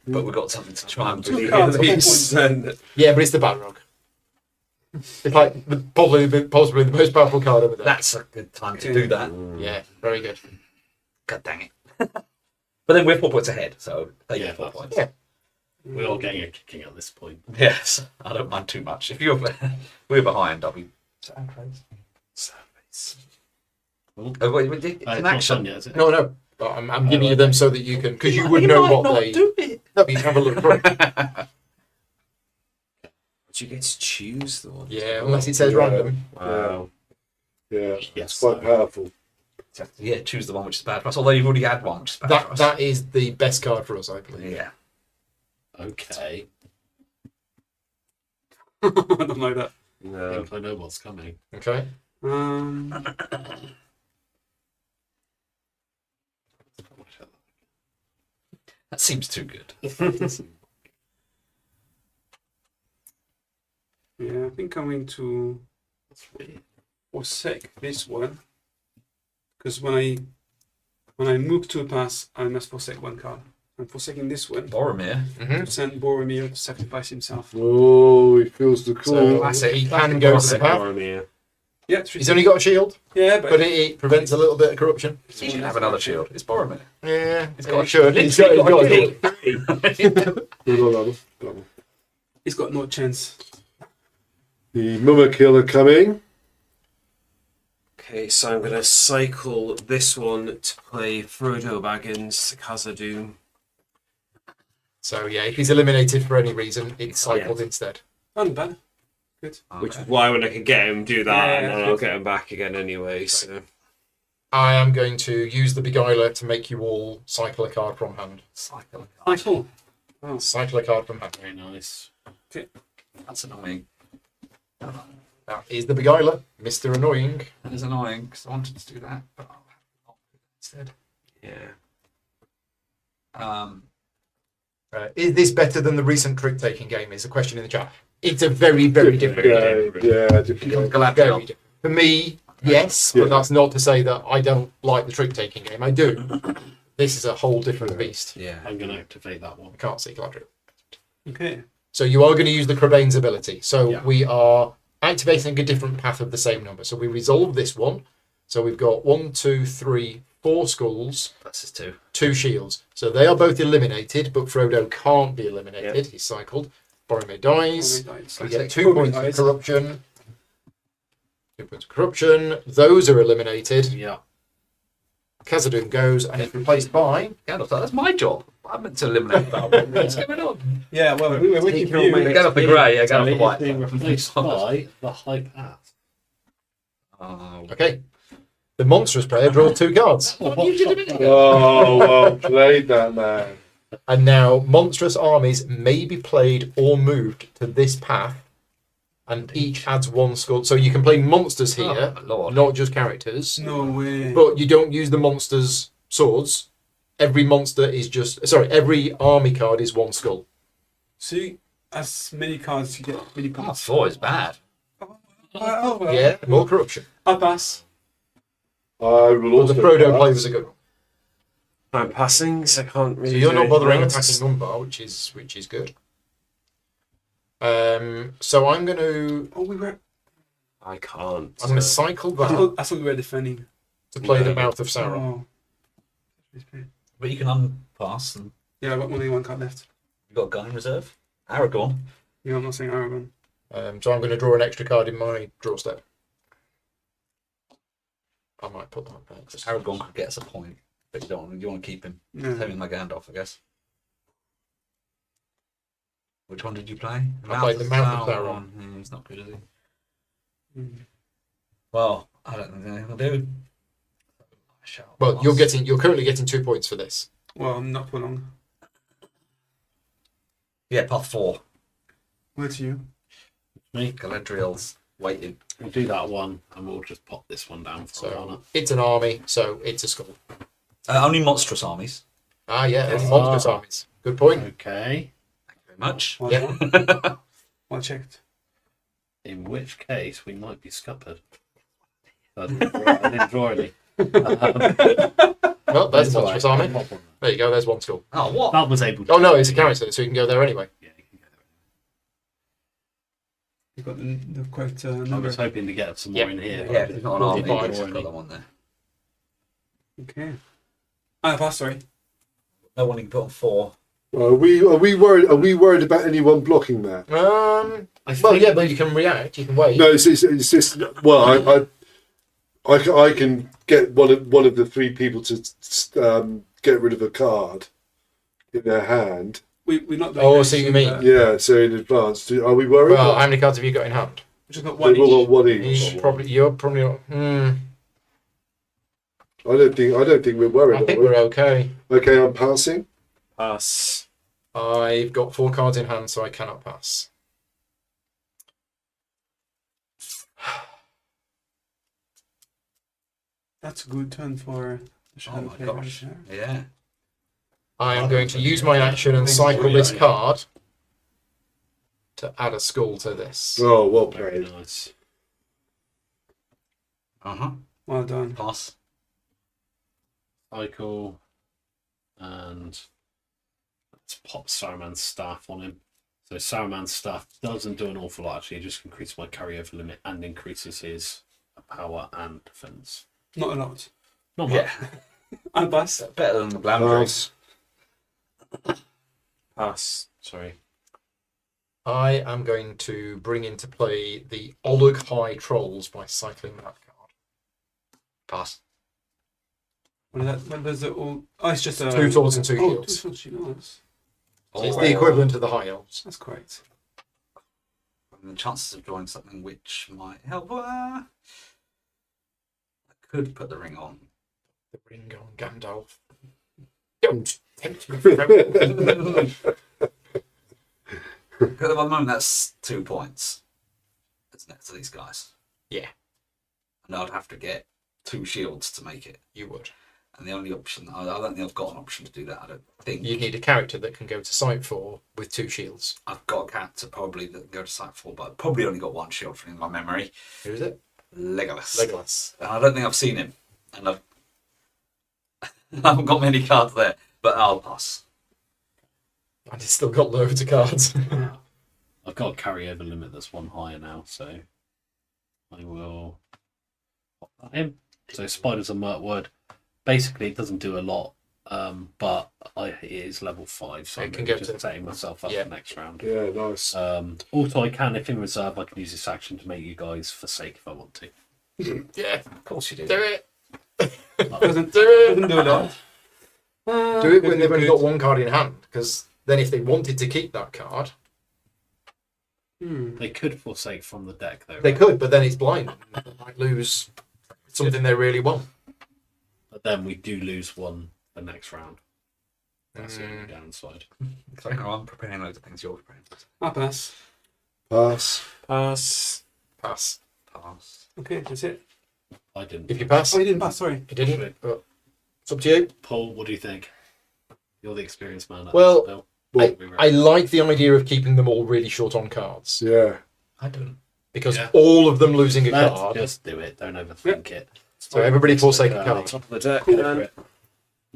But we've got something to try and Two do. cards, with four these. points. Yeah, but it's the Balrog. It's like possibly the most powerful card ever there. That's a good time to do that. Yeah, very good. God dang it. But then we're 4 points ahead, so they Yeah, get 4 that's- points. Yeah. we're all getting a kicking at this point. Yes, I don't mind too much. If you're we're behind, I'll be. Well, Oh, wait, it's it's an not action. done yet, is it? No. But I'm giving you them so that you can, because you would know might what not they. do it. No, but you can have a look through. But you get to choose the one. Yeah, unless it says Yeah. random. Wow. Yeah, Yes. it's quite powerful. Yeah, choose the one which is bad for us. Although you've already had one which is bad for That us. that is the best card for us, I believe. Yeah. Okay. I don't like that. I No. think I know what's coming. Okay. That seems too good. Yeah, I think I'm going to That's weird. forsake this one because when I move to a pass, I must forsake one card. I'm forsaking this one Boromir. Mm-hmm. to send Boromir to sacrifice himself. Oh, he feels the So call. he can go to the path. Boromir. Yeah, He's only got a shield, yeah, but it prevents a little bit of corruption. He should have another shield. It's Boromir. Yeah, He's got a should. He's got a shield. he's got no chance. The Mummer Killer coming. Okay, so I'm going to cycle this one to play Frodo Baggins, Khazad-dûm. So yeah, if he's eliminated for any reason, it's cycled instead. Not bad. Good. Which is why when I can get him, do that, Yeah, and then yeah. I'll get him back again anyway. So I am going to use the Beguiler to make you all cycle a card from hand. Cycle. Oh, cool. Cycle a card from hand. Very nice. That's annoying. That is the Beguiler, Mr. Annoying. That is annoying because I wanted to do that, but I'll not do that instead. yeah, Is this better than the recent trick-taking game? Is a question in the chat. It's a very, very different game. Yeah, different game. Galadriel. Very different. For me, yes, Yeah. but that's not to say that I don't like the trick-taking game. I do. This is a whole different beast. Yeah. I'm going to activate that one. I can't see Galadriel. Okay. So you are going to use the Crebane's ability. So Yeah. we are activating a different path of the same number. So we resolve this one. So we've got 1, 2, 3, 4 skulls, That's his two. 2 shields. So they are both eliminated, but Frodo can't be eliminated. He's cycled. Boromir dies. We get 2 points of corruption. 2 points of corruption. Those are eliminated. Yeah. Khazad-dûm goes and is replaced by. Gandalf, that's my job. I'm meant to eliminate that one. What's going on? Yeah, well, we were waiting for you. Gandalf the grey, yeah, So Gandalf the it white. is being replaced by the high path. Oh, Okay. The monstrous player draws 2 cards. Oh, well played, that man. And now monstrous armies may be played or moved to this path, and each adds 1 skull. So you can play monsters here, Oh, Lord. not just characters. No way. But you don't use the monsters' swords. Every monster is just every army card is 1 skull. See, as many cards you get, many Part points. 4 is bad. Oh, well. Yeah, more corruption. I'll pass. I will But also the Frodo pass. play was a good one. I'm passing, so I can't really. So you're do not bothering anything else. attacking Umbar, which is good. So I'm gonna Oh, we were. I can't. I'm gonna cycle I that thought we were defending. to play the No. Mouth of Sauron. Oh. But you can unpass, and Yeah, I've got only 1 card left. you've got a guy in reserve. Aragorn. Yeah, I'm not saying Aragon. So I'm going to draw an extra card in my draw step. I might put that back. Aragorn could get us a point, but you want to keep him. Yeah. Same like Gandalf, I guess. Which one did you play? I played the Mouth of Sauron. He's not good, is he? Mm. Well, I don't think there's anything to do. Well, you're currently getting 2 points for this. Well, I'm not for long. Yeah, path 4. Where to you? Me. Galadriel's waiting. We'll do that one, and we'll just pop this one down for So Anna. it's an army, so it's a skull. Only monstrous armies. Ah, yeah, it's Ah. monstrous armies. Good point. Okay. Very much. Well, Yeah. well checked. In which case, we might be scuppered. I didn't draw any. Well, there's That's a all monstrous right. army. Pop on There you go. There's 1 skull. Oh, what? that. That was able to. Oh no, it's a character, so you can go there anyway. Yeah, you can go there. You've got the correct I number. was hoping to get some Yeah. more in here. Yeah, if it's not an army, Forty-five. you've just got that one there. Okay. I pass, sorry. No one you can put on 4. Are we worried? Are we worried about anyone blocking that? I Well, think- yeah, but you can react. You can wait. No, it's just. Well, I can get one of the 3 people to get rid of a card in their hand. We're not. Oh, I see what you mean. Yeah, so in advance. Are we worried? Well, how many cards have you got in hand? We just got They've 1 all each. got 1 each. You're probably not. I don't think we're worried. I think are we? we're okay. Okay, I'm passing. Pass. I've got 4 cards in hand, so I cannot pass. That's a good turn for the Oh shadow my players. gosh. Yeah. Yeah. I am going to use my action and cycle this card to add a skull to this. Oh, well Very played. nice. Well done. Pass. Cycle. And let's pop Saruman's staff on him. So Saruman's staff doesn't do an awful lot actually, it just increases my carryover limit and increases his power and defense. Not a lot. Not much. Yeah. I'll pass. Better than the Glamdring. Pass. Pass. Sorry. I am going to bring into play the Olug High Trolls by cycling that card. Pass. What is that? What does it all? Oh, it's just 2 swords and 2 Oh, shields. 2 swords, shields. So it's the equivalent of the High Elves. That's correct. And the chances of drawing something which might help. I could put the ring on. The ring on Gandalf. Don't tempt me, friend. At the moment, that's 2 points, isn't it, to these guys? Yeah. And I'd have to get 2 shields to make it. You would. And the only option, I don't think I've got an option to do that. I don't think. You need a character that can go to Site 4 with 2 shields. I've got a character probably that can go to Site 4, but I've probably only got 1 shield from my memory. Who is it? Legolas. Legolas. And I don't think I've seen him. And I haven't got many cards there, but I'll pass. And he's still got loads of cards. I've got a carryover limit that's 1 higher now, so I will pop that in. So Spider's a Mert word. Basically, it doesn't do a lot, but it is level 5, so It I'm can really go just to- setting myself up Yeah. for next round. Yeah, nice. Also, I can, if in reserve, I can use this action to make you guys forsake if I want to. Yeah, Of course you do. do it. Doesn't Do it. do a lot. Do it when they've only got 1 card in hand, because then if they wanted to keep that card, They could forsake from the deck, though. they right? could, but then it's blind. They might lose something they really want. But then we do lose 1 the next round. That's the Mm. only downside. Hang on, I'm preparing loads of things. You're preparing. I'll pass. Pass. Pass. Pass. Pass. Okay, that's it. I didn't. If you pass, Oh, you didn't pass, sorry. you didn't. But it's up to you. Paul, what do you think? You're the experienced man. At Well, this, Bill. I like the idea of keeping them all really short on cards. Yeah. I don't. Because Yeah. all of them losing a Let's card. just do it. Don't overthink it. So everybody forsake a card. Top of the deck. Go then. for it.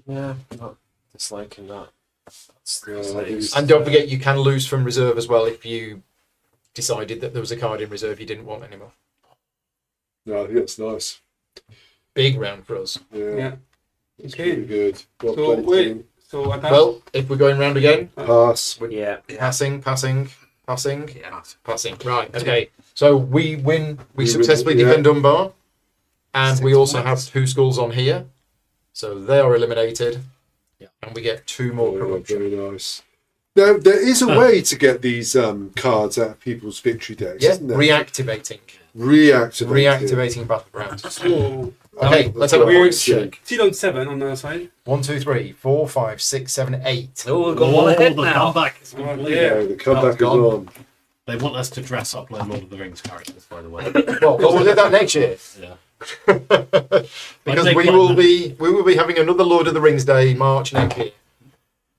Yeah, not disliking that. That's Yeah, I think it's- And don't forget, you can lose from reserve as well if you decided that there was a card in reserve you didn't want anymore. No, I think that's nice. Big round for us. Yeah. Yeah. It's Okay. pretty good. Well So, played, wait. team. So I pass. Well, if we're going round again, Pass. Yeah. passing. Yeah. Passing. Right. Okay. So we win. We We successfully win, yeah. defend Dunbar, and 6 we also points. have 2 skulls on here, so they are eliminated. Yeah. And we get 2 more Oh, corruption. very nice. Now, there is a way to get these cards out of people's victory decks, Yeah. isn't there? Reactivating. Reactivate. Battleground. So Okay. Let's have a Weird points check. still on 7 on the other side. 1, 2, 3, 4, 5, 6, 7, 8. Oh, we've got one ahead the now. comeback is Oh, complete. yeah. The comeback is gone. on. They want us to dress up like Lord of the Rings characters, by the way. Well, we'll do that next year. Yeah. Because I'd make we like will that. be having another Lord of the Rings Day March next year.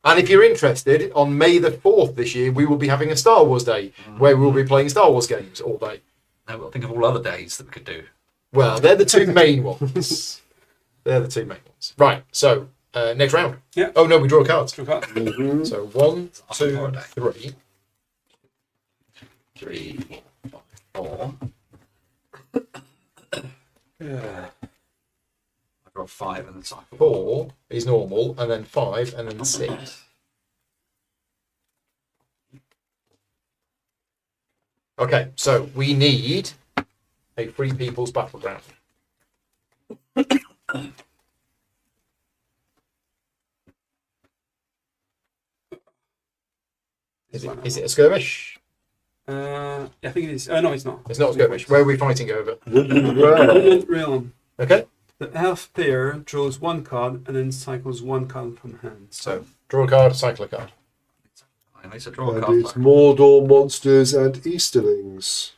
And if you're interested, on May the 4th this year, we will be having a Star Wars Day where we'll be playing Star Wars games all day. Now we'll think of all other days that we could do. Well, they're the 2 main ones. They're the 2 main ones. Right, so next round. Yeah. Oh, no, we draw cards. Draw card. Mhm. So 1, After 2, holiday. 3, 3, 4. Yeah. I draw 5 and then cycle. 4 is normal, and then 5, and then 6. Okay, so we need a Free People's Battleground. Is it a skirmish? Yeah, I think it is. No, it's not. It's not a skirmish. Where are we fighting over? Woodland Realm. Woodland Realm. Okay, The elf player draws 1 card and then cycles 1 card from hand. so draw a card, cycle a card. I need to draw a And card it's back. Mordor monsters and Easterlings.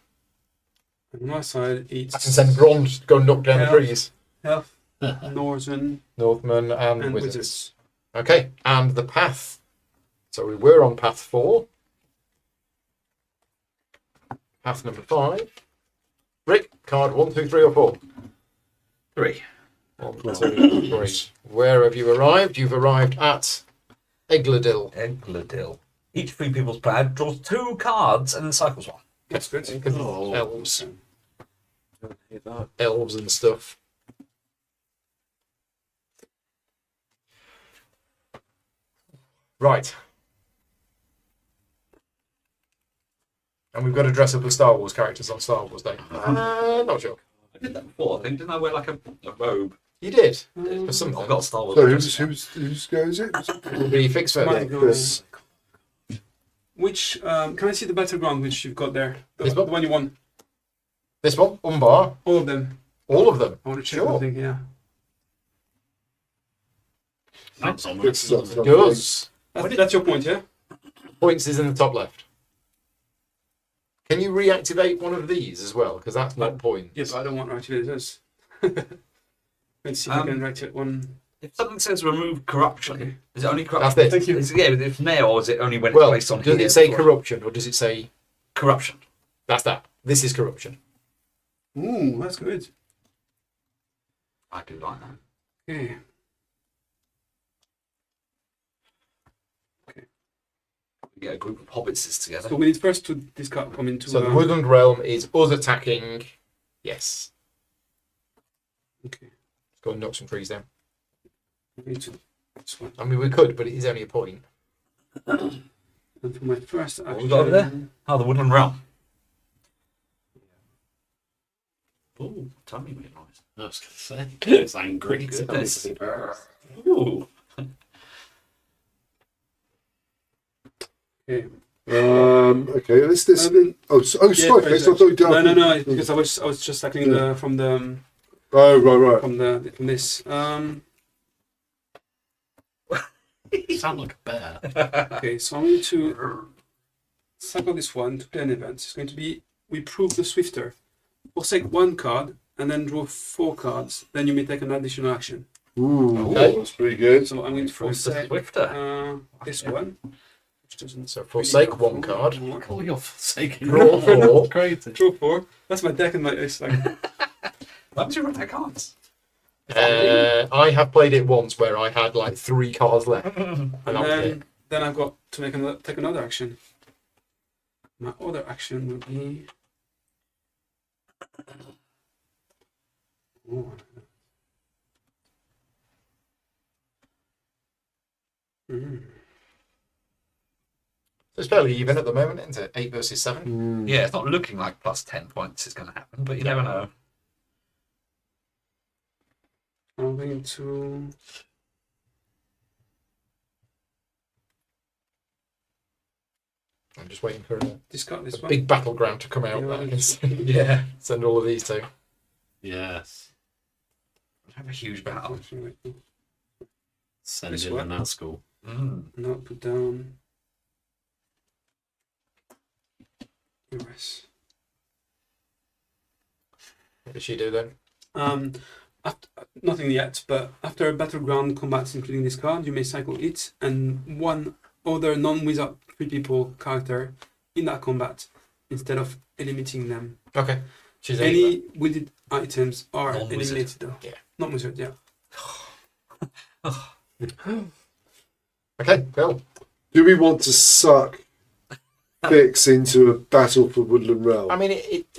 And on my side, I can it's send Bronze to go knock down the Yeah. trees. elf Northern, Northmen, and, and wizards. wizards. Okay, and the path. So we were on path 4. Path number 5. Rick, card 1, 2, 3, or 4. 3. 1, 2, 3. Where have you arrived? You've arrived at Egladil. Egladil. Each Free People's player draws 2 cards and then cycles one. That's good. Because it's Oh. elves. Don't hate that. Elves and stuff. Right. And we've got to dress up as Star Wars characters on Star Wars Day. Not sure. I did that before, I think. Didn't I wear like a robe? You did. Um, For something. I've got a Star Wars. So dress. whose go is it? Will be fixed My first. go. Chris. Which can I see the battleground which you've got there? The, This one? the one you won. This one, Umbar, All of them. all of them. I want to check Sure. everything. Yeah. That's on Chris us. does something. Does. That's your point, yeah. Points is in the top left. Can you reactivate one of these as well? Because that's not points. Yes, I don't want to activate this. Let's see if I can activate one. If something says remove corruption, Okay. is it only corruption? That's it. Thank you. Is it, yeah, it's now or is it only when Well, it's placed on does here? it say Or- corruption or does it say corruption? that's that? This is corruption. Ooh, that's good. I do like that. Okay. We get a group of hobbitses together. So we need first to discard. I mean, to. So the Woodland Realm is us attacking. Yes. Okay. Let's go and knock some trees down. We need to. This one. I mean, we could, but it is only a point. And for my first What action. we got over there? Oh, the Woodland Realm. Ooh, tummy made noise. I was going to say. It's angry. Goodness. Ooh. Okay. Okay, this. Oh, sorry, Chris, I thought you dealt No, with- no, because I was just tackling Yeah. from the Oh, right. from this. You sound like a bear. Okay, so I'm going to cycle this one to play an event. It's going to be we prove the Swifter. Forsake 1 card and then draw 4 cards. Then you may take an additional action. Ooh, Okay. that's pretty good. So I'm going to Who's the forsake Swifter? this one, which doesn't. So forsake one card. Oh, you're forsaking. Draw 4. Crazy. Draw 4. That's my deck and my it's like. Why would you run that cards? I have played it once where I had like 3 cards left. And And that was it. then I've got to take another action. My other action will be. Oh. Mm. So it's fairly even at the moment, isn't it? 8 versus 7. Mm. Yeah, it's not looking like plus 10 points is going to happen, but you never know. I'm going to. I'm just waiting for a Discard this one. big battleground to come out Yeah, that I can it's- Yeah. send all of these to. Yes. Have a huge battle. Actually, wait, Send This in one? the Nazgul. no, put down. Yes. What does she do then? After, nothing yet, but after a battleground combats, including this card, you may cycle it and one other non-wizard free people character in that combat instead of eliminating them. Okay. She's Any wizard items are Non-wizard. eliminated though. Yeah. Not wizard, yeah. Okay, cool. Do we want to suck Fix into a battle for Woodland Realm? I mean,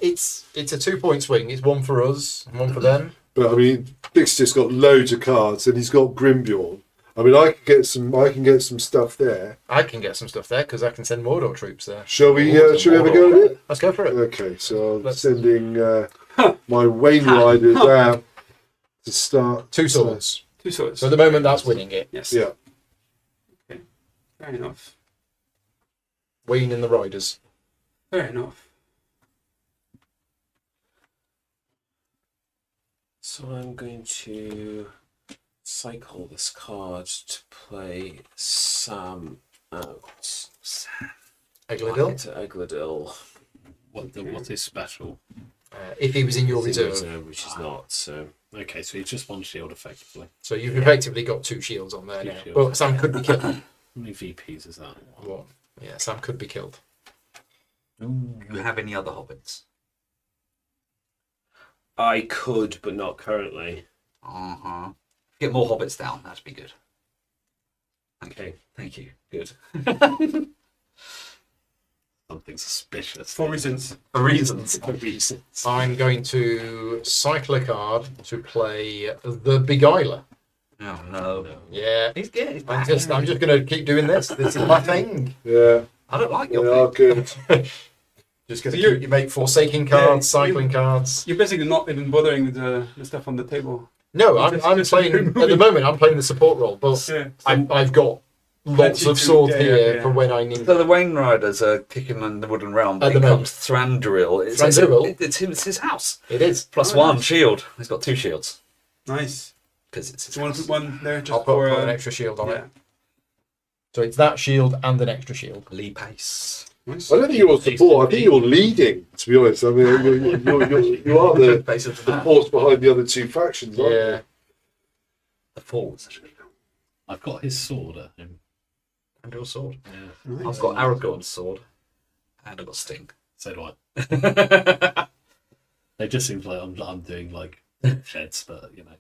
it's a 2-point swing. It's one for us and one for them. But I mean, Fix just got loads of cards, and he's got Grimbjorn. I mean, I can get some stuff there. I can get some stuff there because I can send Mordor troops there. Shall we have a go at it? Let's go for it. Okay, so I'm Let's- sending my Wayne Riders out to start. 2 swords. 2 swords. So at the moment, that's winning it. Yes. Yeah. Fair enough. Wayne and the Riders. Fair enough. So I'm going to cycle this card to play Sam out. Egladil. Into Egladil. What is special? If he was in your It's in reserve. which is not. So Okay, so he's just one shield effectively. So you've effectively got 2 shields on there Two now. shields. But Sam could be killed. How many VPs is that? What? Yeah, Sam could be killed. Do you have any other hobbits? I could, but not currently. Get more hobbits down. That'd be good. Okay. Thank you. Good. Something suspicious. For reasons. For reasons. I'm going to cycle a card to play the Beguiler. Oh no. Yeah. He's good. He's I'm back. just going to keep doing this. This is my thing. Yeah, I don't like they your are thing. good. Just going So to keep you make Forsaking cards, cycling cards. You're basically not even bothering with the stuff on the table. No, I'm Just playing at the removing. moment. I'm playing the support role, but Yeah. I've got lots Plenty of to- swords yeah, here yeah. for when I need. So the Wayne Riders are kicking in the wooden realm. At But the in moment. comes Thranduil. Thranduil? It's his house. It is. Plus Oh, 1 nice. shield. He's got 2 shields Nice. because it's his Do you want to house. put one there just I'll for put an extra shield on yeah. it. So it's that shield and an extra shield. Lee Pace. Nice. I don't think you're support. I think you're leading. To be honest, I mean, you are the Basically, force behind the other 2 factions, aren't Yeah. the forwards. I've got his sword at him. Thranduil's sword. Yeah, Nice. I've got Aragorn's sword. And I've got Sting. so do I. It just seems like I'm doing like sheds, but you know,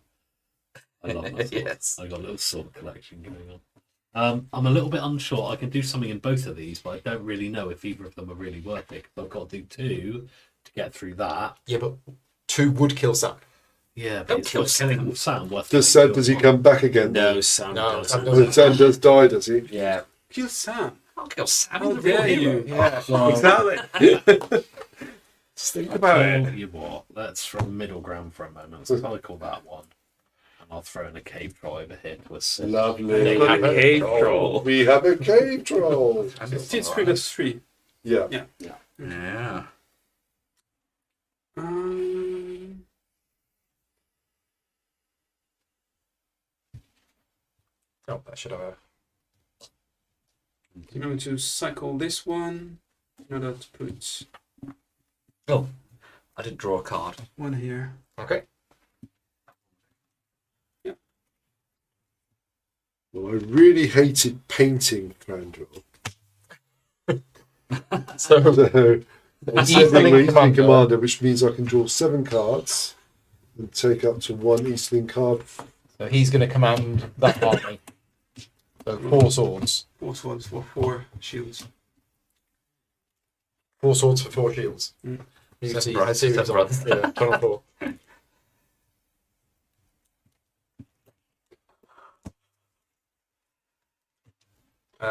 I love my sword. Yes. I got a little sword collection going on. I'm a little bit unsure. I can do something in both of these, but I don't really know if either of them are really worth it. 'Cause I've got to do 2 to get through that. Yeah, but 2 would kill Sam. Yeah, but Don't it's kill worth killing Sam. Worth Does killing Sam, does he Sam. come back again? No, Sam No, doesn't. Sam doesn't. Sam does die, does he? Yeah. Kill Sam. I'll kill Sam. How He's a real dare hero. you? Yeah. Well, Exactly. Just think about Tell it. you what, let's from middle ground for a moment. So I call that one, and I'll throw in a cave troll over here to assist. Lovely. They have a cave troll. We have a cave troll. It's 3+3. Yeah. Yeah. Um, Oh, that should have a. I'm going to cycle this one in order to put Oh, I didn't draw a card. one here. Okay. Well, I really hated painting Thranduil. So So I'm Easterling sending my Eastling Commander. Commander, which means I can draw 7 cards and take up to 1 Eastling card. he's going to command that army. So 4 swords. 4 swords for 4 shields. 4 swords for 4 shields. Mm. You can see Seven the series brothers, on. seven Yeah, channel 4.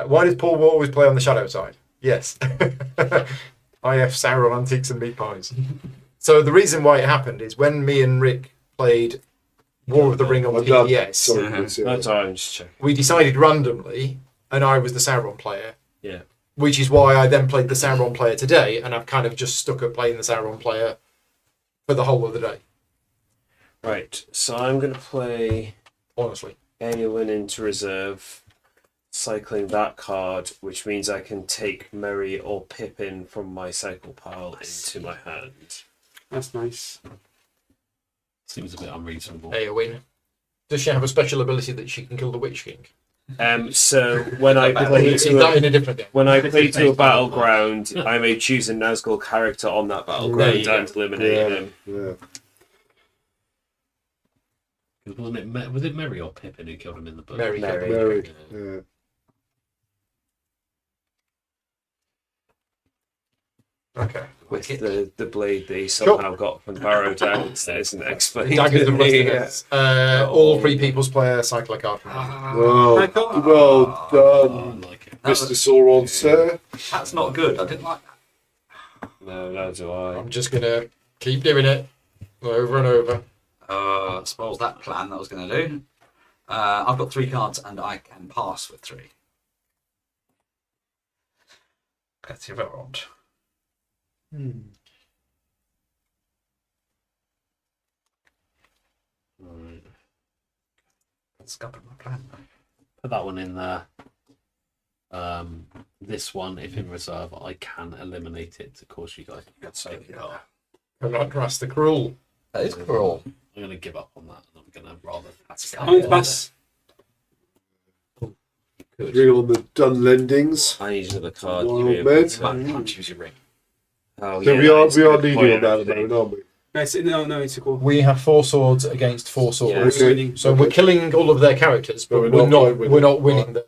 Why does Paul always play on the shadow side? Yes. IF Sauron Antiques and Meat Pies. So the reason why it happened is when me and Rick played War of the Ring on I've done- PDS, sorry, Mhm. Chris, yeah. That's all right, I'm just checking. we decided randomly, and I was the Sauron player, Yeah. which is why I then played the Sauron player today, and I've kind of just stuck at playing the Sauron player for the whole of the day, Right, so I'm going to play honestly. Eowyn into reserve, cycling that card, which means I can take Merry or Pippin from my cycle pile into my hand. That's nice. Seems a bit unreasonable. Eowyn. Does she have a special ability that she can kill the Witch King? So when I play Is that in a different game? when I play to a battleground, I may choose a Nazgul character on that There battleground you and eliminate Yeah. him. Yeah. Was it Merry or Pippin who killed him in the book? Merry. Merry. Very. Yeah. Okay. With Wicked. the blade that he somehow got from Barrow Downs that isn't explained. Daggers and Yeah. Rustiness. All 3 people's play a cycle a card from hand. Well, Michael? well Oh, done, I like it. That Mr. was- Sauron, sir. That's not good. I didn't like that. No, no do I. I'm just going to keep doing it over and over. Spoils that plan that I was going to do. I've got 3 cards and I can pass with 3. That's Verond. Right. Scuppered my plan. Put that one in there. This one, if in reserve, I can eliminate it to cause you guys to get so I'm not Grass the Cruel. That is cruel. I'm going to give up on that. And I'm going to rather. I'm going to pass. Bring on the done lendings. I need another card. Wild to be able men. to- Can't use your ring. Oh, So yeah, we that are is a good leading point, on that at the actually. moment, aren't we? No, it's a cool. We have 4 swords against 4 swords. Yeah. Okay. Winning. So we're killing all of their characters, but But we're not quite winning the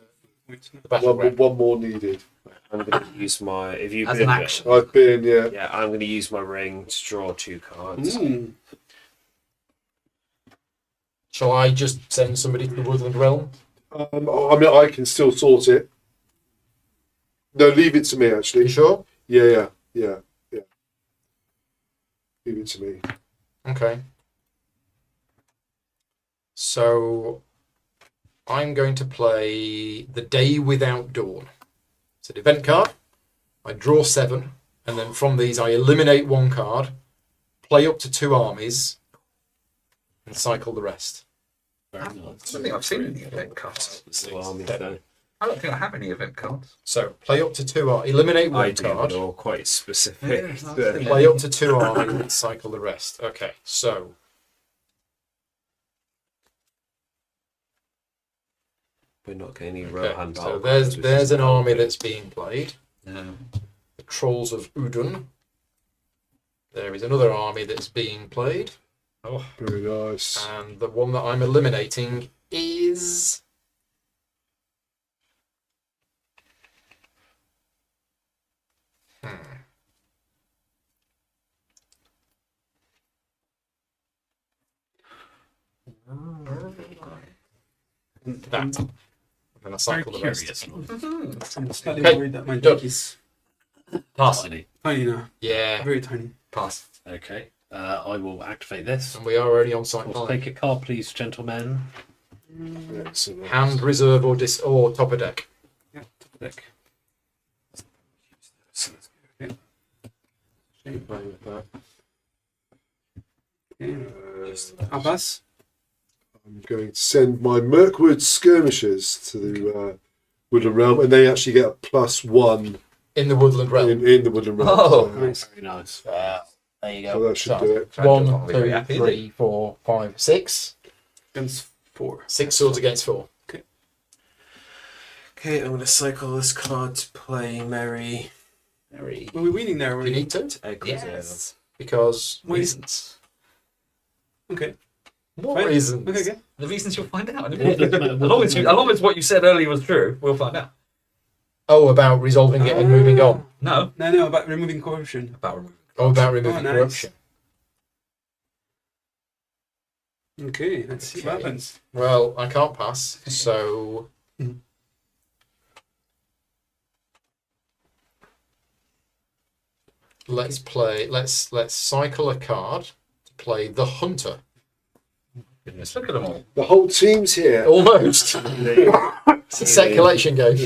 battle. One more needed. I'm going to use my. If you As bid an it- action. I've been, yeah. Yeah, I'm going to use my ring to draw 2 cards. Mm. Shall I just send somebody to the Woodland Realm? I mean, I can still sort it. No, leave it to me, Are you actually. sure? Yeah. Leave it to me. Okay. So I'm going to play The Day Without Dawn. It's an event card. I draw 7, and then from these I eliminate 1 card, play up to 2 armies, and cycle the rest. Very I nice. don't think I've seen any event cards. So army then. I don't think I have any event cards. So play up to 2 eliminate 1 I do, but card, they're all quite specific. Yeah, play up to 2 armies, and cycle the rest. Okay, so We're not getting any okay, Rohan so battle there's cards, which is an army helping. that's being played. Yeah. The Trolls of Udun. There is another army that's being played. Oh, Very nice. and the one that I'm eliminating is that. And then I Very cycle the rest. curious. I'm slightly Okay. worried that my Done. deck is Pass. Tiny. tiny now. Yeah, Very tiny. pass. Okay. I will activate this. And we are already on site We'll 5. take a card, please, gentlemen. Excellent. Hand, reserve, or top of deck. Yeah, top deck. Playing with that. Okay. I'll pass. I'm going to send my Mirkwood skirmishers to the Woodland Realm, and they actually get a +1 In the Woodland Realm. in the Woodland Realm. Oh, So- Nice. Very nice. There you So go. that should do it. 1, Very 2, happy, 3, 4, 5, 6. Against 4. 6 swords against 4. Okay, I'm going to cycle this card to play Merry. Very. Were we winning there You already? need to, Egg Yes. because Wait. reasons. Okay. What Fine. reasons? Okay. The reasons you'll find out. What does matter- As long as what you said earlier was true, we'll find out. Oh, about resolving it and moving on. No. No, about removing corruption. About removing. Oh, about removing nice. corruption. Okay, let's see what Okay. happens. Well, I can't pass, so Mhm. let's cycle a card to play the Hunter. Goodness, look at them all. The whole team's here. Almost. It's a set collection game.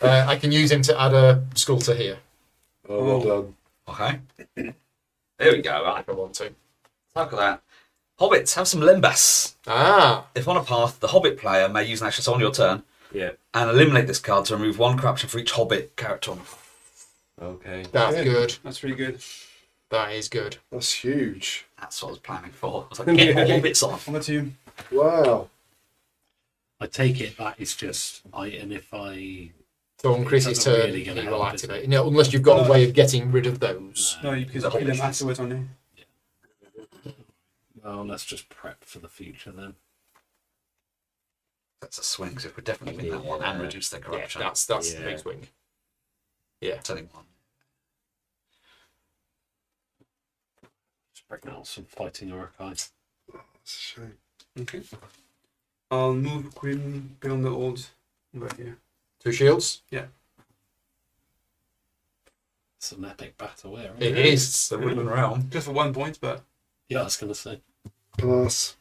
I can use him to add a sculptor here Oh, well done. Okay. There we go. Right. if I want to. Look at that. Hobbits, have some lembas. Ah, If on a path, the Hobbit player may use an action on your turn Yeah. and eliminate this card to remove 1 corruption for each Hobbit character on. Okay. that's good. That's really good. That is good. That's huge. That's what I was planning for. I was like, get more Hobbits on. Over to you. Wow. I take it that is just and if I So on Chris's doesn't turn, really he gonna will help, is it? activate. No, unless you've got a way of getting rid of those. No, you can kill them afterwards only. well, let's just prep for the future then. That's a swing, because if we definitely win that one and reduce their Yeah, corruption. that's the Yeah. big swing. Telling one. Just bring out some fighting Urukai. That's a shame. Okay. I'll move Grim beyond the old over here. 2 shields. It's an epic battle here. It Isn't is. The Woodland Realm. Just for 1 point, but Yeah, I was going to say. Pass.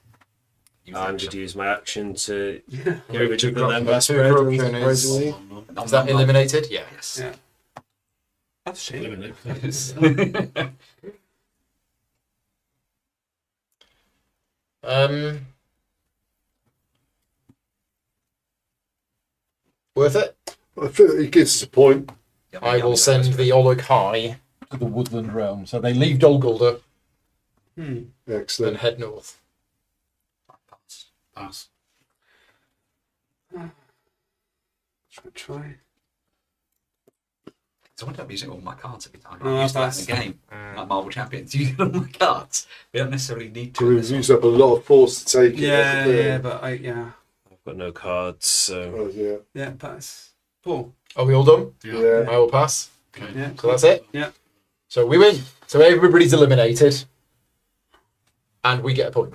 Use I'm action. going to use my action to yeah. get rid of the corruption. Lembas 2 spread. corruption is- Surprisingly. Is that eliminated? Yeah. Yes. Yeah. That's a shame. Eliminate. Worth it? I feel it gives us a point. I will send the Oleg High to the Woodland Realm. So they leave Dol Guldur Then Excellent. head north. Pass. Pass. Try. So I end up using all my cards every time. No, I used to that pass. in the game. Like Marvel Champions, you get all my cards. We don't necessarily need to. So in we've this used one. up a lot of force to take it. Yeah, but yeah. I've got no cards, so Oh, yeah. Yeah, pass. Paul. Are we all done? Yeah. I will pass. Okay. Yeah. So that's it. Yeah. So we win. So everybody's eliminated, and we get a point.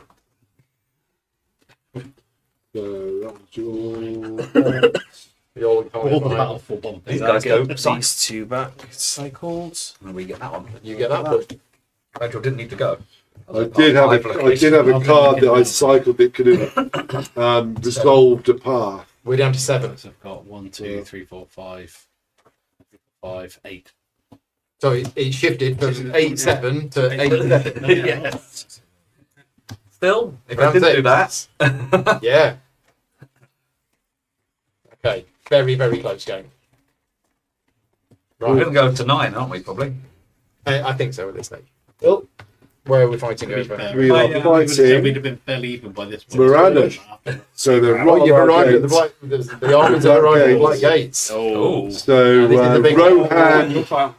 So that was your. We all All the battle for one These thing. guys go these side. two back cycled. And we get that one. You get that point. Nigel didn't need to go. I did have a card that I cycled that could have resolved a path. We're down to 7. So I've got 1, 2, 3, 4, 5, 5, 8. So it shifted from 8-7 to 8-7. Yeah. Still, if I Round didn't six. do that, Yeah. Okay. Very, very close game. we're Right. going to go to 9, aren't we? Probably. I think so at this stage. Well, where are we fighting To be over? fair, We are yeah. fighting we'd have been fairly even by this point. Miranda. So the Oh, you've Rotterdam arrived at the Gates. black. The armies have arrived at the black gates. Oh, So This is the big- Rohan, Profile.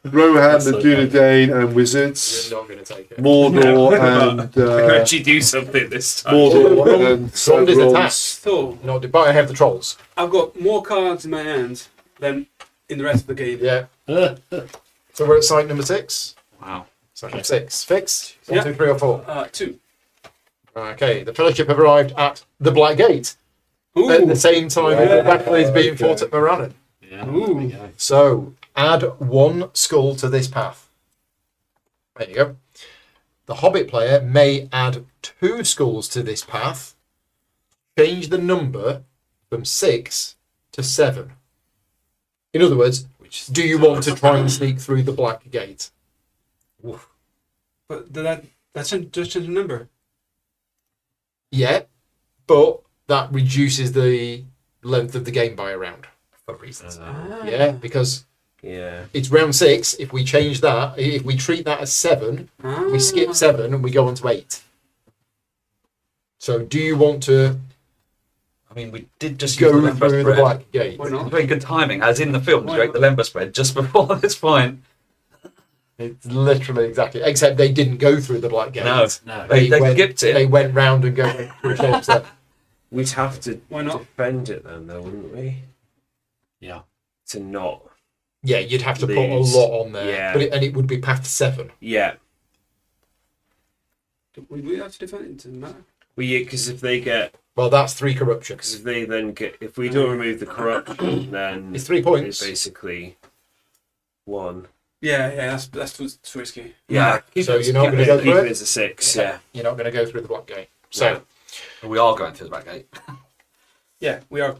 the Dunedain and Wizards, You're not going to take it. Mordor and I can actually do something this time. Mordor and Frond is Sauron's- attacked. So Not, but I have the trolls. I've got more cards in my hand than in the rest of the game. Yeah. So we're at site number 6. wow. Site number 6. Fix. 1, Yeah. 2, 3, or 4. 2. Okay. The Fellowship have arrived at the Black Gate Ooh. at the same time Yeah. the battle is being Okay. fought at Morannon. Yeah, Ooh. there we go. So add 1 skull to this path. There you go. The Hobbit player may add 2 skulls to this path. Change the number from 6 to 7. In other words, do you want to try and sneak through the Black Gate? But that's just change the number. Yeah, but that reduces the length of the game by a round. For reasons. Yeah, because Yeah. it's round 6. If we change that, if we treat that as 7, we skip 7 and we go on to 8. So do you want to I mean, we did just go use the Lember through the spread. Black Gate? Why not? Very good timing, as in the film, to Why create the Lember spread just before this point. It's literally exactly, except they didn't go through the Black Gate. No, No. they went, skipped it. They went round and go through a shape step. We'd have to Why not? defend it then, though, wouldn't we? Yeah. To not. Yeah, you'd have to put a Lose. lot on there, Yeah. but and it would be path 7. Yeah. We have to defend it. Doesn't matter. Well, yeah, because if they get, Well, that's 3 corruption. because if they then get, if we don't remove the corruption, then It's 3 points. it's basically 1. Yeah, that's too risky. Yeah. So you're not Keep going to go keep through it it. as a 6. Yeah. You're not going to go through the Black Gate. So, We are going through the back gate. Yeah, we are.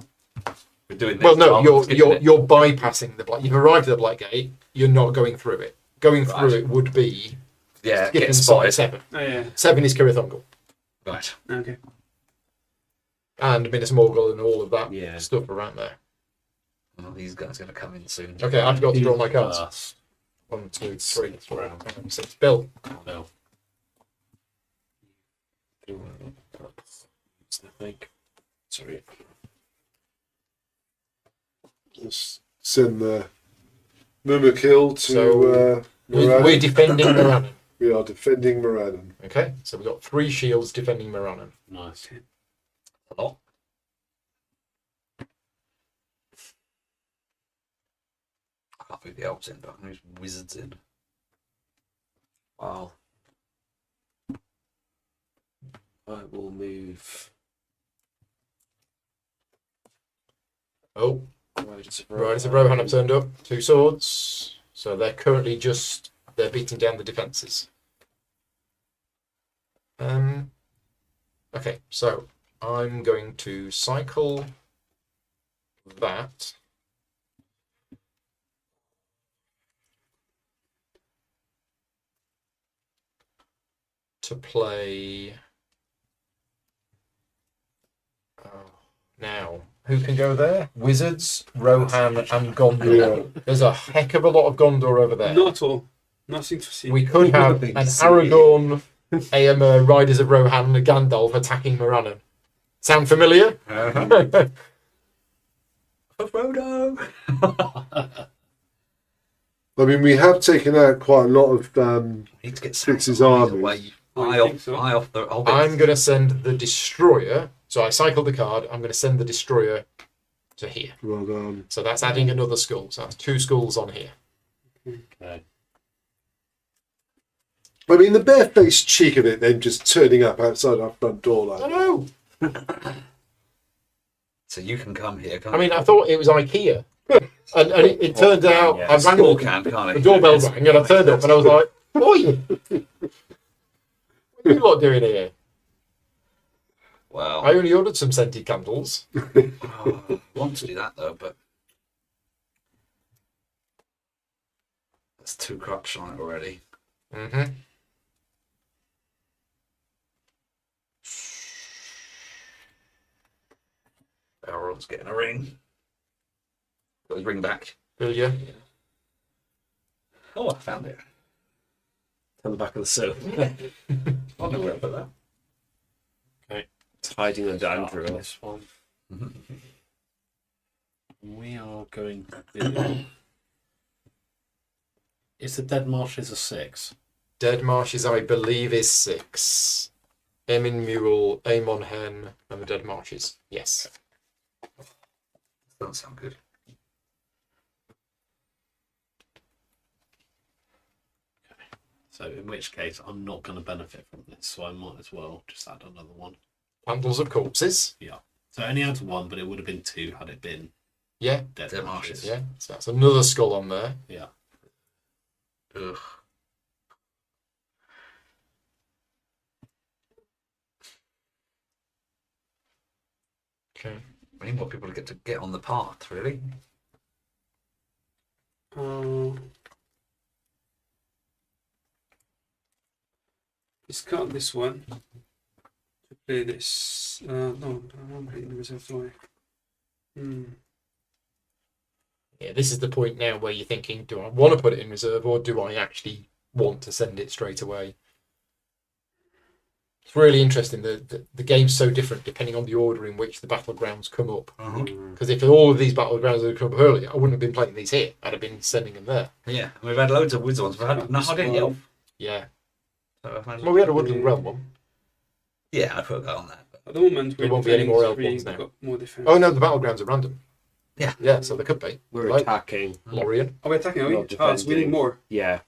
We're doing this. well, no, rather than skipping you're it. you're bypassing the Black. You've arrived at the Black Gate. You're not going through it. Going through Right. it would be Yeah, skipping get side spotted. 7. Oh yeah. 7 is Kirithongal Right. Okay. and Minas Morgul and all of that Yeah. stuff around there. Well, these guys are going to come in soon. Okay, I forgot to draw my cards. First. 1, 2, 3, 4, 5, 6. Bill. No. I think. Sorry. Let's send the Murmurkill to So, We're Morannon. defending Morannon. We are defending Morannon. Okay, so we've got 3 shields defending Morannon. Nice. A lot. I can't move the elves in, but I can move wizards in. Wow. I will move. Oh, Riders of Riders of Rohan have turned up. 2 swords. So they're currently they're beating down the defences. Okay, so I'm going to cycle that. To play. Oh, now, who can go there? Wizards, Rohan, and Gondor. There's a heck of a lot of Gondor over there. Not all. Nothing to see. We could have Nothing an to see. Aragorn Aomer, Riders of Rohan, and Gandalf attacking Morannon. Sound familiar? Frodo. I mean, we have taken out quite a lot of Need to get Fix's some armies. away. Oh, Eye you off, think so? eye off the. I'm going to send the Destroyer. So I cycled the card. I'm going to send the Destroyer to here. well done. So that's adding another skull. So that's 2 skulls on here. Okay. I mean, the barefaced cheek of it, then just turning up outside our front door like I that. know. So you can come here. Can't I mean, I thought it was IKEA. and it turned out Yeah, I rang Store up, can, can't the it? doorbell rang, and I turned up and I was like, "Oi, what are you lot doing here? Wow. I only ordered some scented candles." Oh, I want to do that though, but there's 2 corruption on it already. Mm-hmm. Elrond's getting a ring. Got his ring back. Will you? Oh, I found it. On the back of the sofa. I don't know where I put that. It's hiding under Start Andrew. on this one. We are going to. Is the Dead Marshes a 6? Dead Marshes, I believe, is 6. Emin Mule, Amon Hen, and the Dead Marshes. Yes. Doesn't sound good. So in which case I'm not going to benefit from this, so I might as well just add another one. Candles of Corpses. So it only adds 1, but it would have been 2 had it been Yeah. Dead, Dead Marshes. Yeah. So that's another skull on there. Yeah. Ugh. Okay. We need more people to get on the path, really. Discard this one to play this. No, I'm playing the reserve, do I? Yeah, this is the point now where you're thinking, do I want to put it in reserve or do I actually want to send it straight away? It's really interesting. The game's so different depending on the order in which the battlegrounds come up. Because if all of these battlegrounds had come up earlier, I wouldn't have been playing these here. I'd have been sending them there. Yeah, we've had loads of wizard ones. We've had no, I didn't elf. Yeah. So I've had, Well, we had a Woodland Realm one. yeah, I put that on there. But At the moment, There we're won't be any defending more elf 3, ones now. we've got more defense. Oh no, the battlegrounds are random. Yeah. Yeah, so they could be. We're Like attacking. Lorien. Oh, we're attacking, are we? Not Ah, so we need defending. more. Yeah.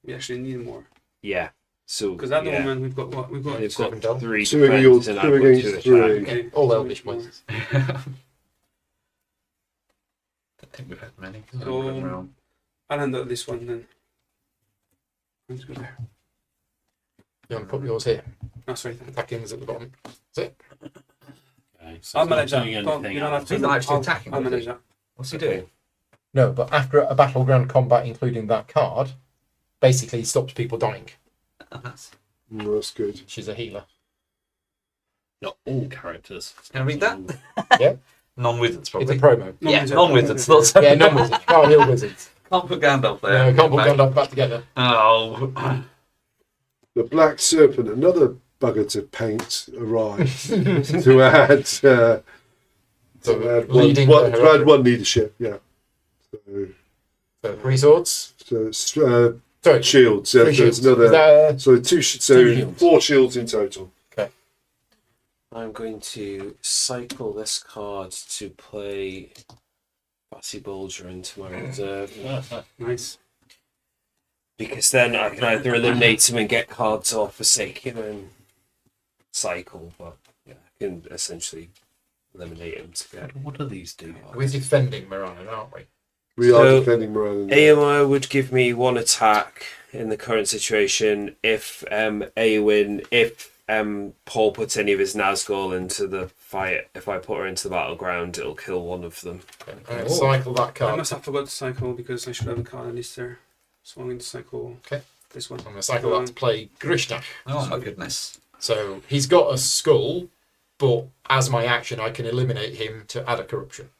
We actually need more. Yeah. So Because at the yeah. moment, we've got what? We've got. They've Seven got down. 3 Two against- defense and two I've got 2 against 3. attack. Okay, All so elvish more. places. I don't think we've had many. So- I'll handle this one then. Let's go there. You want to put yours here? Oh, sorry. Attacking's at the bottom. That's it. Okay, so I'll it's not manage that. doing Don't, anything you don't have else. to. He's not actually I'll- attacking, I'll is he? manage that. What's he doing? No, but after a battleground combat, including that card, basically stops people dying. That's... That's good. She's a healer. Not all characters. Can I read that? Yeah. Non-wizards, It's probably. a promo. Yeah, Non-wizard. non-wizards. Not so. Yeah, non-wizards. Can't heal wizards. Can't put Gandalf there. No, can't put Back. Gandalf back together. Oh. The Black Serpent, another bugger to paint, arrives to add So leading one, the to add 1 leadership. Yeah. So 3 swords. So Sorry, shields. 3 There's shields. another. Is that, So 2. So Two shields. 4 shields in total. I'm going to cycle this card to play Batty Bulger into my reserve. Nice. Because then I can either eliminate him and get cards off, forsake him and cycle, but yeah, I can essentially eliminate him to get. What do these do? we're defending Morannon, aren't we? We are So, defending Moran. AMI would give me 1 attack in the current situation if Paul puts any of his Nazgul into the fight. If I put her into the battleground, it'll kill one of them. Okay. I'm going to cycle that I card. must have forgot to cycle because I should have a card at least there. So I'm going to cycle Okay. this one. I'm going to cycle that to play Grishnak. Oh my goodness. So he's got a skull, but as my action, I can eliminate him to add a corruption.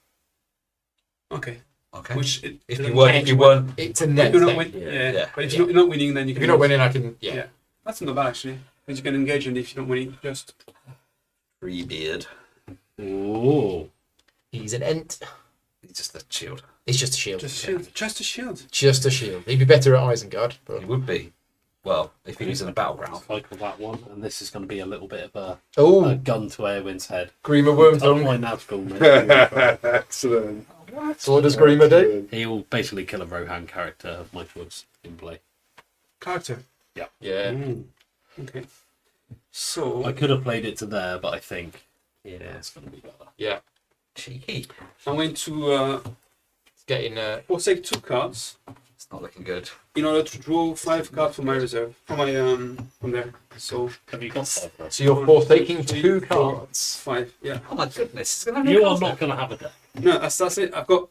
Okay. Okay. Which it if doesn't you weren't, It's a If net you're not thing. win- yeah. Yeah. But if Yeah. you're not winning, then you If can. you're not use- winning, I can. Yeah. Yeah. That's not bad actually. Because you can engage, and if you're not winning, just free beard. Ooh. He's an ent. He's just a shield. It's just a shield. just a shield. Just a shield. Just a shield. He'd be better at Isengard, but He would be. Well, if he was in a battleground. Cycle that one, and this is going to be a little bit of a oh, gun to Airwin's head. Grima Touch Wormtongue. my Nazgul, mate. Excellent. So what does Grima do? Excellent. He will basically kill a Rohan character of my choice in play. Character. Yeah. Okay. So I could have played it to there, but I think it's going to be better. Yeah. Cheeky. I'm going to It's getting. forsake 2 cards It's not looking good. in order to draw 5 cards from my reserve, from my from there. So Have you got 5 for us? So you're forsaking 3, 2 4, cards. 5. Yeah. Oh my goodness. It's gonna have You no are cards not left. going to have a deck. No, that's it. I've got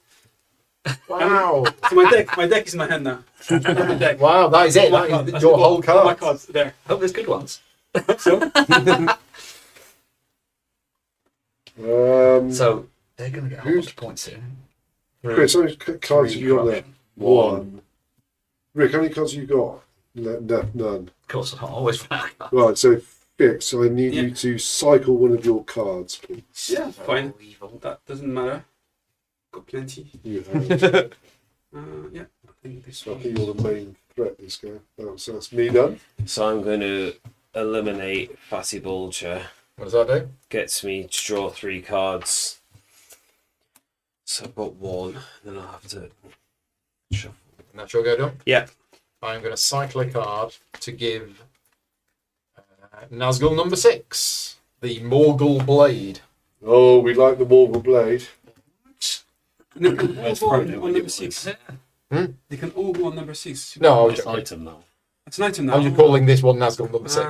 Wow. so my deck is in my hand now. My deck. Wow, that is it. All my That cards. is That's your all- whole all card. my cards there. Hope there's good ones. So So they're gonna get a whole Who's- bunch of points here. Chris, how many cards have you got there? corruption. 1. Rick, how many cards have you got? None. Of course, I'm always back. Right, so Fix, I need Yeah. you to cycle one of your cards, please. yeah, fine. Evil. That doesn't matter. Got plenty. You have. Yeah, I think this I one. think you're the main threat this game. Oh, so that's me done. So I'm going to eliminate Fatty Bulger. What does that do? Gets me to draw 3 cards. So I've got 1. Then I'll have to shuffle. And that's your go done? Yeah. I'm going to cycle a card to give Nazgul number 6, the Morgul Blade. Oh, we like the Morgul Blade. They can all Where's go on, Frodo on when you number 6. Hmm? They can all go on number 6. No, It's item now. It's an item now. I'm just calling this one Nazgul number 6.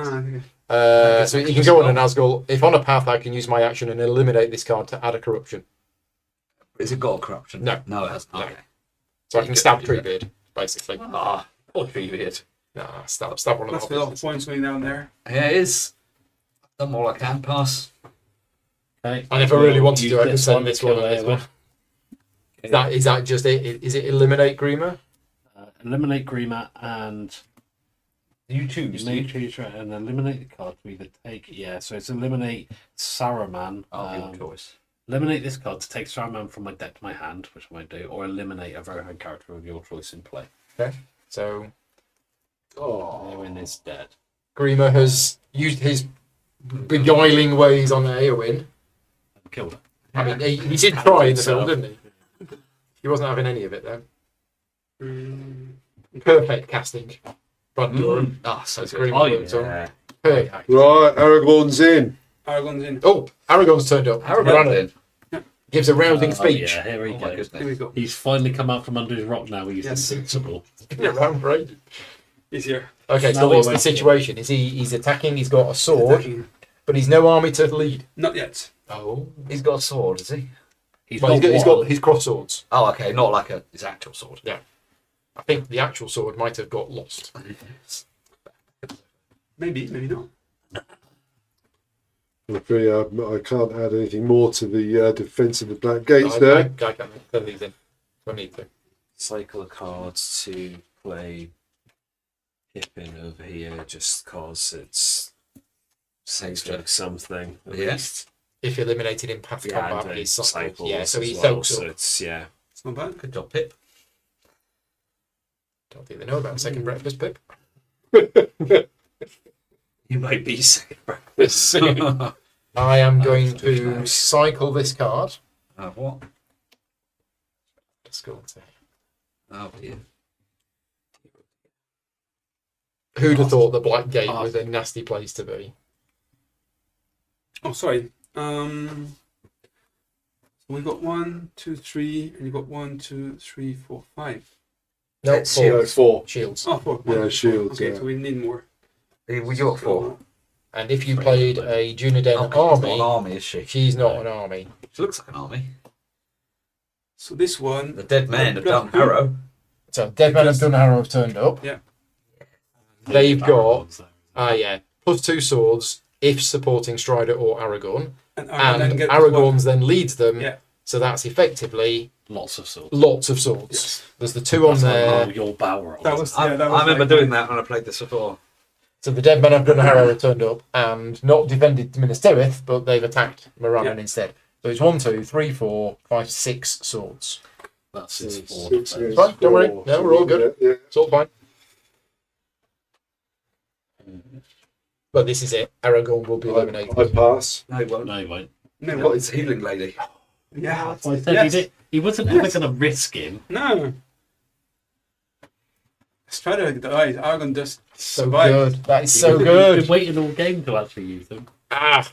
Okay. So you can go on a Nazgul. If on a path, I can use my action and eliminate this card to add a corruption. Is it got a corruption? No. No, it hasn't. No. Okay. So I can stab Treebeard, basically. Ah, poor Treebeard. Nah, stab one of That's the a lot of officers. points going down there. Yeah, it is. I've done all I can. Pass. Okay. And if I really wanted Use to, I could send one this to one kill as well. Airwin. Is that just it? Is it eliminate Grima? Eliminate Grima and You choose. you may choose and eliminate the card to either take. Yeah, so it's eliminate Saruman. Your choice. Eliminate this card to take Saruman from my deck to my hand, which I might do, or eliminate a Rohan character of your choice in play. So Airwin is dead. Grima has used his beguiling ways on Eowyn. Killed her. I mean, he did try in the film, didn't he? He wasn't having any of it though. Perfect casting. Brad Doran. So That's good. Grima Oh, worked on. Yeah. Perfect. Right, Aragorn's in. Aragon's in. Oh, Aragorn's turned up. Aragorn Ran- then. Gives a rousing speech. Yeah, here he Oh my goes. Here we goodness. go. He's finally come out from under his rock now. He's Yes. invincible. Been around for ages. He's here. Okay, so Now he what's the waits. situation? He's attacking, he's got a sword, Attacking. but he's no army to lead. Not yet. Oh. He's got a sword, is he? He's Well, got he's one. got his cross swords. Oh, okay. Not like his actual sword. I think the actual sword might have got lost. Maybe, maybe not. I'm afraid I can't add anything more to the defence of the Black Gates there. I can't fill these in. I need to. Cycle of cards to play Pippin over here just cause it's saves like something at Yeah. least. If eliminated in path Yeah, combat, and he's cycles cycled. Yeah, so as he well, soaks so up. it's It's not bad. Good job, Pip. Don't think they know about second breakfast, Pip. you might be second I am going to cycle this card. What? Let's go and say. Oh dear. Who'd have thought the Black Gate Oh. was a nasty place to be? Oh, sorry. So we got 1, 2, 3, and you got 1, 2, 3, 4, 5. No, It's four. No, 4. Shields. Oh, 4. Yeah, One, shields, Okay, yeah. so we need more. We got 4. And if you played a Dunedain Oh, army, not an army, is she? she's not an army. She looks like an army. So this one. The dead men have done Harrow. So Dead Men of Dunharrow have turned up. Yeah. They've got +2 swords if supporting Strider or Aragorn. And And then get Aragorn's then leads them Yeah. So that's effectively Lots of swords. lots of swords. There's the 2 on That's like there. roll your bow roll. That was I, yeah. That was I remember like doing that when I played this before. So the dead men have done a Harrow turned up and not defended Minas Tirith, but they've attacked Morannon instead. So it's 1, 2, 3, 4, 5, 6 swords. That's his Six four. against defense. Fine, don't worry. four. No, we're all good. Yeah. It's all fine. But this is it. Aragorn will be eliminated. I pass. No, he won't. No, he won't. no, What is healing lady? yeah. I said Yes. he wasn't ever going to risk him. No. Strider dies. Argon just So survived. good. That is so He's good. been waiting all game to actually use them. Ah,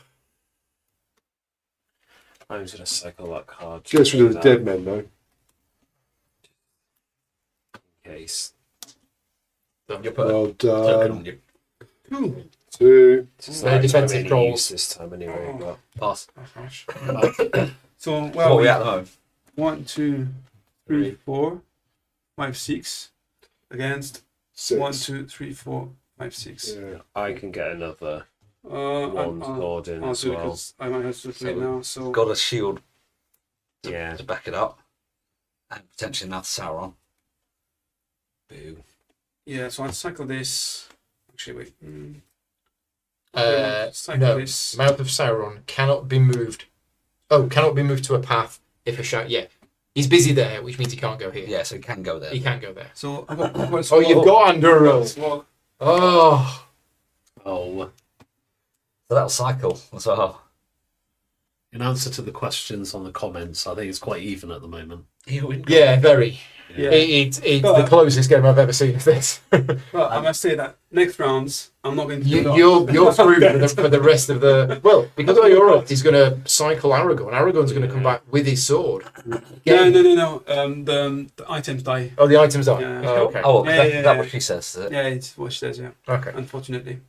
I'm just gonna cycle that card. Gets rid of the dead men though. In case. You put Well a token done. on you. Ooh. 2. It's They're not defensive any trolls. use this time anyway. But Pass. That's harsh. Well, So What well, are we at the moment? 1, 2, 3, 4, 5, 6 against 6. 1, 2, 3, 4, 5, 6. Yeah. I can get another I'll lord in do as it well. because I might have to play it now. So Got a shield Yeah. to back it up. And potentially another Sauron. Boo. yeah, so I'll cycle this. Actually, wait. Cycle no. this. Mouth of Sauron cannot be moved. Oh, cannot be moved to a path if a shout. Yeah, he's busy there, which means he can't go here. Yeah, so he can go there. He can't go there. So I've got Oh, you've got under a roll. Swag. Oh, oh, So that'll cycle as well. in answer to the questions on the comments, I think it's quite even at the moment. yeah, very. Yeah. It's the But- closest game I've ever seen of this. Well, I must say that next rounds I'm not going to. do that. You're screwed for the rest of the. Well, because of your ult, he's going to cycle Aragorn. Aragorn's going to come back with his sword. No. The items die. Oh, the items are. Yeah. Oh, okay. Oh, Yeah, that's yeah, that yeah. what she says, is it? Yeah, it's what she says. Yeah, Okay. unfortunately.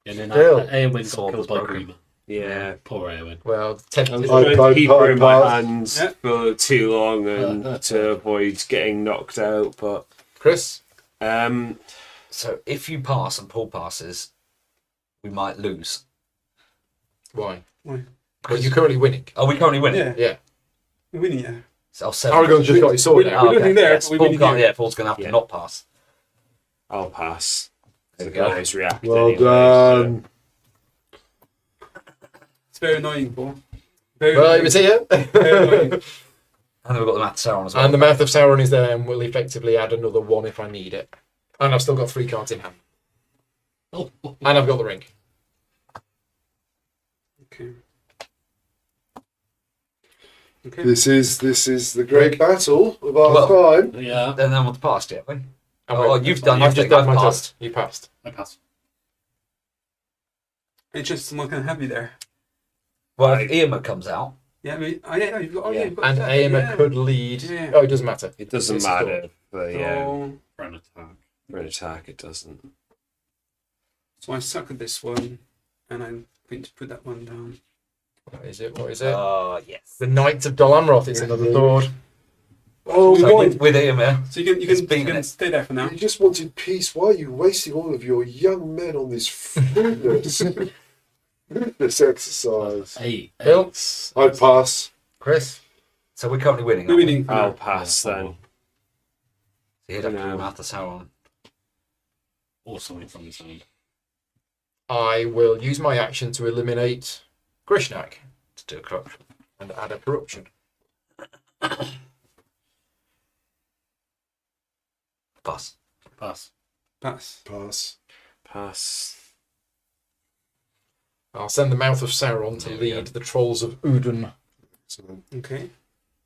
And then Still. Eowyn got Sword killed was by broken. Grima. Yeah. Poor Eowyn. Well, I tempted. was I- trying I- to keep her in my I- hands Yeah. for too long and to avoid getting knocked out. But Chris. So if you pass and Paul passes, we might lose. Why? Why? Because you're currently winning. Are we currently winning? Yeah, Yeah. we're winning. Yeah. So I'll seven. Aragorn's just got his sword We're out. losing there, Yes, but we're Paul winning can't, here. yeah, Paul's going to have to Yeah. not pass. I'll pass. There I we can go. always react. Well anyway, done. It's very annoying, Paul. Very Well, he annoying. was here. Very annoying. And then we've got the Matt Sauron as well. And the Mouth of Sauron is there and will effectively add another 1 if I need it. And I've still got 3 cards in hand. Oh, And I've got the ring. Okay. Okay. This is the great battle of our Well- time. yeah. Then no one's passed yet, have we? And Oh, wait, you've done. I've You've just done. done my I've passed. test. You passed. I pass. It's just someone can have me there. Well, if Iama comes out, Yeah, I mean, yeah, you've got. Oh, yeah, Yeah. you've got And that, Aima yeah. could lead. Yeah. Oh, it doesn't matter. It doesn't It's a matter. But yeah, So, For an attack. for an attack, it doesn't. so I suck at this one, and I'm going to put that one down. What is it? What is it? yes. The Knights of Dol Amroth. It's another sword. Oh, So God. with Iama, So you It's can beating it. stay there for now. You just wanted peace. Why are you wasting all of your young men on this fruitless, fruitless exercise? 8. Bill? I pass. Chris? so we're currently winning. We're aren't we? winning for I'll now. pass Yeah, then. So he'd have to No. do Matt Sauron. Or something from his hand. I will use my action to eliminate Grishnak To do a corruption. and add a corruption. Pass. Pass. Pass. Pass. Pass. I'll send the Mouth of Sauron to There we lead the Trolls of Udun. Excellent. Okay.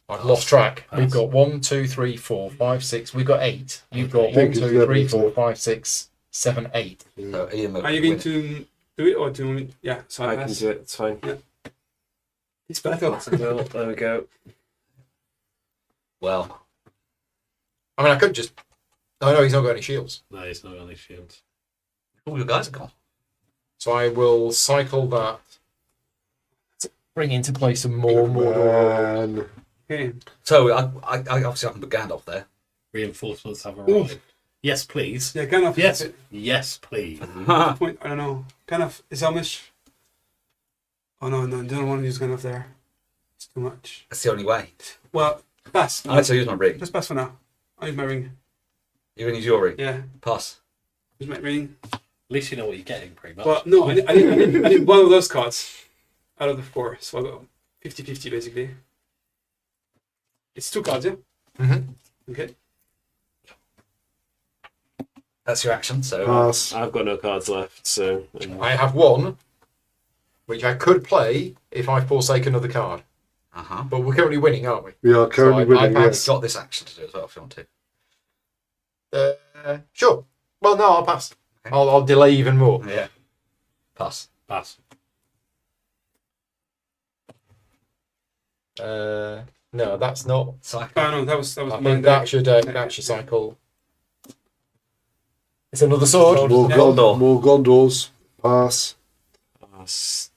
I've lost track. Pass. We've got 1, 2, 3, 4, 5, 6. We've got 8. You've got I 1, think 2, it's 3, 11, 4, so- 5, 6, 7, 8. Yeah. So Iama Are you going to do it or do you want me? Yeah. So I I can pass. do it. It's fine. It's battle. Well, there we go. Well, I mean, I could just. Oh, no, he's not got any shields. No, he's not got any shields. all your guys are gone. So I will cycle that to bring into play some more Mordor. Man. Okay. So I obviously I can put Gandalf there. Reinforcements have arrived. Yes, please. Yeah, Gandalf. Yes. Is Yes, please. point. I don't know. Gandalf is Amish. Oh no, I don't want to use Gandalf there. It's too much. That's the only way. Well, pass. I need to use my ring. Just pass for now. I use my ring. You're going to use your ring? Yeah, Pass. use my ring. At least you know what you're getting, pretty much. Well, no, I need one of those cards out of the 4. So I'll go 50-50 basically. It's 2 cards, yeah? Mhm. Okay. That's your action, so... Pass. I've got no cards left, so I have one, which I could play if I forsake another card. Uh-huh. But we're currently winning, aren't we? We are currently So I winning. pass. Yes. Got this action to do as well if you want to. Sure. Well, no, I'll pass. Okay. I'll delay even more. Yeah. Pass. Pass. No, that's not. Cycle. Oh no, that was I mine. think that should cycle. It's another sword. More, Yeah. Gondor. more Gondors. Pass. pass.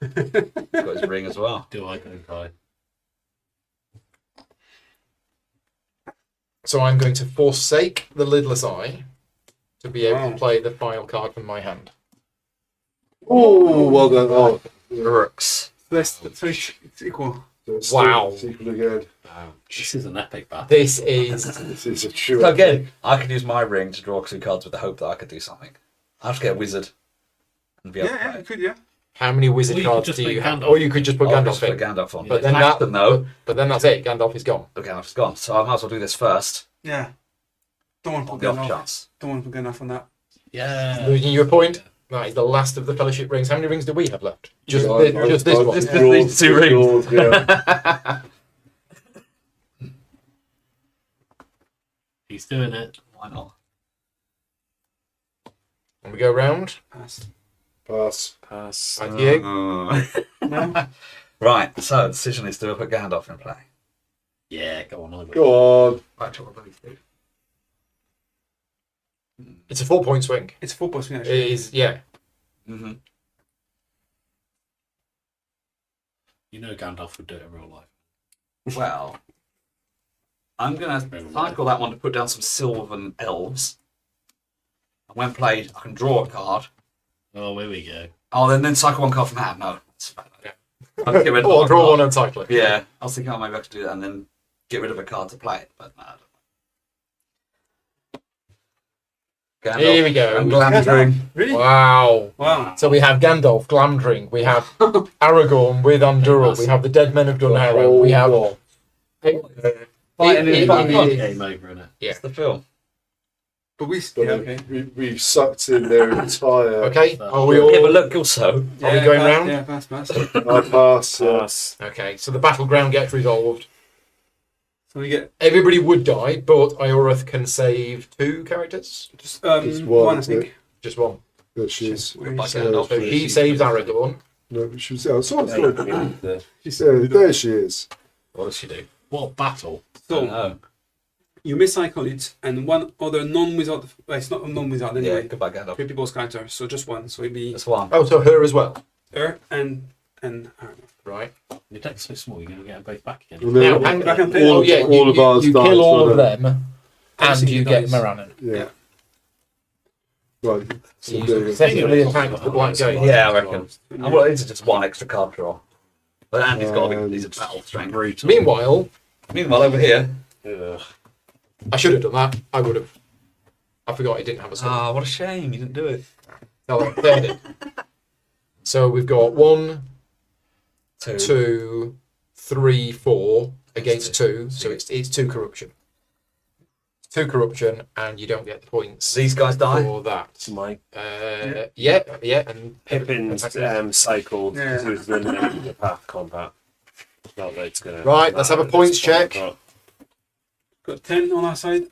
Got his ring as well. Do I go Kai? So I'm going to forsake the lidless eye to be able to Wow. play the final card from my hand. Oh, well done. Oh, Rooks. So it's equal. it's Wow. still equal again. Wow. This is an epic battle. This is This is a true. So again, I could use my ring to draw 2 cards with the hope that I could do something. I'll just get a wizard and be able to Yeah, play. you could, yeah. how many wizard Or you could cards just do you make have? Gandalf. Or you could just put I'll Gandalf just put in. Gandalf on. But then Action, though. But then that's it. Gandalf is gone. The Gandalf's gone, so I might as well do this first. Yeah. Don't want to On put the off enough. chance. Don't want to put enough on that. Yeah. Losing you a point. That is the last of the fellowship rings. How many rings do we have left? Just, I've- just this I've one. Just drawn- these 2 rings. drawn, yeah. He's doing it. Why not? And we go round. Pass. Pass. Pass. Thank you. No? Right, so the decision is to put Gandalf in play. Yeah, go on. I will. Go on. Right, to what these do. It's a 4-point swing. It's 4 points It actually. is, yeah. Mm-hmm. You know Gandalf would do it in real life. Well, I'm going to cycle that one to put down some Sylvan Elves. And when played, I can draw a card. Oh, here we go. Oh, then cycle 1 card from hand. No, that's bad. I'll get rid of Oh, I'll one draw card. one and cycle it. Yeah, I was thinking I maybe I could do that and then get rid of a card to play it, but no. I don't. Gandalf Here we go. and Glamdring. Really? Wow. Wow. So we have Gandalf, Glamdring, we have Aragorn with Anduril, we have the Dead Men of Dunharrow, we have... Fighting in It- front it- of it- Game over, innit? It's the film. But we. But Yeah, okay. we've sucked in their entire. Okay, are we all... Yeah, but look also. Are we going pass, round? Yeah, pass, pass. I pass. Pass. Okay, so the battleground gets resolved. So we get Everybody would die, but Ioreth can save 2 characters. just, Just one, I think. Just one. There she is. Where Like is Gandalf. that? So he saves Aragorn. No, she was. Oh, sorry. The- There she is. What does she do? What battle? I So don't know. you may cycle it, and one other non-wizard. Well, it's not a non-wizard Yeah, anyway. goodbye Gandalf. 3 people's character, so just one. So it'd be That's 1. Oh, so her as well. her and I don't know. Right. Your deck's so small, you're going to get them both back again. And Now, then hang I can play all, Oh, yeah, all of ours you dies, kill all of don't them, and Everything you get dies. Morannon. Yeah. Right. So You there you go. successfully attack the Black Gate. Yeah, I reckon. And well, it is just 1 extra card draw. But Andy's got to be he's a battle strength. Brutal. Meanwhile, Meanwhile, over here. Ugh. I should have done that. I would have. I forgot he didn't have a sword. Ah, what a shame you didn't do it. No, I cleared it. So we've got 1, 2. 2, 3, 4 against 2. So it's 2 corruption. 2 corruption, and you don't get the points These guys die. for that. My Yeah, and Pippin's cycled Yeah. to eliminate the path combat. Not that it's gonna. Right, let's have a points check. but Got 10 on our side.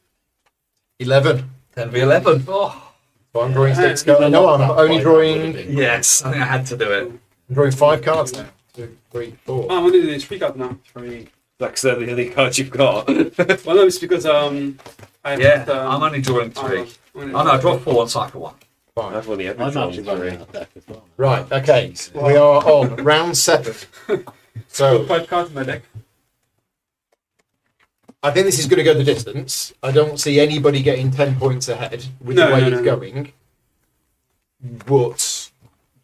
11. 10v11. Oh, So I'm drawing 6 Yeah, cards. No, I'm only drawing. yes, I think I had to do it. I'm drawing 5 cards now. 2, 3, 4. Oh, I'm only doing 3 cards now. 3. That's the only card you've got. Well, no, it's because I Yeah, have, I'm only drawing 3. only- Oh no, I draw 4 and cycle 1. Fine. I've only ever I'm drawn actually running 3. out of deck as well. Right, okay. We are on round 7. Got So 5 cards in my deck. I think this is going to go the distance. I don't see anybody getting 10 points ahead with No, the way no, it's no, no. going. But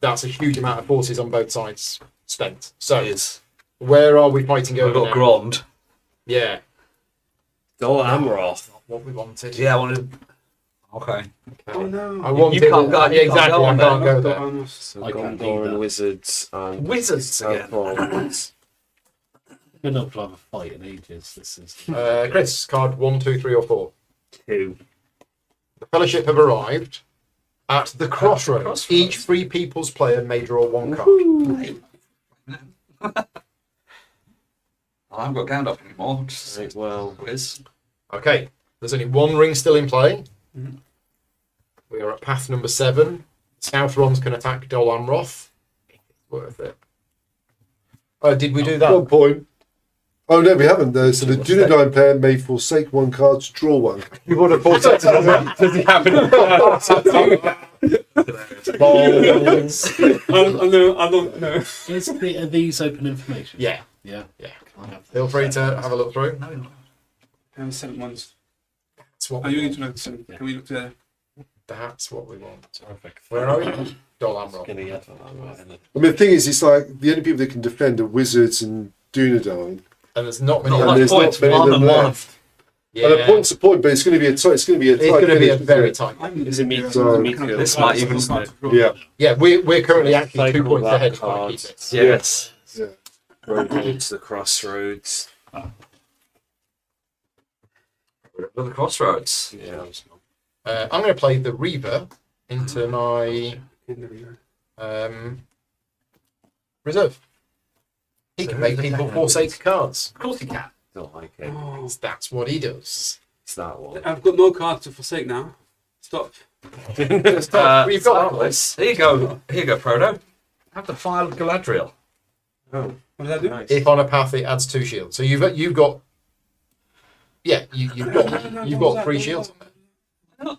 that's a huge amount of forces on both sides. spent. So, Is where are we fighting we've over got now? Grond. Yeah, Dol Amroth. not what we wanted. Yeah, I wanted. Okay. Oh no. I wanted can't go- you exactly. can't go I on can't there. go there. Almost. So I can't Gondor either. and Wizards and Wizards again. Southall. Been able to have a fight in ages. This is Chris, card 1, 2, 3, or 4. 2. The Fellowship have arrived at the crossroads. Crossroads. Each Free People's player may draw one card. I haven't got Gandalf anymore. Just Right, well, quiz. Okay, there's only one ring still in play. Mhm. We are at path number 7. Southrons can attack Dol Amroth. It's worth it. Did we do that? 1 point. Oh no, we haven't though. So the Dunedain player may forsake one card to draw one. You would have thought it. does he have I don't know. are these open information? Yeah, Yeah. yeah. Can I have Feel free to have a look through. No, no. I have 7 ones. That's what Are we you want. going to look at 7? Can we look together? That's what we want. Terrific. Where are we? Dol Amroth. Gonna get I mean, the thing is, it's like the only people that can defend are Wizards and Dunedain. And there's not many. Not And much there's not points. many of One them and one. left. Yeah. And a point's a point, but it's going to be a tight. It's going to be a tight. It's going to be a finish, very isn't tight. I'm Is it me? So- This might even- it? Yeah. Yeah, we're currently actually 2 Cycle points that ahead. If I card. keep it. Yes. Yeah. Road to the crossroads. We're at the crossroads. Yeah. I'm going to play the Reaver into my In the rear. reserve. He So can who's make the people second? forsake cards. Of course you can. Don't like it. Oh, That's what he does. It's that one. I've got no cards to forsake now. Stop. We've got that one. Here you go. Here you go, Frodo. Have the file of Galadriel. Oh, What did I do? nice. If on a path it adds 2 shields. So you've got yeah, you've got 3 shields on there.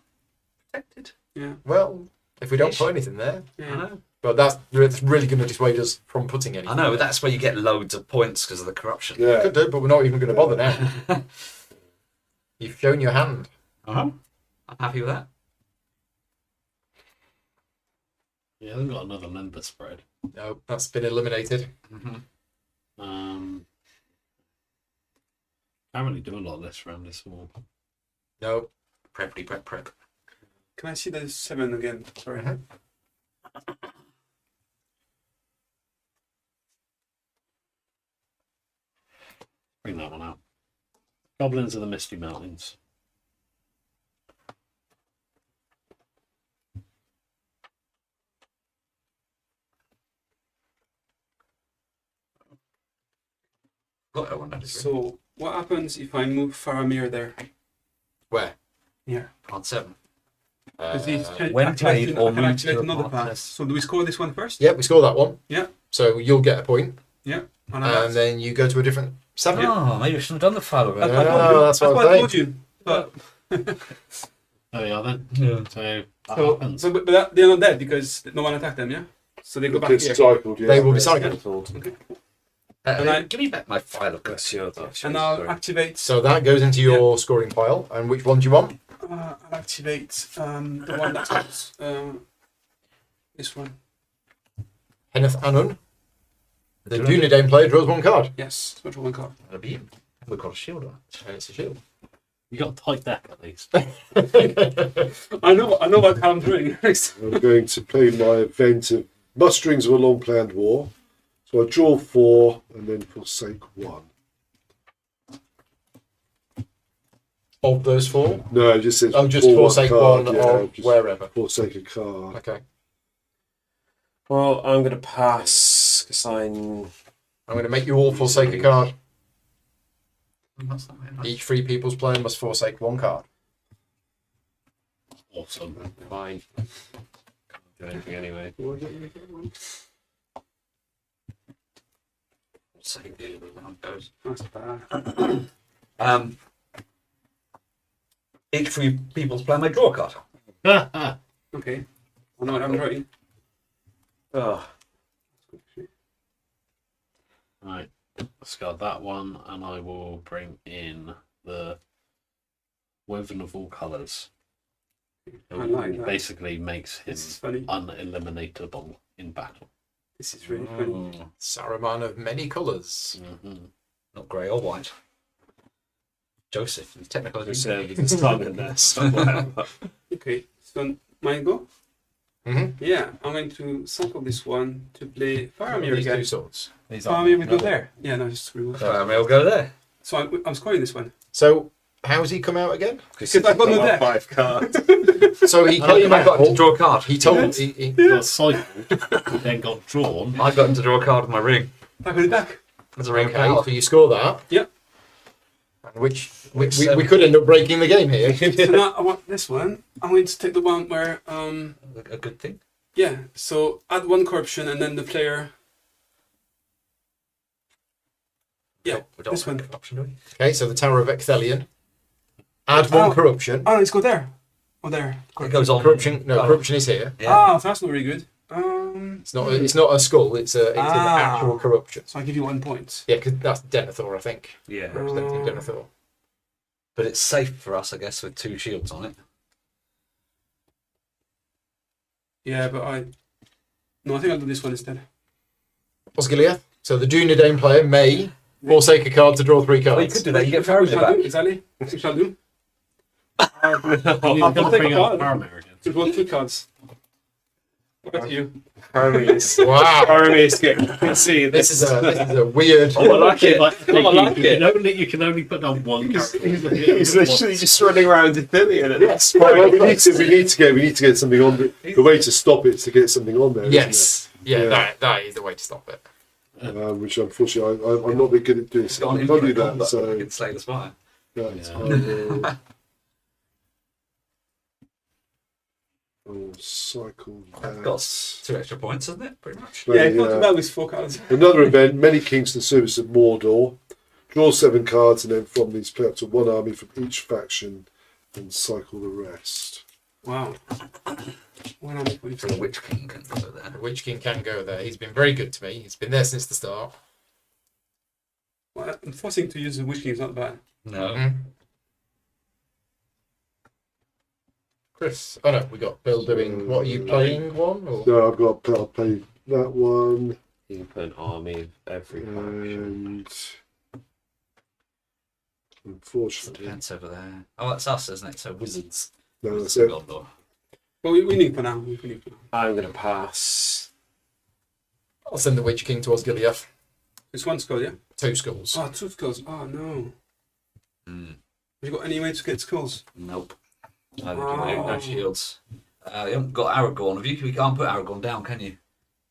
Protected. Yeah. Well, if we don't put anything there, I Yeah. know. but that's really going to dissuade us from putting anything. I know, there. but that's where you get loads of points because of the corruption. Yeah. Could do, but we're not even going to bother now. You've shown your hand. Uh-huh. I'm happy with that. He hasn't got another member spread. No, that's been eliminated. Mm-hmm. Can't really do a lot less around this wall. No. Prep. Can I see the 7 again? Sorry. Bring that one out. Goblins of the Misty Mountains. Got that one. That is So, what happens if I move Faramir there? Where? Here. part 7. Because he's when activated- played or I can moved activate to a another part path. less- So, do we score this one first? Yeah, we score that one. Yeah. So you'll get a point, And and then you go to a different 7. Oh, maybe I should have done the file of it. That's Yeah. what I told you. that's That's what what I'm I told you. But, There we are then. Yeah. So that so, happens. so, but that, they're not dead because no one attacked them, yeah? So they go back It's here. cycled, yeah. They will be cycled. And I- Give me back my file of That's your option. And I'll Sorry. activate. So that goes into your scoring pile. And which one do you want? I'll activate the one that's got this one. Henneth Anun. The Dunedain player draws 1 card. Yes, it's got one card. That'll be him. We've got a shield on. And it's a shield. You got a tight deck at least. I know what I'm doing. I'm going to play my event of musterings of a long planned war. So I draw 4 and then forsake 1. Of those 4? No, it just says Oh, just draw forsake card, one yeah, of just wherever. Forsake a card. Okay. Well, I'm going to pass because I'm. I'm going to make you all forsake a card. That's not very nice. Each Free People's player must forsake 1 card. Awesome. Fine. Can't do anything anyway. So you do when it goes. That's bad. Each Free People's player may draw a card. Okay. I know what I'm drawing. Oh, Right. Discard that one, and I will bring in the Woven of All Colours. I like that. Basically makes him This is funny. uneliminatable in battle. This is really funny. Saruman of many colours. Not grey or white. Joseph, technical. There's a tongue in there somewhere. Okay, so mine go? Mm-hmm. Yeah, I'm going to cycle this one to play Faramir These again. two swords. Faramir will go there. Yeah, no, just remove. I'll go there. So I'm scoring this one. So, how's he come out again? Because I've got no deck. 5 cards. So he I came got to out. draw a card. He told. He, Got cycled, then got drawn. I've got him to draw a card with my ring. Back on the deck. There's a ring okay, power. so you score that. Yep. And we could end up breaking the game here. So now I want this one. I'm going to take the one where A good thing. yeah. So add 1 corruption and then the player. Yeah, We don't this have one. an option, do we? Okay, so the Tower of Ecthelion. Add 1 Oh. corruption. Oh, let's go there. Oh, there. It goes on. Corruption. No, corruption is here. Yeah. Ah, so that's not very good. It's not. It's not a skull. It's an actual corruption. So I give you 1 point. Yeah, because that's Denethor, I think. Yeah. Representing Denethor. But it's safe for us, I guess, with 2 shields on it. Yeah, but no, I think I'll do this one instead. Osgiliath. So the Dunedain player may forsake a card to draw 3 cards. Well, you could do that. You get Which Faramir shall I do? back. Exactly. Which shall I do? You're going to take bring a up card. Paramount again. To draw 2 cards. What about you? Paramis. Wow. Paramis get see This is a weird. Oh, I like it. Like, I like it. You can only put down one character. He's literally just running around Ithilien and Yes. Well, we need to get something on. The way to stop it is to get something on there. isn't Yes. Yeah, Yeah. that is the way to stop it. it? Which unfortunately I'm not very good at doing. So I can't do that. So You can slay the spire. that's Yeah. I will. I'll cycle I've got that. 2 extra points, isn't it? Pretty much. Yeah, it's Play, not too bad with 4 cards. Another event, many kings to the service of Mordor. Draw 7 cards and then from these play up to 1 army from each faction and cycle the rest. Wow. One army for each So the Witch King can go there. The Witch King can go there. He's been very good to me. He's been there since the start. Well, I'm forcing to use the Witch King is not bad. No. Mhm. Chris. Oh no, we got Bill doing. What are you playing? One or? So I'll play that one you can put an army of every faction. and unfortunately, Defense over there. Oh, that's us, isn't it? So wizards. no, Wizards that's of it. Gondor. But we need for now. We need for now. I'm gonna pass. I'll send the Witch King to Osgiliath. It's 1 skull, yeah? 2 skulls. Oh, 2 skulls. Oh, no. Mm. Have you got any way to get skulls? Nope. I No, don't no shields. You haven't got Aragorn, have you? You can't put Aragorn down, can you?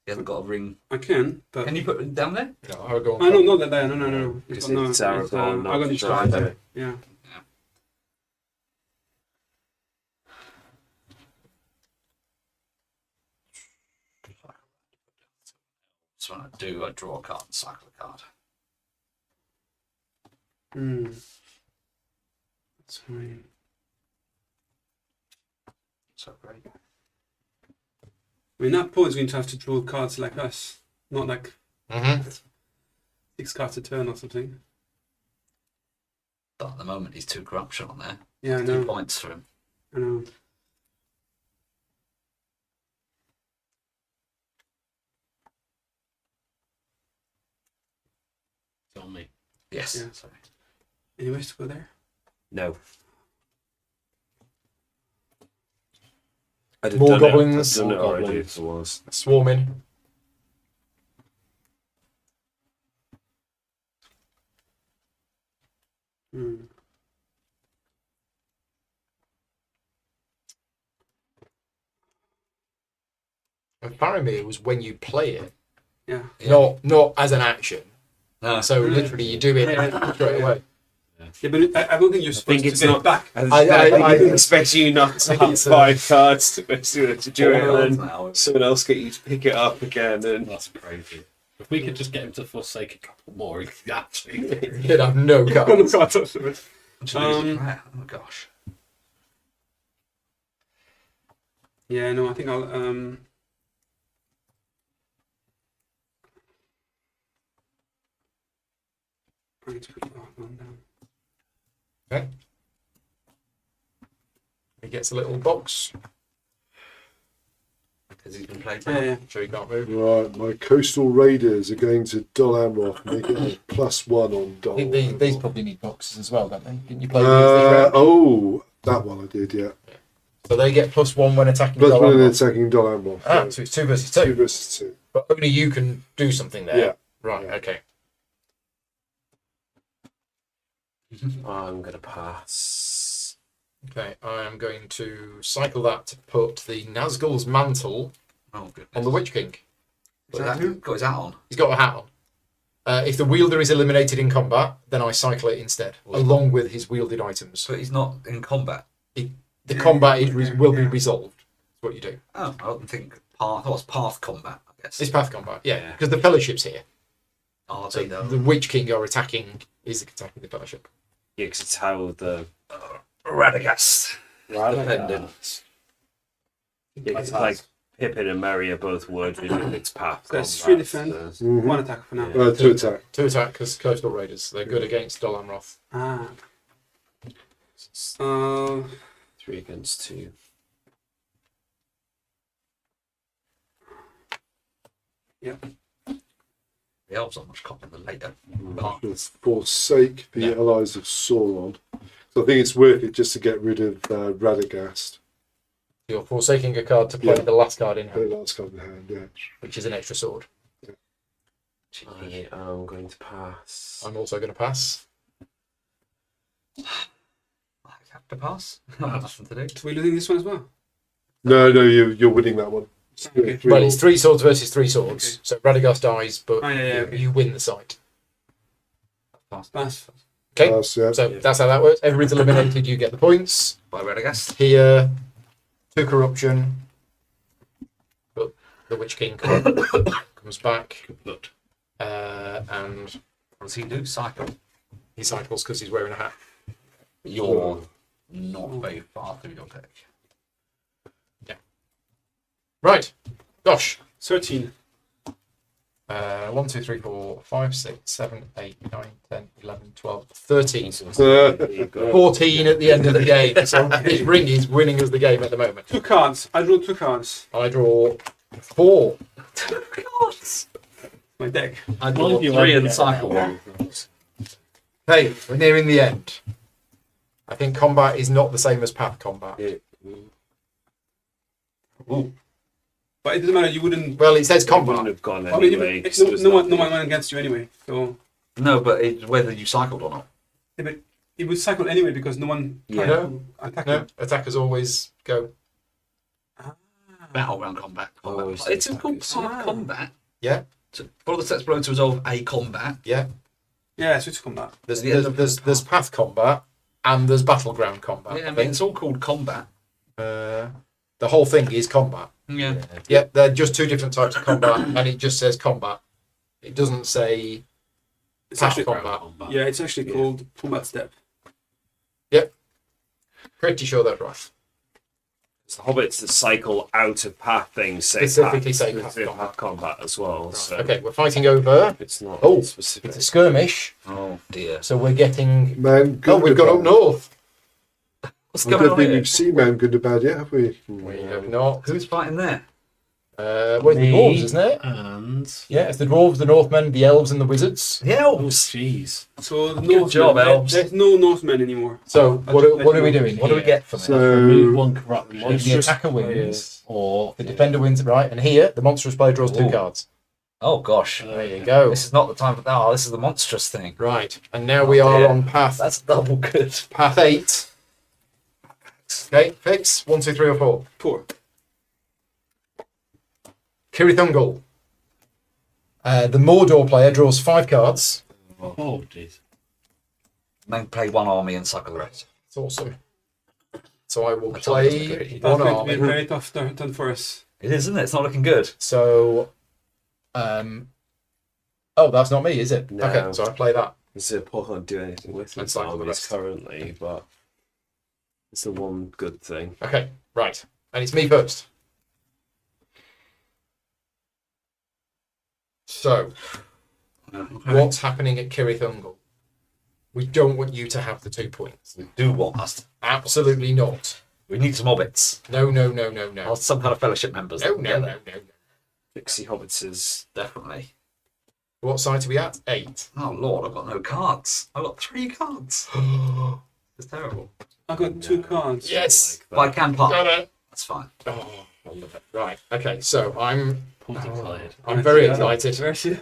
He hasn't got a ring. I can, but... Can you put him down there? No, I'll go on. Oh, no, not that there. No. Because got it's Aragorn, not I got Strider. Yeah. So when I do, I draw a card and cycle a card. Hmm. That's fine. So great. I mean, that poet's going to have to draw cards like us. Not like Mm-hmm. 6 cards a turn or something. But at the moment, he's 2 corruption on there. Yeah, I 2 know. points for him. I know. It's on me. Yes. Yeah. Sorry. Any ways to go there? No. I'd have More done goblins. It. I'd done it More already goblins. if there was. Swarming. Hmm. And Faramir was when you play it, Yeah. Yeah. not as an action. No. So literally, you do it straight away. Yeah, but I don't think you're supposed it's to get not- it back. I expect you not to I think have it's, 5 cards to do it, Four and then now. someone else get you to pick it up again. And That's crazy. If we could just get him to forsake a couple more, he'd actually. You'd have no Got cards. the cards afterwards. Oh my gosh. Yeah, no, I think I'll I need to put one down. Okay. He gets a little box. Because he's been played. Yeah, yeah. So he can't move. Right, my coastal raiders are going to Dol Amroth, making a +1 on Dol. These probably need boxes as well, don't they? Didn't you play these this round? Oh, that one I did, yeah. So they get +1 when attacking. +1 Dol in Amroth. attacking Dol Amroth. Ah, yeah. so it's 2 versus 2 2. versus 2. But only you can do something there. Yeah. Right. Yeah. Okay. I'm going to pass. Okay. I am going to cycle that to put the Nazgul's mantle Oh, goodness. on the Witch King. Got his hat on. He's got a hat on. If the wielder is eliminated in combat, then I cycle it instead, along with his wielded items. But he's not in combat. The combat will be resolved. That's what you do. Oh, I don't think path. That was path combat, I guess. It's path combat, yeah, Yeah. because the fellowship's here. Are So they though? the Witch King are attacking. Is attacking the fellowship. Yeah, because it's how the. Radagast. Dependent. Yeah, 'cause like Pippin and Merry are both worded in its path. That's combat, 3 defense. so- Mhm. 1 attack for now. 2 attack. 2 attack because Coastal Raiders. They're good against Dol Amroth. Ah. 3 against 2. The elves are much copper than later. Let's forsake the Yeah. allies of Sauron. So I think it's worth it just to get rid of Radagast. You're forsaking a card to play Yeah. the last card in The hand, last card in hand, yeah. which is an extra sword. I am going to pass. I'm also going to pass. I have to pass. I have nothing to do. So we're losing this one as well. No, you're winning that one. It's Okay. three Well, all. it's 3 swords versus 3 swords. Okay. So Radagast dies, but Oh, yeah, okay. you win the site. Pass. Okay, Pass, yeah. so that's how that works. Everybody's eliminated, you get the points. By Radagast. Here, 2 corruption. But the Witch King comes back. But And What does he do? Cycle. he cycles because he's wearing a hat. You're not very far through your deck. Right. Gosh. 13. 1, 2, 3, 4, 5, 6, 7, 8, 9, 10, 11, 12, 13. 14 at the end of the game. So this ring is winning us the game at the moment. 2 cards. I drew 2 cards. I draw 4. My deck. I draw Mind you, 3 I and get cycle that 1. Hey, we're nearing the end. I think combat is not the same as path combat. Ooh. But it doesn't matter. You wouldn't. Well, it says I wouldn't combat. have gone I mean, anyway. it's 'cause there was no one nothing. went against you anyway. So No, but it's whether you cycled or not. yeah, but it would cycle anyway because no one tried Yeah. to attack No, you. attackers always go. Battleground combat. Oh, It's a called attackers. path combat. Yeah, Follow the steps below to resolve a combat. yeah. Yeah, switch combat. There's path combat and there's battleground combat. Yeah, I I mean, think. it's all called combat. The whole thing is combat. Yeah. Yeah, they're just 2 different types of combat, and it just says combat. It doesn't say It's path actually combat. yeah, it's actually called combat step. Pretty sure that's right. It's the hobbits that cycle out of path things say Specifically path, say path specific combat. path combat as well. So Okay, we're fighting over. it's not Oh, specific. It's a skirmish, Oh dear. so we're getting. Man, Oh, we've got up north. What's I going don't on think here? we've seen Man Gundabad yet, have we? We have not. Who's fighting there? Well, it's the dwarves, isn't it? and Yeah, it's the dwarves, the Northmen, the elves, and the wizards. The oh elves. jeez, So the Good Northmen, job, elves. There's no Northmen anymore. So I'll what just are, let what you are we know. doing? What do we Yeah. get from it? So remove 1 corruption. If the attacker wins, or the defender wins, right? And here, the monstrous player draws 2 Ooh. cards. Oh gosh. There you go. This is not the time for that. Oh, this is the monstrous thing. Right, and now we are dear. on path That's double good. path 8. Okay, fix 1, 2, 3, or 4. 4. Kirithungul. The Mordor player draws 5 cards. oh jeez, Then play 1 army and cycle the rest. It's awesome. So I will That's always play good. That's 1 going to be a army. very tough turn for us. It is, isn't it? It's not looking good. So, oh, that's not me, is it? No. Okay, so I play that. So Paul can't do anything with And his cycle the armies rest. currently, but it's the one good thing. Okay, right. And it's me first. So, what's happening at Kirithungul? We don't want you to have the 2 points. We do want us. Absolutely not. We need some hobbits. No. Or some kind of fellowship members. No. Yeah, Pixie hobbitses. definitely. What side are we at? 8. Oh Lord, I've got no cards. I've got 3 cards. It's terrible. I got 2 cards. Yes. But I can part. Got it. That's fine. Oh, I love it. Right. Okay. So I'm Excited. very excited. Where is it?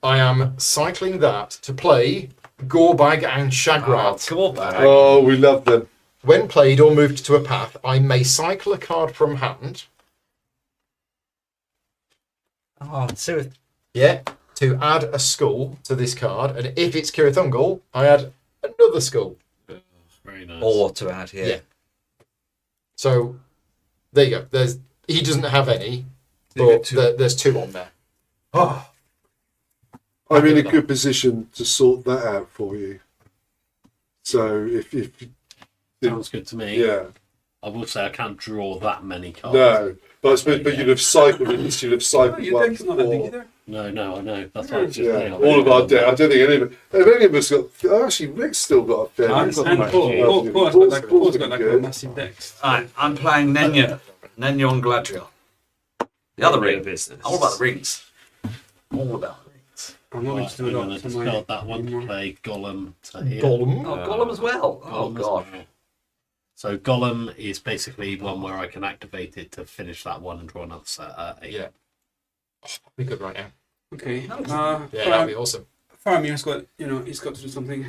I am cycling that to play Gorbag and Shagrat. Gorbag. Oh, we love them. When played or moved to a path, I may cycle a card from hand. Oh, so Yeah. To add a skull to this card, and if it's Kirathungal, I add another skull. Very nice. or to add here. Yeah. So there you go. He doesn't have any, You get but 2. there's 2 on there. Oh, I'm in a good position to sort that out for you. So if Sounds good to me. yeah, I will say I can't draw that many cards. no, but I suppose but you'd have cycled at least you'd have Oh, cycled your one deck's not that big before. either. No, I know. That's why I was just Yeah, saying. all of our deck. I don't think any of us got. Oh, actually, Rick's still got a fair. And he's got Paul's got Paul's like a good. massive decks. Alright, I'm playing Nenya. Nenya on Galadriel. The other ring. business. All about the rings. All about the rings. I'm not going to do I'm a going lot to to my discard that one to anymore. play Gollum to here. Gollum. Oh, Gollum as well. Oh, Gollum as God. well. So Gollum is basically one where I can activate it to finish that one and draw another set. Yeah. Be good right now. Okay. Yeah, that'd be awesome. Faramir's got, he's got to do something.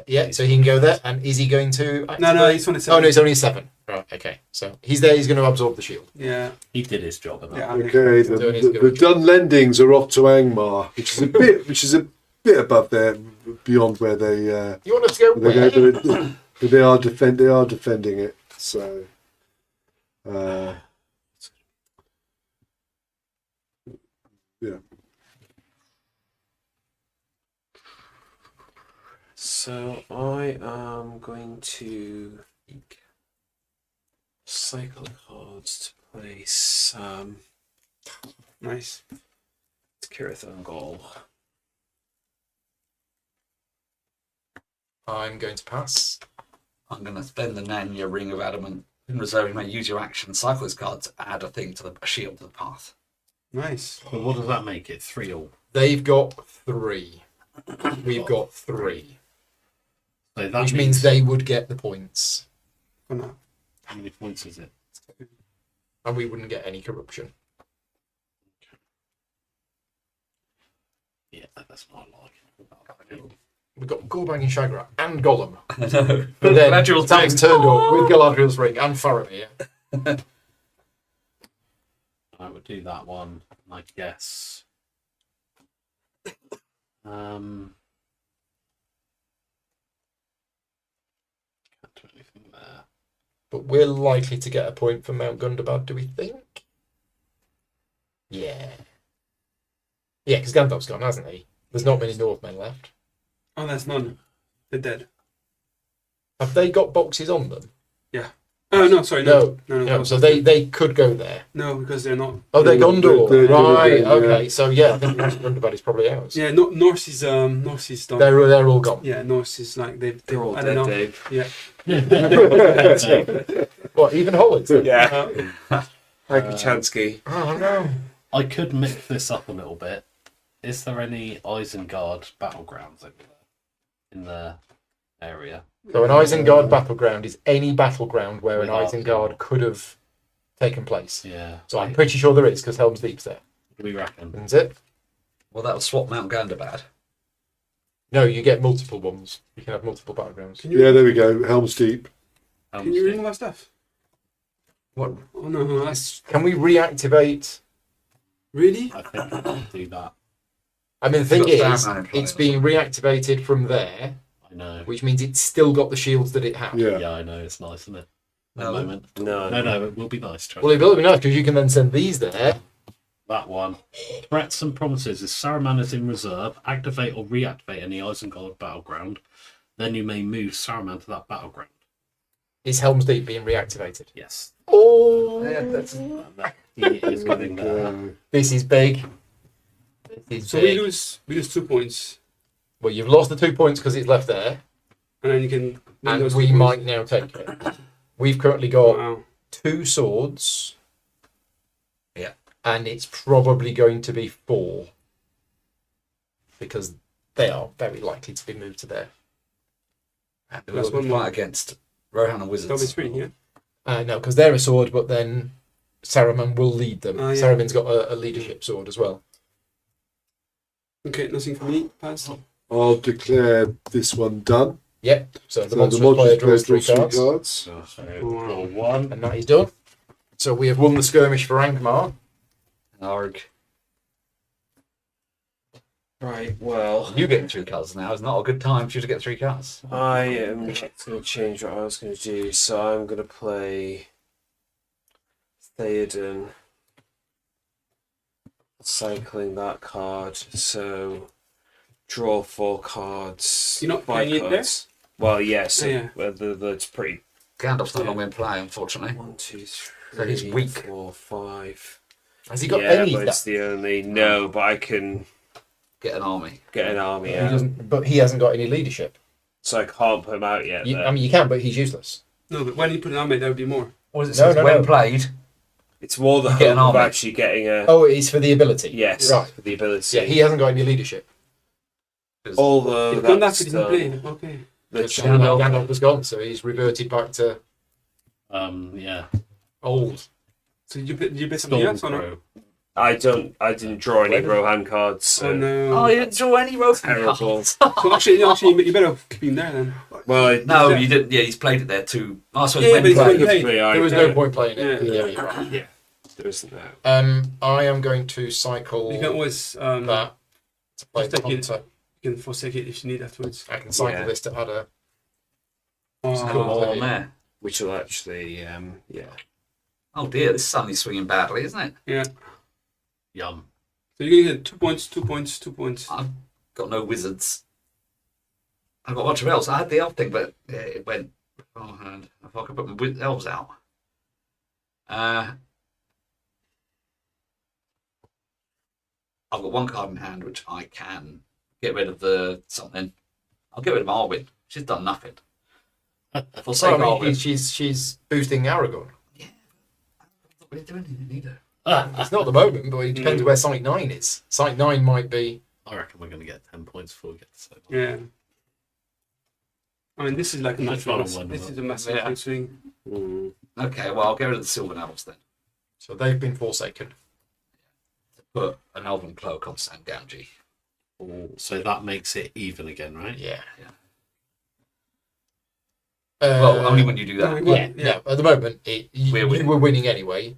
Yeah, so he can go there. And is he going to? No, activate? he's only 7. Oh no, he's only 7. Right. Okay. So he's there. He's going to absorb the shield. Yeah. He did his job enough. Yeah. Okay, Doing his the good. done lendings are off to Angmar, which is a bit above there, beyond where they You want us to go they where? go, but they are defending it. So. Yeah. So I am going to cycle cards to place Nice. Kirathungal. I'm going to pass. I'm going to spend the Nanya Ring of Adamant in reserve. You may use your action, cycle this card to add a thing to a shield to the path. Nice. But what does that make it? 3-all. They've got 3. We've got 3, So that which means they would get the points, For now. How many points is it? and we wouldn't get any corruption. Yeah, that's not like. We've got Gorbag and Shagrat and Gollum. I know. But then Galadriel's Sam's ring. turned up with Galadriel's ring and Faramir. I would do that one, I guess. Can't do anything there. But we're likely to get a point for Mount Gundabad, do we think? Yeah. Yeah, because Gandalf's gone, hasn't he? There's not many Northmen left. Oh, that's none. They're dead. Have they got boxes on them? Oh, no, sorry. No. No, so they could go there. No, because they're not. Oh, they're Gondor. They're Right, Gondor, yeah. okay. So, yeah, I think Gundabad is probably ours. Yeah, Norse is done. They're all gone. Yeah, Norse is like they're They're all I dead, don't know. Dave. Yeah. What, even Holland? Yeah. Happy Chansky. Oh, no. I could mix this up a little bit. Is there any Isengard battlegrounds over there in the area? So an Isengard battleground is any battleground where an Without- Isengard could have taken place. Yeah. So I'm pretty sure there is, because Helm's Deep's there. What do we reckon? Isn't it? Well, that will swap Mount Gandabad. No, you get multiple ones. You can have multiple battlegrounds. Yeah, there we go. Helm's Deep. Can you read all that stuff? What? Oh no, that's Can we reactivate? really. I think I can do that. I mean, the thing You've got is, Starman in play it's as being reactivated from there, I know. which means it's still got the shields that it had. Yeah. Yeah, I know. It's nice, isn't it? At No. the moment. No. No, it will be nice. Trust Well, me. it will be nice because you can then send these there. That one. Threats and promises. If Saruman is in reserve, activate or reactivate any Isengard battleground. Then you may move Saruman to that battleground. Is Helm's Deep being reactivated? Yes. Oh, Yeah, that's He is going there. this is big. This is So big. we lose 2 points, Well, you've lost the 2 points because it's left there, and then you can. win and those we 2 might points. now take it. We've currently got Wow. 2 swords. Yeah. And it's probably going to be 4. Because they are very likely to be moved to there. We That's will one fight more. against Rohan and That'll be Wizards. 3, yeah? No, because they're a sword, but then Saruman will lead them. Yeah. Saruman's got a leadership sword as well. Okay, nothing for me. Pass. I'll declare this one done. Yep. So the So monstrous player draws 3 cards. So draw 1. And that is done. So we have won the skirmish for Angmar. Arg. Right, well, You getting 3 cards now is not a good time for you to get 3 cards. I am going to change what I was going to do. So I'm going to play Theoden, cycling that card. So draw 4 cards. You're not 5 playing it there? cards. Well, yes, Yeah. that's pretty. Gandalf's not long in play, unfortunately. 1, 2, So he's 3, weak. 4, 5. Has he got Yeah, any? but it's the only but I can Get an army. get an army He out. doesn't, but he hasn't got any leadership. So I can't put him out yet. You, then. I mean, you can, but he's useless. No, but when you put an army, that would be more. What does it No, say? no, When no. played, It's more the You get an hope of army. actually getting a. Oh, it's for the ability. Yes, Right. for the ability. Yeah, he hasn't got any leadership. Although You've done that, that's but didn't play. Okay. the Gandalf was gone, so he's reverted back to Yeah. old. So did you bet something else or not? Stormcrow. I didn't draw any Rohan cards. So Oh no. Oh, you didn't draw any Rohan terrible. cards. So actually, you better keep him there then. Well, No, Yeah. you didn't. Yeah, he's played it there too. Oh, so Yeah, when but he's played. when played. There was no point playing it. Yeah. Yeah, you're right. Yeah, there isn't that. I am going to cycle You can always that to play just take it. Hunter. you can forsake it if you need afterwards. I can cycle Yeah. this to add a. There's Cool. more on there. Which will actually, yeah. Oh dear, this is suddenly swinging badly, isn't it? Yeah. Yum. So you're gonna get 2 points, 2 points, 2 points. I've got no wizards. I've got a bunch of elves. I had the elf thing, but yeah, it went beforehand. If I could put my elves out. I've got 1 card in hand, which I can get rid of the something. I'll get rid of Arwen. She's done nothing. For So, sake I of mean, Arwen. she's boosting Aragorn. Not really doing anything either. It's not at the moment, but it depends where Site 9 is. Site 9 might be. I reckon we're going to get 10 points before we get to 7. Yeah. I mean, this is like a That's massive. not a win, This but- is a massive Yeah. swing. Mm. Okay, well, I'll get rid of the Sylvan Elves then. So they've been forsaken. Put an Elven Cloak on Sangamji. So that makes it even again, right? Yeah. Yeah. Uh, Well, only when you do that. Well, yeah, yeah. At the moment, you We're winning. were winning anyway.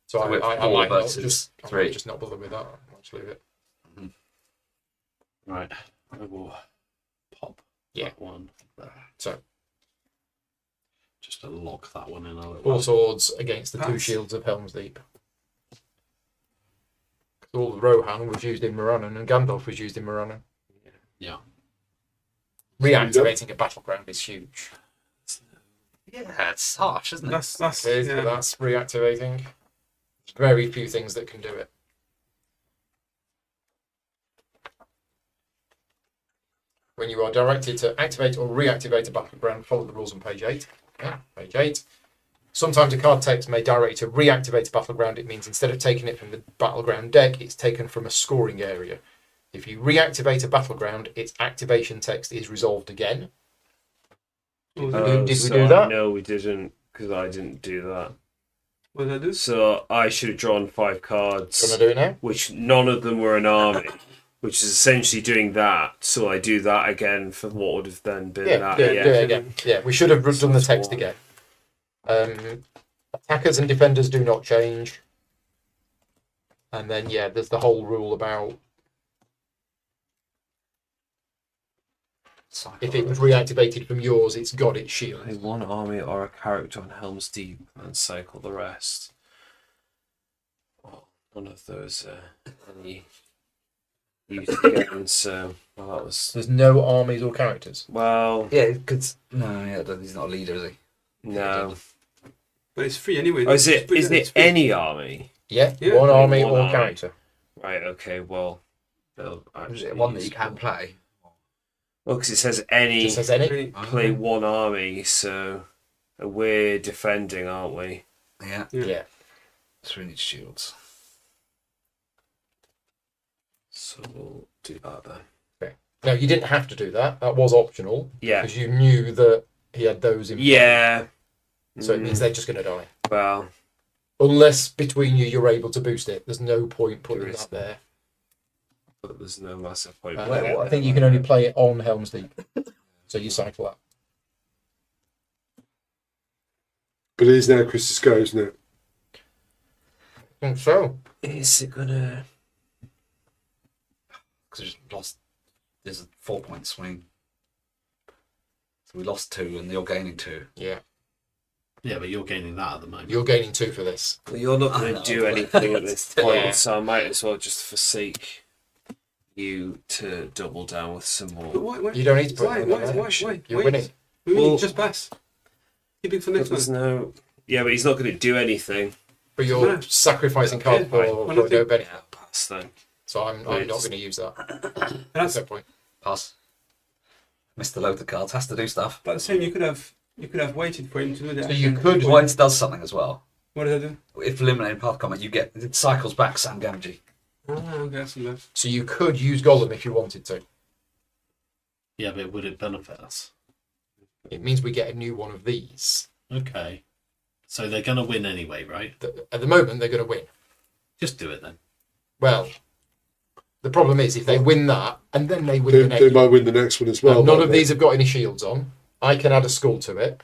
So So we're I 4 might not versus just 3. just not bother with that. I'll just leave it. Right. I will pop Yeah. that one there. So Just to lock that one in a little. 4 swords against the 2 Pass. shields of Helm's Deep. 'Cause all of Rohan was used in Morannon and Gandalf was used in Morannon. Yeah. Reactivating a battleground is huge. Yeah, it's harsh, isn't it? That's It is, but yeah. that's reactivating. There's very few things that can do it. When you are directed to activate or reactivate a battleground, follow the rules on page 8. Yeah, page 8. Sometimes a card text may direct you to reactivate a battleground. It means instead of taking it from the battleground deck, it's taken from a scoring area. If you reactivate a battleground, its activation text is resolved again. Did we do that? No, we didn't, because I didn't do that. What did I do? So I should have drawn 5 Do you cards, want to do it now? which none of them were an army, which is essentially doing that. So I do that again for what would have then been Yeah, that. do it again. Yeah, we should have done the That's text one. again. Attackers and defenders do not change. And then, yeah, there's the whole rule about if it was reactivated from yours, it's got its shield. Play 1 army or a character on Helm's Deep and cycle the rest. Well, none of those any use again, so well, that was There's no armies or characters. well, Yeah, because he's not a leader, is he? no. But it's free anyway. Oh, is It's it free, is it's it free. any army? Yeah, Yeah. one army One or army. character. Right. Okay. Well, they'll Is actually it one that use you can one. play? Well, because it says any. Just says any. Free. Play 1 army, so We're defending, aren't we? Yeah. Yeah. So we need shields. So we'll do that then. No, you didn't have to do that. That was optional. Yeah. Because you knew that he had those in play. Yeah. So it means they're just going to die. Well, Unless between you you're able to boost it. There's no point putting There is. that there. but there's no massive point. I think you can only play it on Helm's Deep. So you cycle that. But it is now Chris's go, isn't it? I think so. Is it gonna? Because we just lost. There's a 4-point swing. So we lost 2 and you're gaining 2. Yeah. Yeah, but you're gaining that at the moment. You're gaining 2 for this. Well, you're not I going know, to do but- anything at this point, Yeah. so I might as well just forsake you to double down with some But more. why? You don't need to put Why? it Why? on Why? there. Why? You're Wait. winning. We mean Well- just pass. Keep it for But next there's one. no. Yeah, but he's not going to do anything. But you're No. sacrificing cards Okay. for Well, I no think- benefit. Yeah, pass then. So I'm not It's- going to use that at That's that point. Pass. Missed the load of cards. Has to do stuff. but the same. You could have waited for him to do that. So you could- Points does something as well. What did I do? If eliminating path combat, you get it cycles back Sam Gamgee. Ah, okay, that's enough. So you could use Golem if you wanted to. Yeah, but would it benefit us? It means we get a new one of these. Okay. So they're going to win anyway, right? At the moment, they're going to win. Just do it then. Well, the problem is if they win that and then they win the They next might win the next one as well. none mightn't of they? these have got any shields on. I can add a skull to it.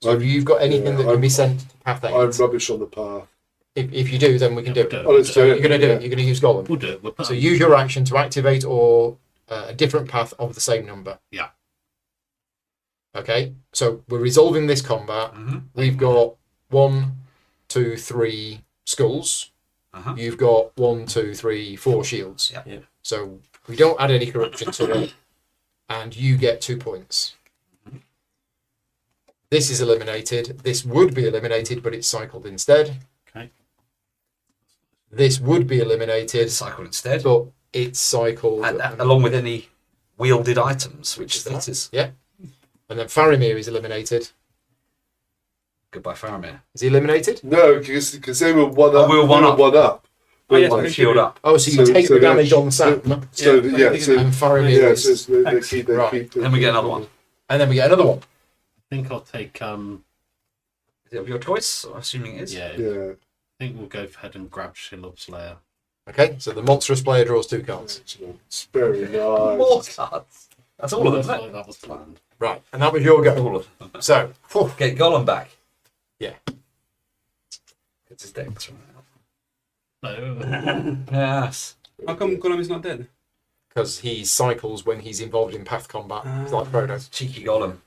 So if I'm- you've got anything yeah, that can I'm- be sent to Path 8, I'm rubbish on the path. if you do, then we can do Yeah, it. we'll do Oh, let's So do you're it. going to do Yeah. it. You're going to use Golem. We'll do it. We'll put So use your action to activate or a different path of the same number. Yeah. Okay. So we're resolving this combat. Mm-hmm. We've got 1, 2, 3 skulls. Uh-huh. You've got 1, 2, 3, 4 shields. Yeah. Yeah. So we don't add any corruption to it, and you get 2 points. This is eliminated. This would be eliminated, but it's cycled instead. Okay. This would be eliminated, Cycle instead. but it's cycled. And along with any wielded items, which Which is that? this is. Yeah. And then Faramir is eliminated. Goodbye, Faramir. Is he eliminated? No, because they were one Oh, up. we were one they up. One up. Oh, yes, Like, okay. shield up. Oh, so you So- take so the they're- damage on Sam, So Yeah, yeah, I think so and Faramir yeah, is. so they Thanks. keep. They Right. keep. Then we get another one. And then we get another one. I think I'll take. Is it of your choice? I'm assuming it is. Yeah. Yeah. I think we'll go ahead and grab Shilob's Slayer. Okay, so the monstrous player draws 2 cards. It's very More nice. cards. That's all of them, Looks isn't like it? that was planned. Right, and that was your go. All of them. So, whew, Get Gollum back. Yeah. It's his deck. That's right. No. Yes. How come Gollum is not dead? because he cycles when he's involved in path combat. It's like Frodo. Cheeky Gollum.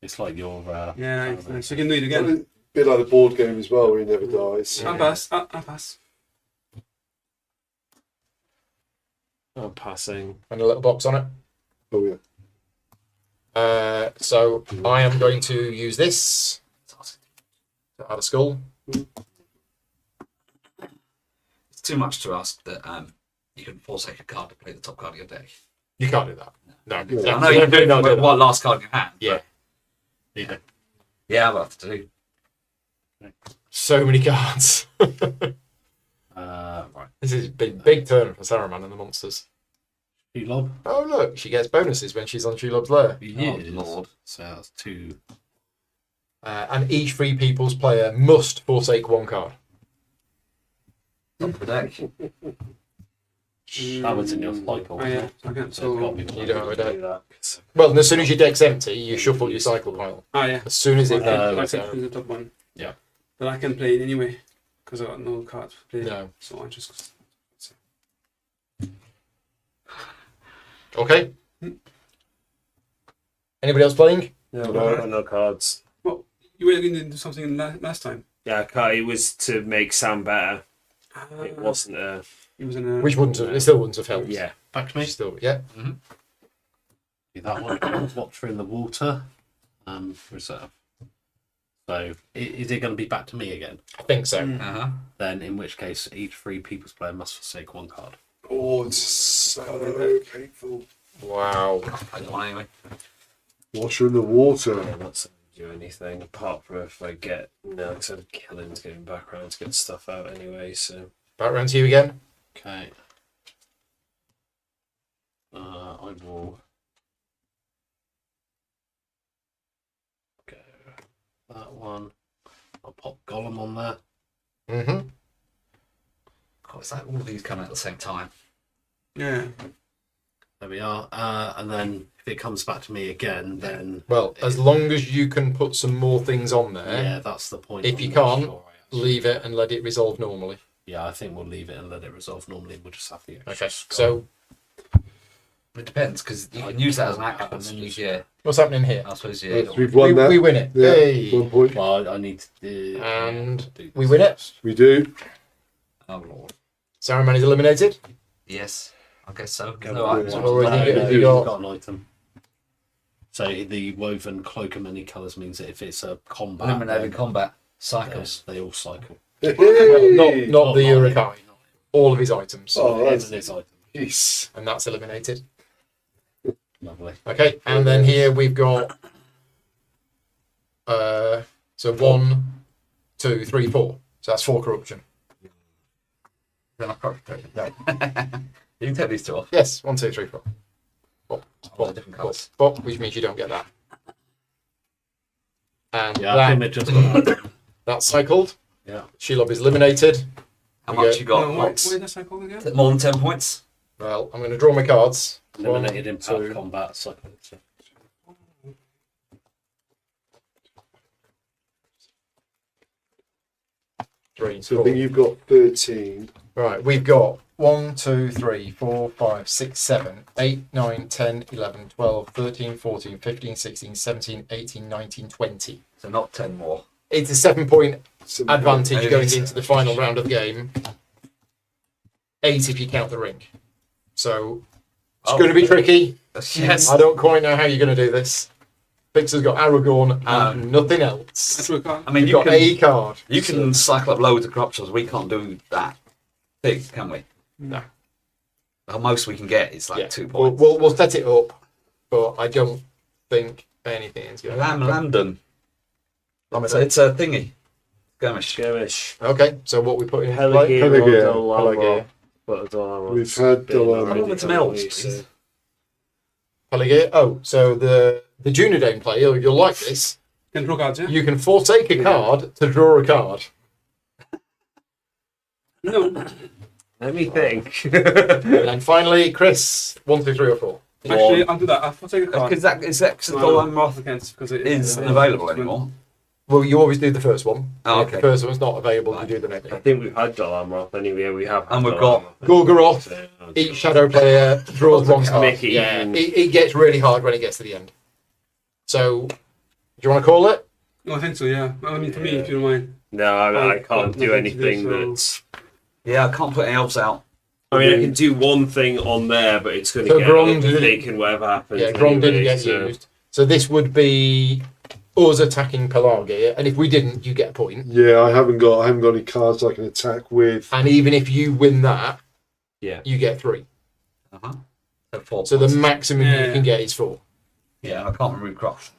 It's like your. Yeah, so you can do it again. A bit like the board game as well, where he never dies. Yeah. I pass. I pass. I'm passing. And a little box on it. Oh yeah. So I am going to use this to add a skull. It's too much to ask that you can forsake a card to play the top card of your deck. You can't do that. No, I know you can do it not with what last card in your hand. Yeah, Yeah. Yeah, I'll have to do. so many cards. Right. This is a big turn for Saruman and the monsters. Shelob. Oh look, she gets bonuses when she's on Shelob's Lair. Yes. Lord. So that's 2. And each Free People's player must forsake 1 card. Top of the deck. That was in your cycle. Oh, yeah, I can't. So it's got So, to be You don't have a deck. do that. Well, and as soon as your deck's empty, you shuffle your cycle pile. yeah. As soon as it I empties, can choose the top one. Yeah. But I can play it anyway because I got no cards to play. No. So I just. Okay. Anybody else playing? No cards. You were going to do something last time. Yeah, it was to make Sam better. Ah, It wasn't a. It was in a. Which wouldn't have, it still wouldn't have helped. Yeah. Back to me. Still, yeah. Do that one. Watcher in the water. Reserve. So is it going to be back to me again? I think so. Mm. Uh-huh. Then, in which case, each Free People's player must forsake 1 card. Oh, it's so painful. Wow. I don't want anyway. Washer in the water. Yeah, that's do anything apart from if I get because I'm killings getting back around to get stuff out anyway. So Back round to you again. Okay. I will go that one. I'll pop Gollum on that. Mm-hmm. Oh, it's like all of these coming at the same time. Yeah. There we are. And then if it comes back to me again, then Well, as long as you can put some more things on there, yeah, that's the point. If I'm you not can't, sure I actually- leave it and let it resolve normally. Yeah, I think we'll leave it and let it resolve normally. We'll just have the extra Okay. skull. So It depends because you can use that as an action. And then Yeah, what's happening here? I suppose. Yeah. We've won that. We win it. Yeah, Hey. 1 point. Well, I need to do. And do we this win it. first. We do. Oh lord. Saruman is eliminated. Yes, I guess so. Go No, on. I- So already No, you you've got- got an item. So the woven cloak of many colours means that if it's a combat, eliminating then combat cycles. they all cycle. Not Hey! not the mine. Urukai. All of his items. Oh, Him that's and his item. nice. And that's eliminated. Lovely. Okay, and then here we've got so 1, 2, 3, 4. So that's 4 corruption. Then I've got You can take these two off. Yes, 1, 2, 3, 4. All the different colours. Which means you don't get that. And Yeah, I think they've just got. that's cycled. Yeah. Shelob is eliminated. How We much get- you got? What Max? is the cycle again? Is it more than 10 points? Well, I'm going to draw my cards. Eliminated 1, impact 2, combat cycle. So 3, So I 4. think you've got 13. Right, we've got 1, 2, 3, 4, 5, 6, 7, 8, 9, 10, 11, 12, 13, 14, 15, 16, 17, 18, 19, 20. So not 10 more. It's a 7-point advantage Maybe going it's- into the final round of the game. 8 if you count the ring. So it's Oh. going to be tricky. Yes. I don't quite know how you're going to do this. Pixar's got Aragorn and nothing else. That's what I I mean, You've you got can, a card. you can cycle up loads of corruptions. We can't do that thing, can we? No. The most we can get is like Yeah. 2 We'll, points. we'll set it up, but I don't think anything's going to happen. Lambden. Lamb- It's a thingy. Skirmish. skirmish. Okay, so what we put in play? Pelegir, Pelegir. Pelegir. We've had I want some elves, please. Pelegir. Oh, so the Junodane play, you'll like this. Can draw cards, yeah? You can forsake a card to draw a card. No. Let me think. And finally, Chris, 1, 2, 3, or 4. Actually, I'll do that. I'll take a card. Because that is that No, Golan Roth I can't, because it isn't available anymore. Well, you always do the first one. Oh, If the okay. first one's not available, you do the next I one. think we've had Dalamroth anyway. We have. And had we've got- Dalamroth. Gorgoroth, each shadow player draws one card. Mickey. Yeah, it gets really hard when it gets to the end. So, do you want to call it? No, I think so, yeah. Well, I mean, to me, if you don't mind. No, I I've got can't do nothing to do, anything so- that's. Yeah, I can't put any elves out. I mean, I can do one thing on there, but it's going to So get Grom overtaken whatever happens. Yeah, Grom didn't anyway, get so- used. So this would be us attacking Pelargir, and if we didn't, you get a point. Yeah, I haven't got any cards I can attack with. And even if you win that, Yeah. you get 3. Uh-huh. So 4 So the points. maximum Yeah. you can get is 4. Yeah, I can't remove crops.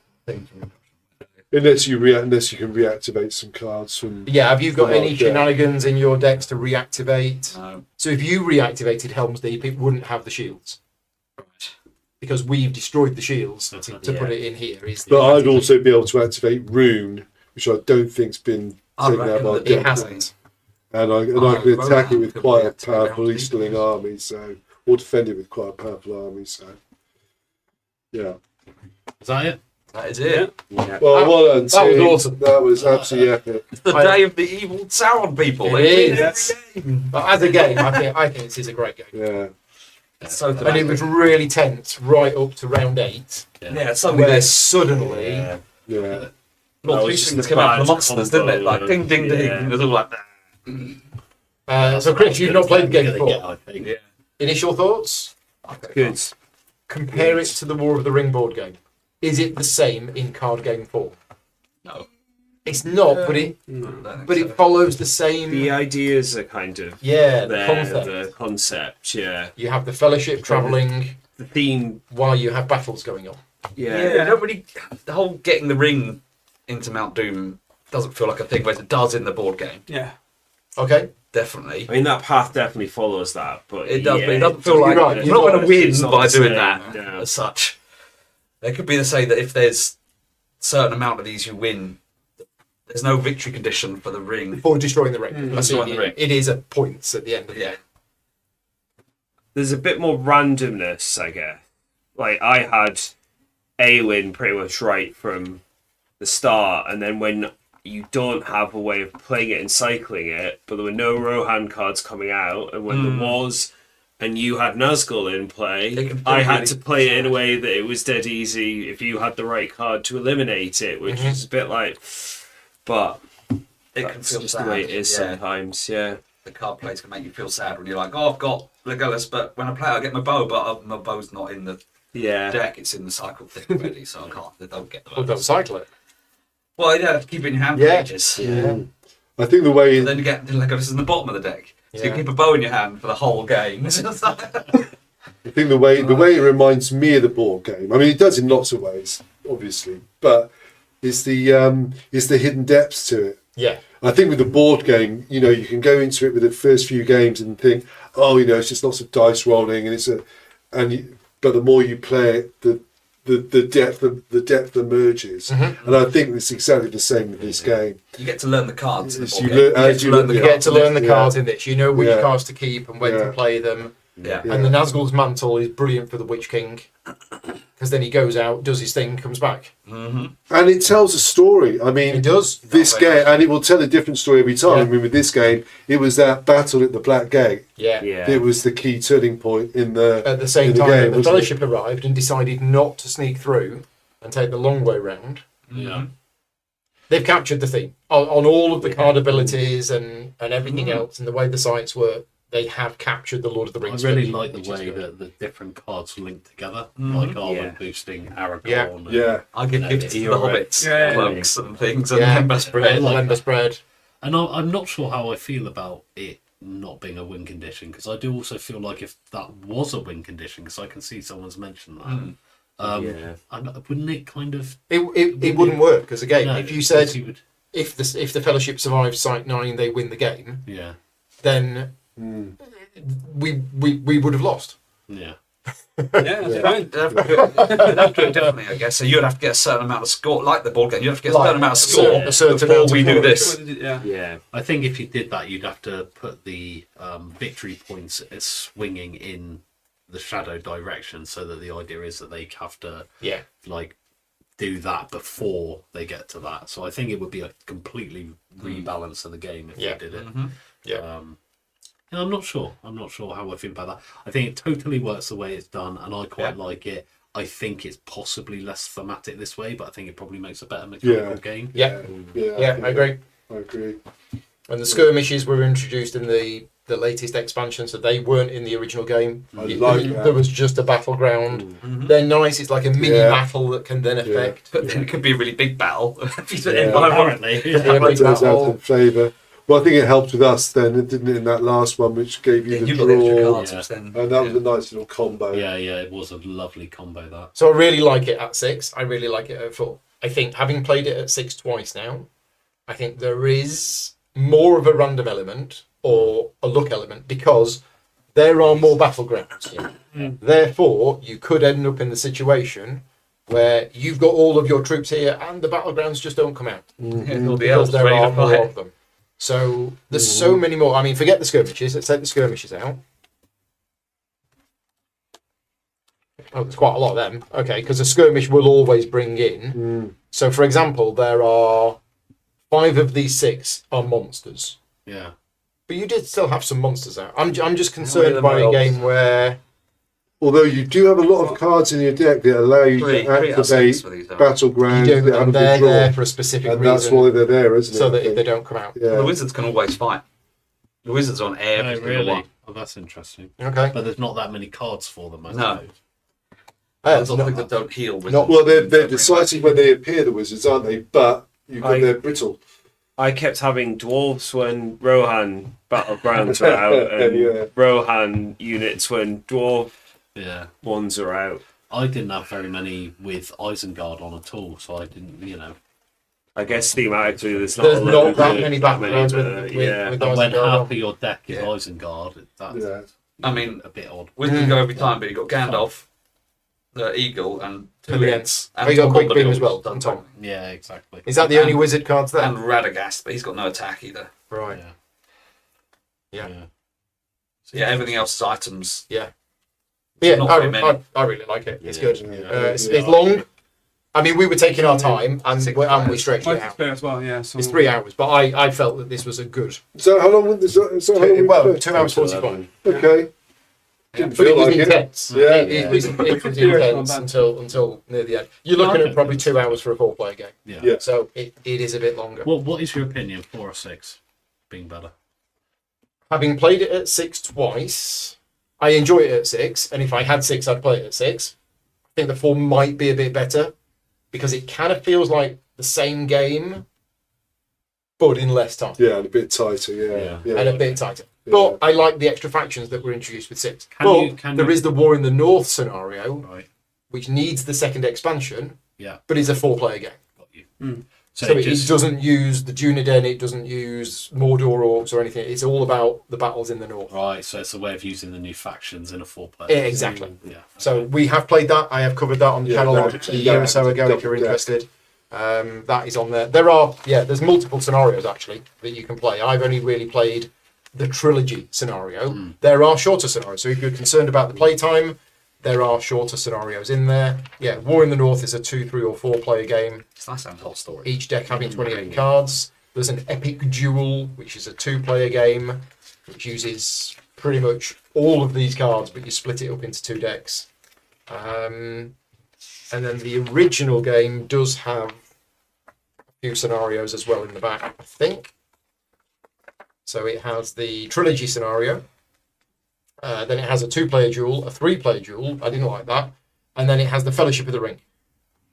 Unless you can reactivate some cards from. Yeah, have you got Well, any yeah. shenanigans in your decks to reactivate? No. So if you reactivated Helm's Deep, it wouldn't have the shields. Right. Because we've destroyed the shields to Yeah. put it in here. Is the But I'd advantage. also be able to activate Rune, which I don't think's been I taken out reckon by that It deck. hasn't. And I can Ronan attack it with could quite a reactivate powerful Helm's Easterling army, or defend it with quite a powerful army. So, yeah. is that it? That is it. Yeah. Well, That- well done, that was team. awesome. That was absolutely epic. It's the day of the evil Sauron people. It They is. win every game. But as a game, I think this is a great game. Yeah. It's so And it thematic. was really tense right up to round 8, Yeah, it's so where weird. suddenly Yeah. Yeah. Well, That three was just things the came out bad for the monsters, didn't it? Like combo, ding, ding, ding. yeah. It was all like that. So Chris, you've not played the game Gonna before. get, I think. Yeah. Initial thoughts? Good. Compare it to the War of the Ring board game. Is it the same in card game form? No. It's not, but it No. but it follows the same. The ideas are kind of Yeah, the there. concept. The concept, yeah. You have the Fellowship travelling The theme, while you have battles going on. yeah. Yeah, I don't really. The whole getting the ring into Mount Doom doesn't feel like a thing, whereas it does in the board game. Yeah. Okay. Definitely. I mean, that path definitely follows that, but It does, yeah, but it doesn't feel like right, you're not going to win it's not by the doing same, that no. as such. There could be the say that if there's a certain amount of these you win, there's no victory condition for the ring. Before destroying the ring. Destroying the ring. It is at points at the end of the Yeah. game. There's a bit more randomness, I guess. Like, I had A-Win pretty much right from the start, and then when you don't have a way of playing it and cycling it, but there were no Rohan cards coming out, and when there was, and you had Nazgul in play, It can feel I had really to play it in a way that it was dead easy if you had the right card to eliminate it, which is a bit like... But It can that's feel just sad. the way it is yeah. sometimes, yeah. The card plays can make you feel sad when you're like, oh, I've got Legolas, but when I play, I get my bow, but my bow's not in the Yeah. deck; it's in the cycle thing already, so I can't. They don't get the Or don't bows. cycle it. Well, yeah, keep it in your hand Yeah. for ages. Yeah. I think the way And then you get Legolas in the bottom of the deck, so you Yeah. keep a bow in your hand for the whole game. I think the way it reminds me of the board game. I mean, it does in lots of ways, obviously, but it's the hidden depths to it. Yeah. I think with the board game, you know, you can go into it with the first few games and think, oh, you know, it's just lots of dice rolling, and but the more you play it, the depth emerges, and I think it's exactly the same with this game. You get to learn the cards. In the Yes, board you game. learn- You get as to you learn learn- the You Yeah. get to learn the Yeah. cards in this. You know which Yeah. cards to keep and when Yeah. to play them. Yeah. Yeah. And the Nazgul's Mantle is brilliant for the Witch King. Because then he goes out, does his thing, comes back. And it tells a story. I mean, It does. this game, and it will tell a different story every time. Yeah. I mean, with this game, it was that battle at the Black Gate. Yeah. Yeah. It was the key turning point in the At the same in the time, game, the wasn't it? Fellowship arrived and decided not to sneak through and take the long way round. Yeah. They've captured the theme on all of the card abilities and everything else, and the way the science work. They have captured the Lord of the I Rings. really trilogy, like the which is way good. that the different cards link together, like Arwen Yeah. boosting Aragorn. Yeah. and- Yeah. I give No, gifts to the you're right. hobbits, Yeah. cloaks and things, and Yeah. lembas bread. like Lembas bread. And I'm not sure how I feel about it not being a win condition, because I do also feel like if that was a win condition, because I can see someone's mentioned that, Yeah. wouldn't it kind of... It wouldn't work because again, No, if you said because would, if the Fellowship survives Site 9, they win the game, yeah, then we would have lost. yeah. Yeah, that's fine. They'd have to do it differently, I guess. So you'd have to get a certain amount of score, like the board game. You'd have to get a certain amount of score a certain before amount of we do score. this. Yeah. Yeah. I think if you did that, you'd have to put the victory points as swinging in the shadow direction, so that the idea is that they have to Yeah. like do that before they get to that. So I think it would be a completely rebalance of the game if Yeah. they did it. Yeah. And I'm not sure. I'm not sure how I feel about that. I think it totally works the way it's done, and I quite like it. I think it's possibly less thematic this way, but I think it probably makes a better mechanical game. Yeah. Yeah, Yeah, I agree. I agree. And the skirmishes were introduced in the latest expansion, so they weren't in the original game. I like There that. was just a battleground. They're nice. It's like a mini Yeah. battle that can then affect. But then it could be a really big battle. If you Yeah. well, Apparently, Yeah, That big does add battle. some flavour. Well, I think it helped with us then, didn't it, in that last one, which gave you the you got the extra draw. cards, Yeah. which then. And that was a nice little combo. yeah, it was a lovely combo that. So I really like it at 6. I really like it at 4. I think having played it at 6 twice now, I think there is more of a random element or a luck element because there are more battlegrounds. Therefore, you could end up in the situation where you've got all of your troops here and the battlegrounds just don't come out It'll be because elves there ready are to more fight. of them. So there's so many more. I mean, forget the skirmishes. Let's take the skirmishes out. Oh, there's quite a lot of them. Okay, because a skirmish will always bring in. So, for example, there are 5 of these 6 are monsters. Yeah, But you did still have some monsters out. I'm just concerned them by are a game where Although you do have a lot of cards in your deck that allow you Three to out of activate six for these, though. battlegrounds you do, that have a and they're good draw. there for a specific And that's reason, why they're there, isn't it? so I that think? they don't come out. Yeah. The wizards can always fight. The wizards on every oh, single really? one. Oh, that's interesting. Okay. But there's not that many cards for them. I No. suppose. There's not- nothing that don't heal wizards. not- Well, they're decisive when they appear, the wizards, aren't they? But they're brittle. I kept having dwarves when Rohan battlegrounds were out, and Yeah. Rohan units when dwarf Yeah, ones are out. I didn't have very many with Isengard on at all, so I didn't. I guess thematically, there's not There's a not load that of- many that backgrounds many, with, but, with, yeah. with And when Isengard half on. of your deck is Yeah. Isengard, that's Yeah. I mean, a bit odd. wizards go every time, but you've got Gandalf, the eagle, and two And the Ents, Ents. and Oh, you got Tom Quick Beam Bombadil, as well, which does and Tom. both. Yeah, exactly. Is that the only And- wizard cards there? And Radagast, but he's got no attack either. Right. Yeah. Yeah. Yeah, everything else is items. Yeah, yeah, Not very many. I really like it. It's Yeah. good. Yeah. It's long. I mean, we were taking our time and Six we players. stretched it out. Multiplayer as well, yeah. So It's 3 hours, but I felt that this was a good. So how long? So how long? Well, 2 hours 45. Okay. Didn't But it feel was like it. intense. Yeah. It was intense until near the end. You're looking at probably 2 hours for a 4-player game. Yeah. Yeah. So it is a bit longer. Well, what is your opinion? 4 or 6 being better? Having played it at 6 twice, I enjoy it at 6, and if I had 6, I'd play it at 6. I think the 4 might be a bit better because it kind of feels like the same game, but in less time Yeah, and a bit tighter. Yeah. Yeah. and a bit tighter. Yeah. But I like the extra factions that were introduced with 6. Can There you- is the War in the North scenario, Right. which needs the second expansion, Yeah. but is a 4-player game. Got you. Mm. So, it it just doesn't use the Dunedain, it doesn't use Mordor orcs or anything. It's all about the battles in the north. right. So it's a way of using the new factions in a 4-player. Yeah, exactly. Yeah. So we have played that. I have covered that on the Yeah, channel that- a year or so ago. If you're double deck. interested, that is on there. There's multiple scenarios actually that you can play. I've only really played the trilogy scenario. There are shorter scenarios. So if you're concerned about the playtime, there are shorter scenarios in there. Yeah, War in the North is a 2, 3, or 4-player game. It's nice to have a whole story. Each deck having 28 cards. There's an Epic Duel, which is a 2-player game, which uses pretty much all of these cards, but you split it up into 2 decks. And then the original game does have a few scenarios as well in the back, I think. So it has the trilogy scenario. Then it has a 2-player duel, a 3-player duel. I didn't like that. And then it has the Fellowship of the Ring,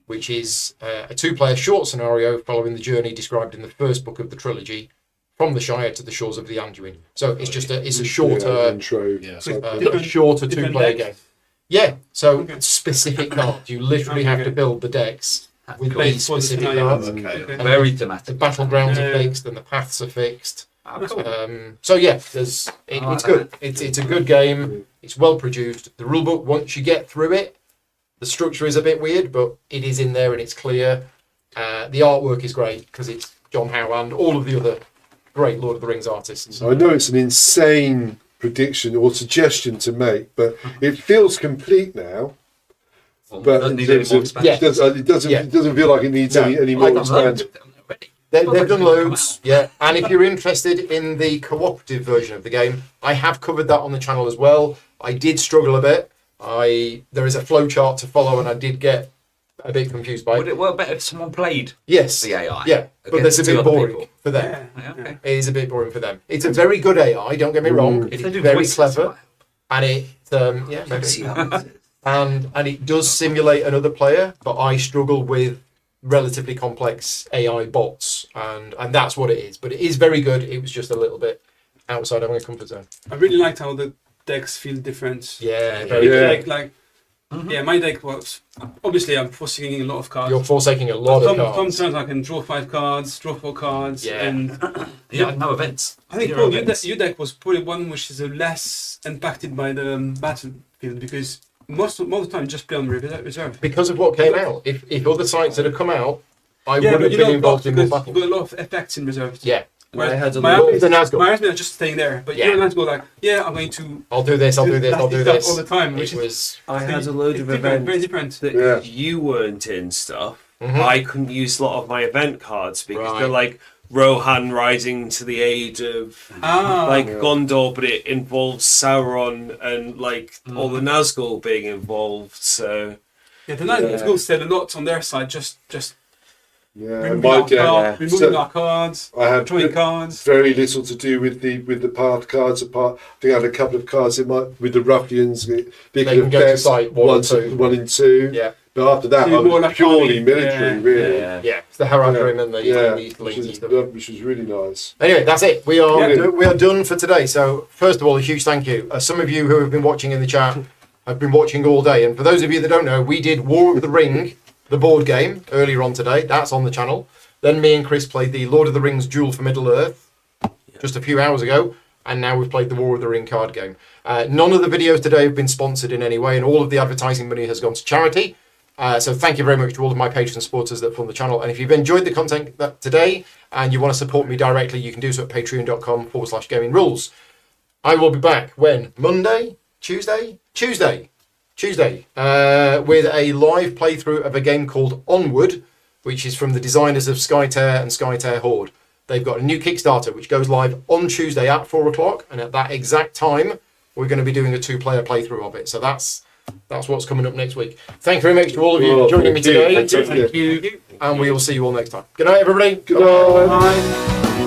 which is a 2-player short scenario following the journey described in the first book of the trilogy, from the Shire to the shores of the Anduin. So it's just a Yeah, shorter, intro. Yeah. Different- shorter different 2-player decks? game. Yeah, so Okay. specific cards. You literally have to build the decks with Cool. these For the specific scenario. cards. Okay. And Very the thematic. battlegrounds are Yeah. fixed and the paths are fixed. Oh, cool. So yeah, I like it's good. It's a good game. It's well produced. The rulebook, once you get through it, the structure is a bit weird, but it is in there and it's clear. The artwork is great because it's John Howe and all of the other great Lord of the Rings artists. I know it's an insane prediction or suggestion to make, but it feels complete now. Well, But doesn't need in any terms more of- expansion. Yeah. it doesn't feel like it needs No, any I more I've loaded expansion. them already. They've done loads, yeah. And if you're interested in the cooperative version of the game, I have covered that on the channel as well. I did struggle a bit. There is a flow chart to follow, and I did get a bit confused by Would it. it work better if someone played Yes, the AI? yeah, but against that's a two bit other boring people? for them. Yeah. Yeah, okay. It is a bit boring for them. It's a very good AI. Don't get me wrong. If It's they do very voices, clever, and it yeah, maybe. and it does simulate another player, but I struggle with relatively complex AI bots, and that's what it is. But it is very good. It was just a little bit outside of my comfort zone. I really liked how the decks feel different. Yeah, very Yeah. good. Yeah, my deck was obviously I'm forsaking a lot of cards. You're forsaking a lot of some cards. turns I can draw 5 cards, draw 4 cards, Yeah. and Yeah, no events. I think Zero Paul, events. your deck was probably one which is less impacted by the battlefield because most of the time you just play on reserve. Because of what came out. If other sites had come out, I Yeah, would but have you been don't involved in more because battle. you've got a lot of effects in reserve. Yeah, Whereas I had a my lot- armies, The Nazgul. my armies are just staying there, but Yeah. your armies go like, yeah, I'm going to I'll do this. I'll do this. I'll do stuff this. all the time, which It is was. I had a load of different, events very different. that Yeah. you weren't in stuff. Mhm. I couldn't use a lot of my event cards because Right. they're like Rohan rising to the aid of like Yeah. Gondor, but it involves Sauron and like all the Nazgul being involved. So yeah, the Nazgul Yeah. said a lot on their side, just Yeah, removing, my our, deck. card, removing So our cards, I had drawing cards. very little to do with the path cards. Apart, I think I had a couple of cards in my with the ruffians. Big They can go to site 1 or 2. 1 and 2. Yeah. But after that, So I more was like purely army. military, Yeah. really. Yeah, it's the Haradrim and the Yeah, Elite which League was, stuff. which was really nice. Anyway, that's it. We Yeah. are done for today. So first of all, a huge thank you. Some of you who have been watching in the chat have been watching all day, and for those of you that don't know, we did War of the Ring, the board game, earlier on today. That's on the channel. Then me and Chris played the Lord of the Rings Duel for Middle Earth just a few hours ago, and now we've played the War of the Ring card game. None of the videos today have been sponsored in any way, and all of the advertising money has gone to charity. So thank you very much to all of my patron supporters that fund the channel. And if you've enjoyed the content today and you want to support me directly, you can do so at patreon.com/gaming rules. I will be back when? Monday? Tuesday, with a live playthrough of a game called Onward, which is from the designers of Skytear and Skytear Horde. They've got a new Kickstarter which goes live on Tuesday at 4 o'clock, and at that exact time we're going to be doing a 2-player playthrough of it. So that's what's coming up next week. Thank you very much to all of you for joining me today. Thank you. And we will see you all next time. Good night, everybody. Good night. Bye.